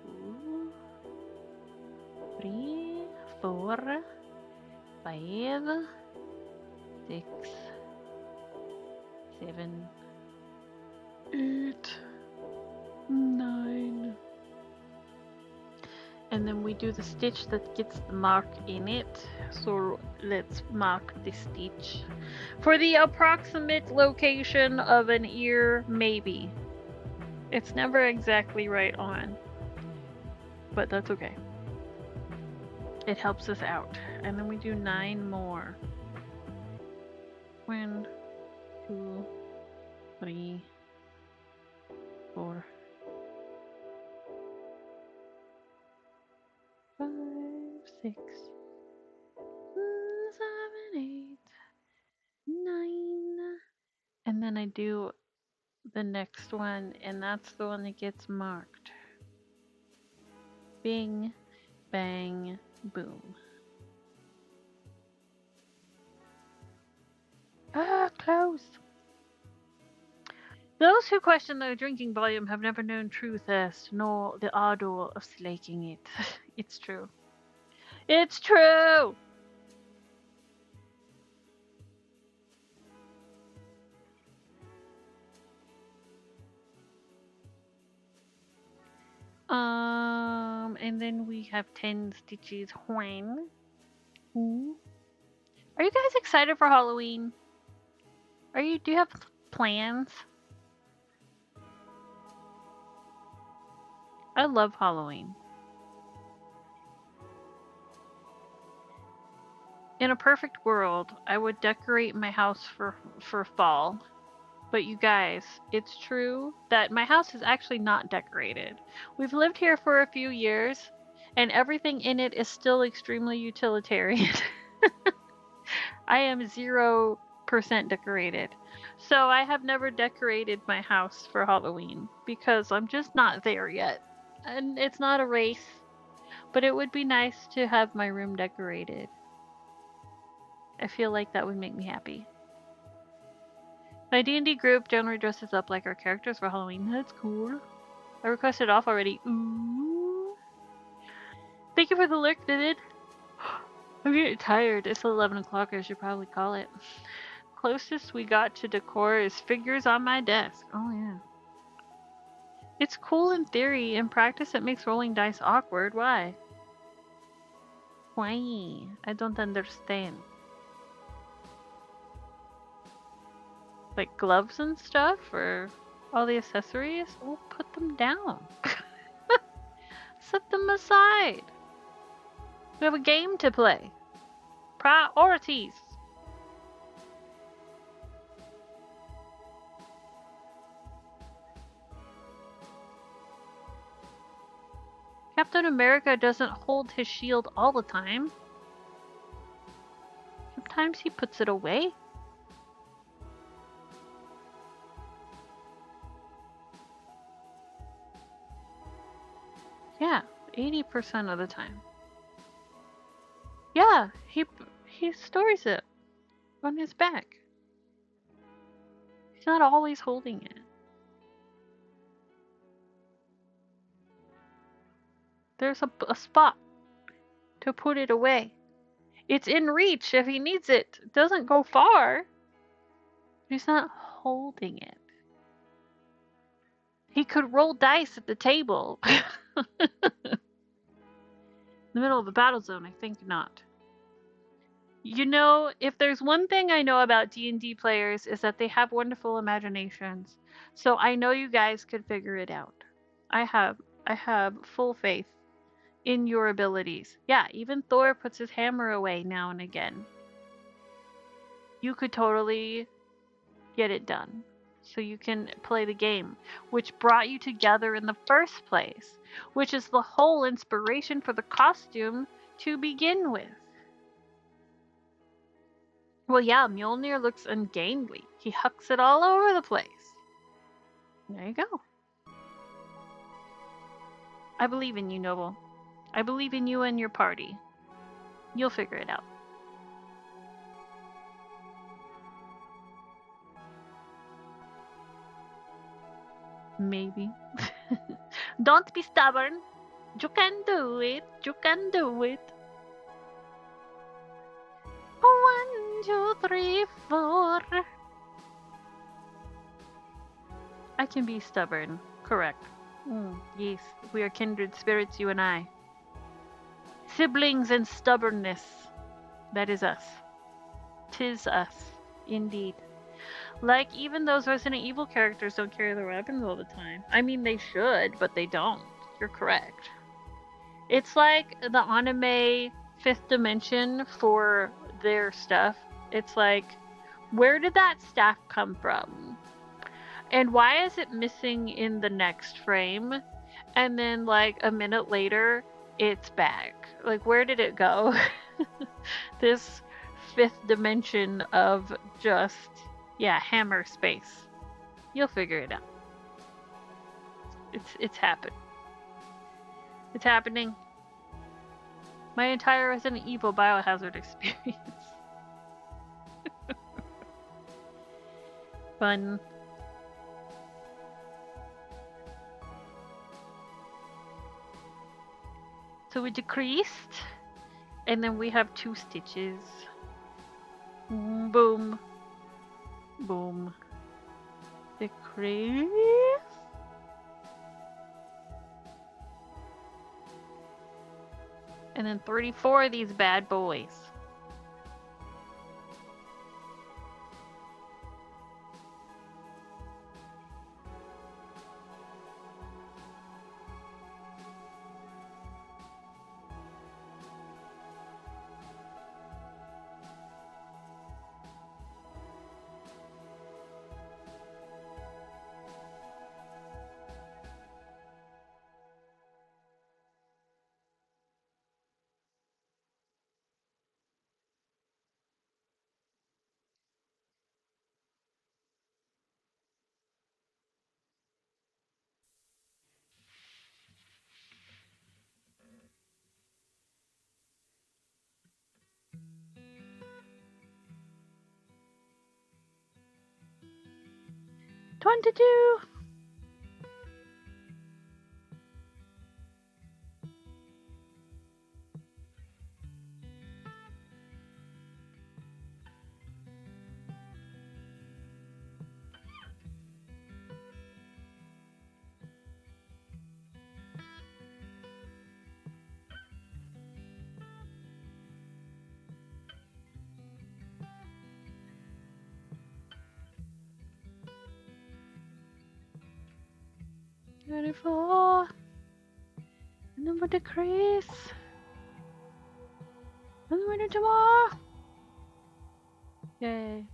Speaker 1: 2, 3, 4, 5, 6, 7, 8, 9. And then we do the stitch that gets the mark in it. So let's mark the stitch. For the approximate location of an ear, maybe. It's never exactly right on. But that's okay. It helps us out. And then we do 9 more. 1, 2, 3, 4, 5, 6, 7, 8, 9. And then I do the next one, and that's the one that gets marked. Bing, bang, boom. Ah, close. Those who question the drinking volume have never known true thirst, nor the ardor of slaking it. It's true. It's true! And then we have 10 stitches. When? Ooh. Are you guys excited for Halloween? Do you have plans? I love Halloween. In a perfect world, I would decorate my house for fall. But you guys, it's true that my house is actually not decorated. We've lived here for a few years, and everything in it is still extremely utilitarian. I am 0% decorated. So I have never decorated my house for Halloween because I'm just not there yet. And it's not a race, but it would be nice to have my room decorated. I feel like that would make me happy. My D&D group generally dresses up like our characters for Halloween. That's cool. I requested off already. Ooh. Thank you for the lurk, Vivid. I'm getting tired. It's 11 o'clock. I should probably call it. Closest we got to decor is figures on my desk. Oh, yeah. It's cool in theory. In practice, it makes rolling dice awkward. Why? Why? I don't understand. Like gloves and stuff, or all the accessories? We'll put them down. Set them aside. We have a game to play. Priorities. Captain America doesn't hold his shield all the time. Sometimes he puts it away. Yeah, 80% of the time. Yeah, he stores it on his back. He's not always holding it. There's a spot to put it away. It's in reach if he needs it. It doesn't go far. He's not holding it. He could roll dice at the table. In the middle of the battle zone, I think not. You know, if there's one thing I know about D&D players is that they have wonderful imaginations. So I know you guys could figure it out. I have full faith in your abilities. Yeah, even Thor puts his hammer away now and again. You could totally get it done. So you can play the game, which brought you together in the first place, which is the whole inspiration for the costume to begin with. Well, yeah, Mjolnir looks ungainly. He hucks it all over the place. There you go. I believe in you, Noble. I believe in you and your party. You'll figure it out. Maybe. Don't be stubborn. You can do it. You can do it. 1, 2, 3, 4. I can be stubborn. Correct. Yes, we are kindred spirits, you and I. Siblings in stubbornness. That is us. 'Tis us. Indeed. Like, even those Resident Evil characters don't carry their weapons all the time. I mean, they should, but they don't. You're correct. It's like the anime 5th dimension for their stuff. It's like, where did that staff come from? And why is it missing in the next frame? And then, like, a minute later, it's back. Like, where did it go? This fifth dimension of just, yeah, hammer space. You'll figure it out. It's happened. It's happening. My entire Resident Evil Biohazard experience. Fun. So we decreased, and then we have 2 stitches. Boom. Boom. Decrease. And then 34 of these bad boys. $22. $34. And then we'll decrease. And then we'll do 2 more. Yay.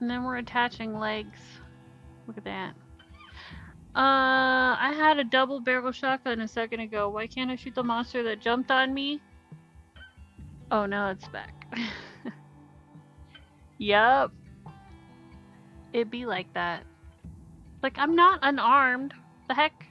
Speaker 1: And then we're attaching legs. Look at that. I had a double barrel shotgun a second ago. Why can't I shoot the monster that jumped on me? Oh, now it's back. Yup. It'd be like that. Like, I'm not unarmed. The heck?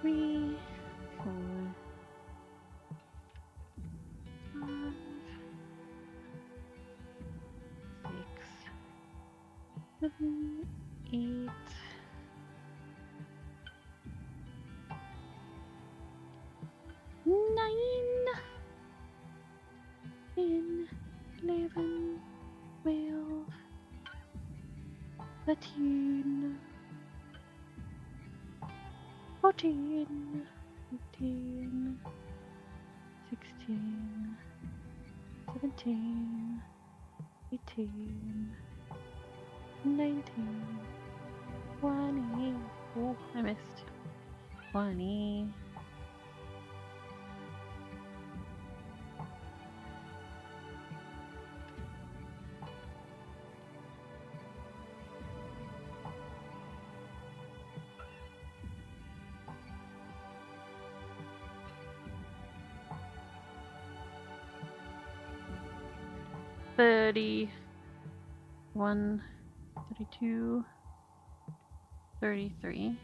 Speaker 1: Three, 4, 5, 6, 7, 8, 9, 10, 11, 12, 13, 14, 15, 16, 17, 18, 19, 20. Oh, I missed. 20. $31, $32, $33.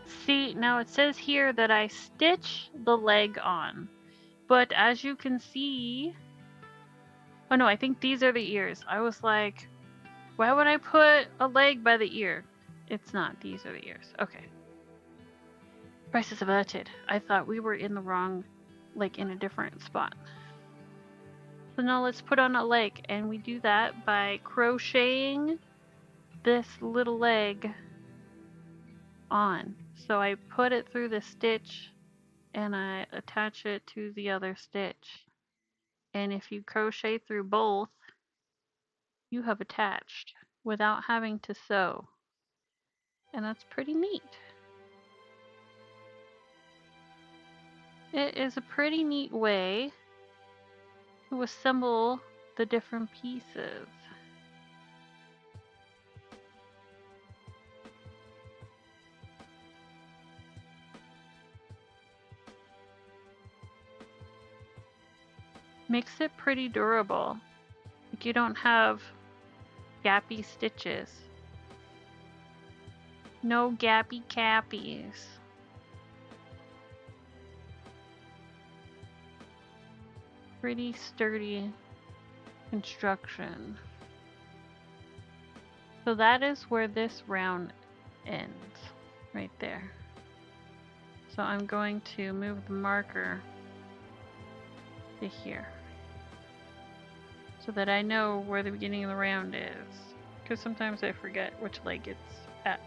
Speaker 1: See, now it says here that I stitch the leg on, but as you can see, oh no, I think these are the ears. I was like, why would I put a leg by the ear? It's not. These are the ears. Okay. Crisis averted. I thought we were in the wrong, like in a different spot. So now let's put on a leg, and we do that by crocheting this little leg on. So I put it through the stitch and I attach it to the other stitch. And if you crochet through both, you have attached without having to sew. And that's pretty neat. It is a pretty neat way to assemble the different pieces. Makes it pretty durable. Like you don't have gappy stitches. No gappy cappies. Pretty sturdy construction. So that is where this round ends, right there. So I'm going to move the marker to here so that I know where the beginning of the round is, because sometimes I forget which leg it's at.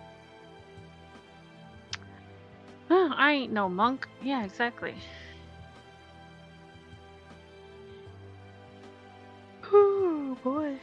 Speaker 1: Oh, I ain't no monk. Yeah, exactly. Oh boy.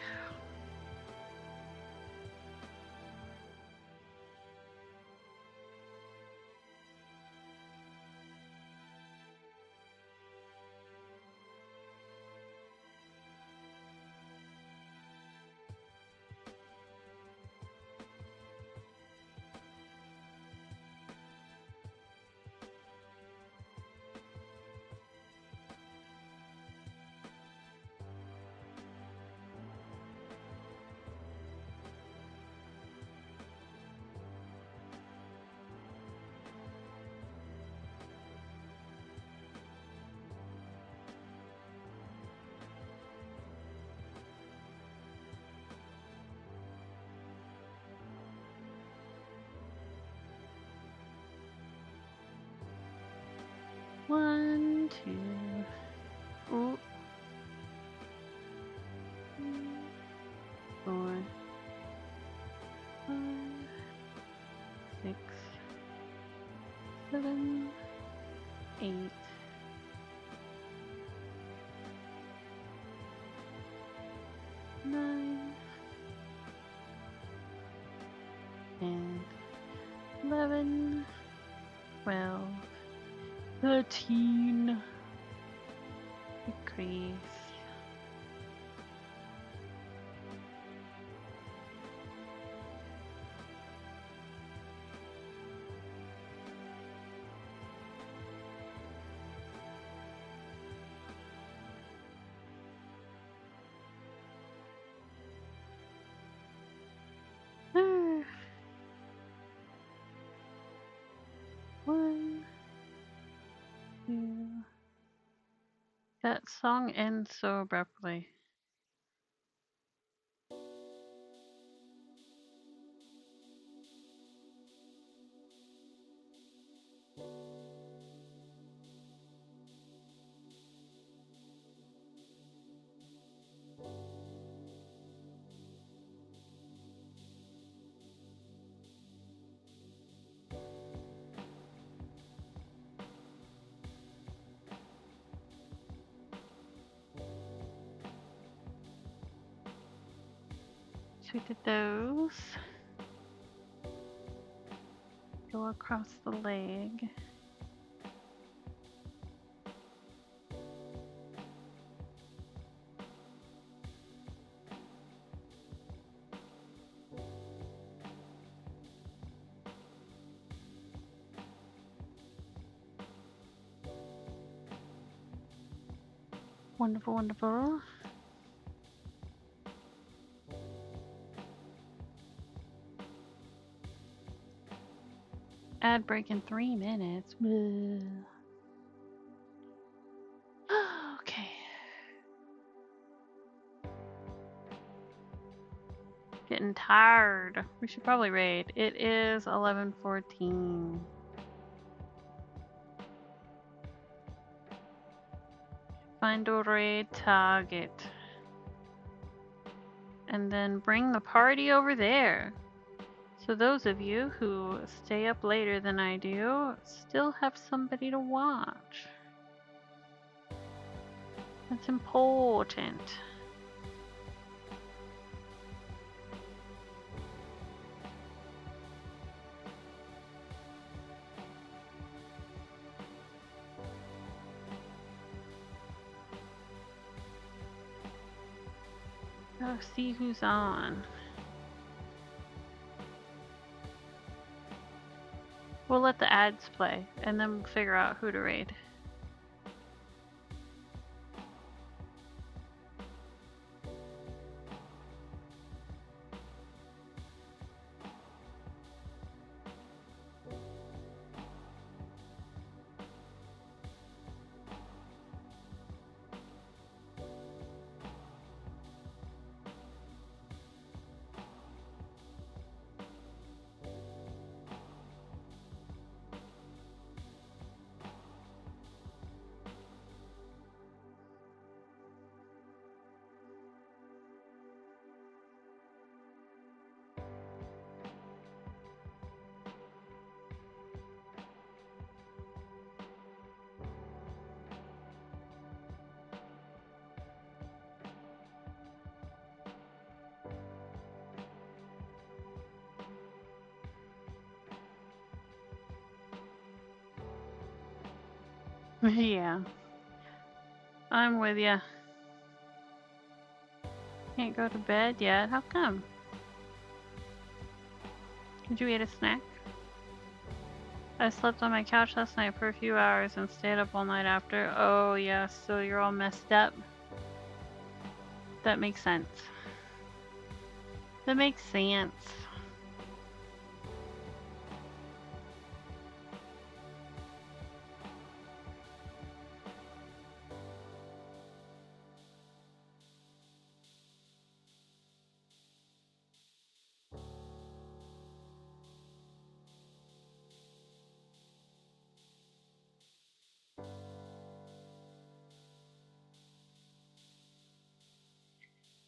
Speaker 1: One, two, ooh, 4, 5, 6, 7, 8, 9, 10, 11, 12, 13. Decrease. One, 2. That song ends so abruptly. So we did those. Go across the leg. Wonderful, wonderful. Ad break in 3 minutes. Okay. Getting tired. We should probably raid. It is 11:14. Find a raid target. And then bring the party over there. So those of you who stay up later than I do still have somebody to watch. That's important. Gotta see who's on. We'll let the ads play, and then we'll figure out who to raid. Yeah. I'm with ya. Can't go to bed yet? How come? Did you eat a snack? I slept on my couch last night for a few hours and stayed up all night after. Oh yeah, so you're all messed up. That makes sense. That makes sense.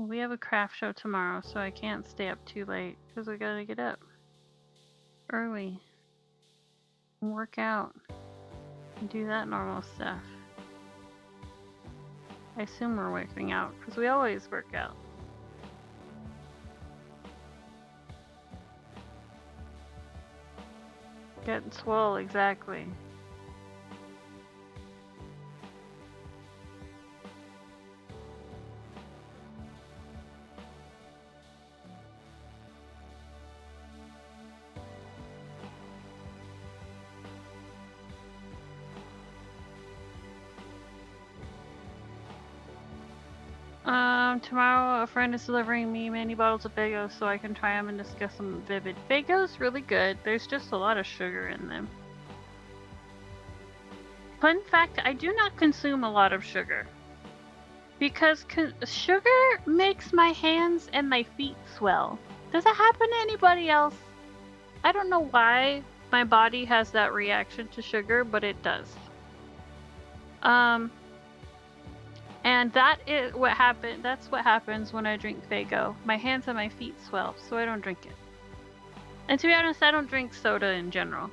Speaker 1: We have a craft show tomorrow, so I can't stay up too late because we gotta get up early and work out and do that normal stuff. I assume we're working out because we always work out. Getting swole, exactly. Tomorrow a friend is delivering me many bottles of Fagos so I can try them and discuss them vivid. Fagos really good. There's just a lot of sugar in them. Fun fact, I do not consume a lot of sugar. Because sugar makes my hands and my feet swell. Does that happen to anybody else? I don't know why my body has that reaction to sugar, but it does. And that is what happened. That's what happens when I drink Faygo. My hands and my feet swell, so I don't drink it. And to be honest, I don't drink soda in general.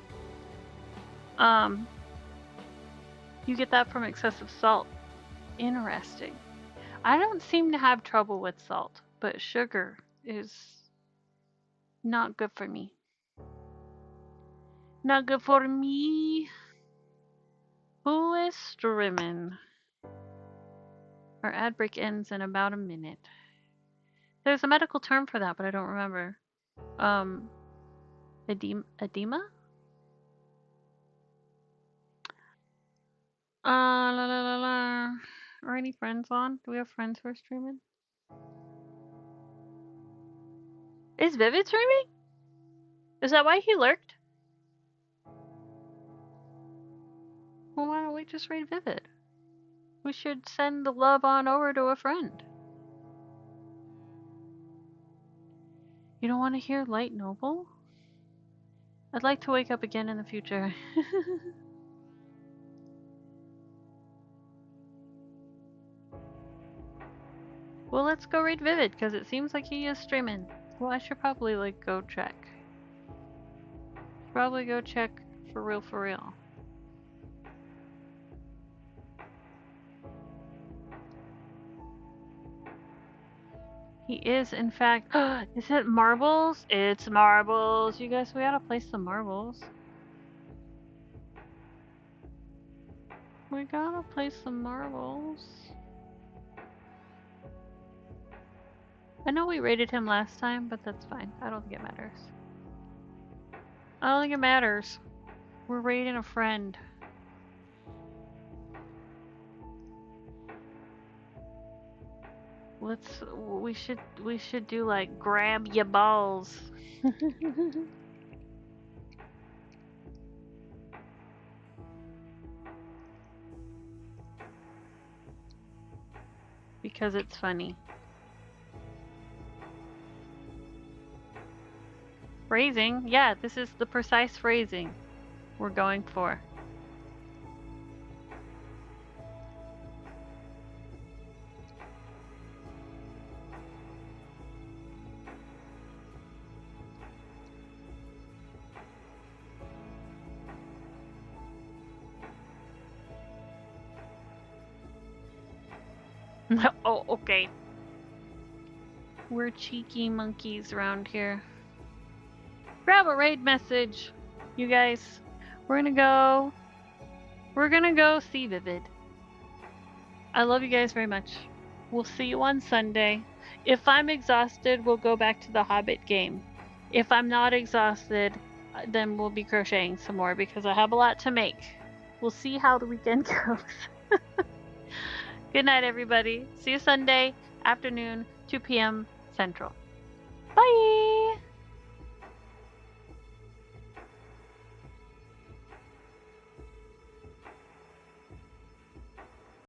Speaker 1: You get that from excessive salt. Interesting. I don't seem to have trouble with salt, but sugar is not good for me. Not good for me. Who is streaming? Our ad break ends in about a minute. There's a medical term for that, but I don't remember. Edema? La la la la. Are any friends on? Do we have friends who are streaming? Is Vivid streaming? Is that why he lurked? Well, why don't we just raid Vivid? We should send the love on over to a friend. You don't want to hear Light Noble? I'd like to wake up again in the future. Well, let's go raid Vivid, because it seems like he is streaming. Well, I should probably, go check. probably go check for real. He is, in fact. Is it marbles? It's marbles. You guys, we gotta place some marbles. We gotta place some marbles. I know we rated him last time, but that's fine. I don't think it matters. I don't think it matters. We're raiding a friend. We should do like grab your balls. Because it's funny. Phrasing? Yeah, this is the precise phrasing we're going for. Oh, okay. We're cheeky monkeys around here. Grab a raid message, you guys. We're gonna go see Vivid. I love you guys very much. We'll see you on Sunday. If I'm exhausted, we'll go back to the Hobbit game. If I'm not exhausted, then we'll be crocheting some more because I have a lot to make. We'll see how the weekend goes. Good night, everybody. See you Sunday afternoon, 2 p.m. Central. Bye!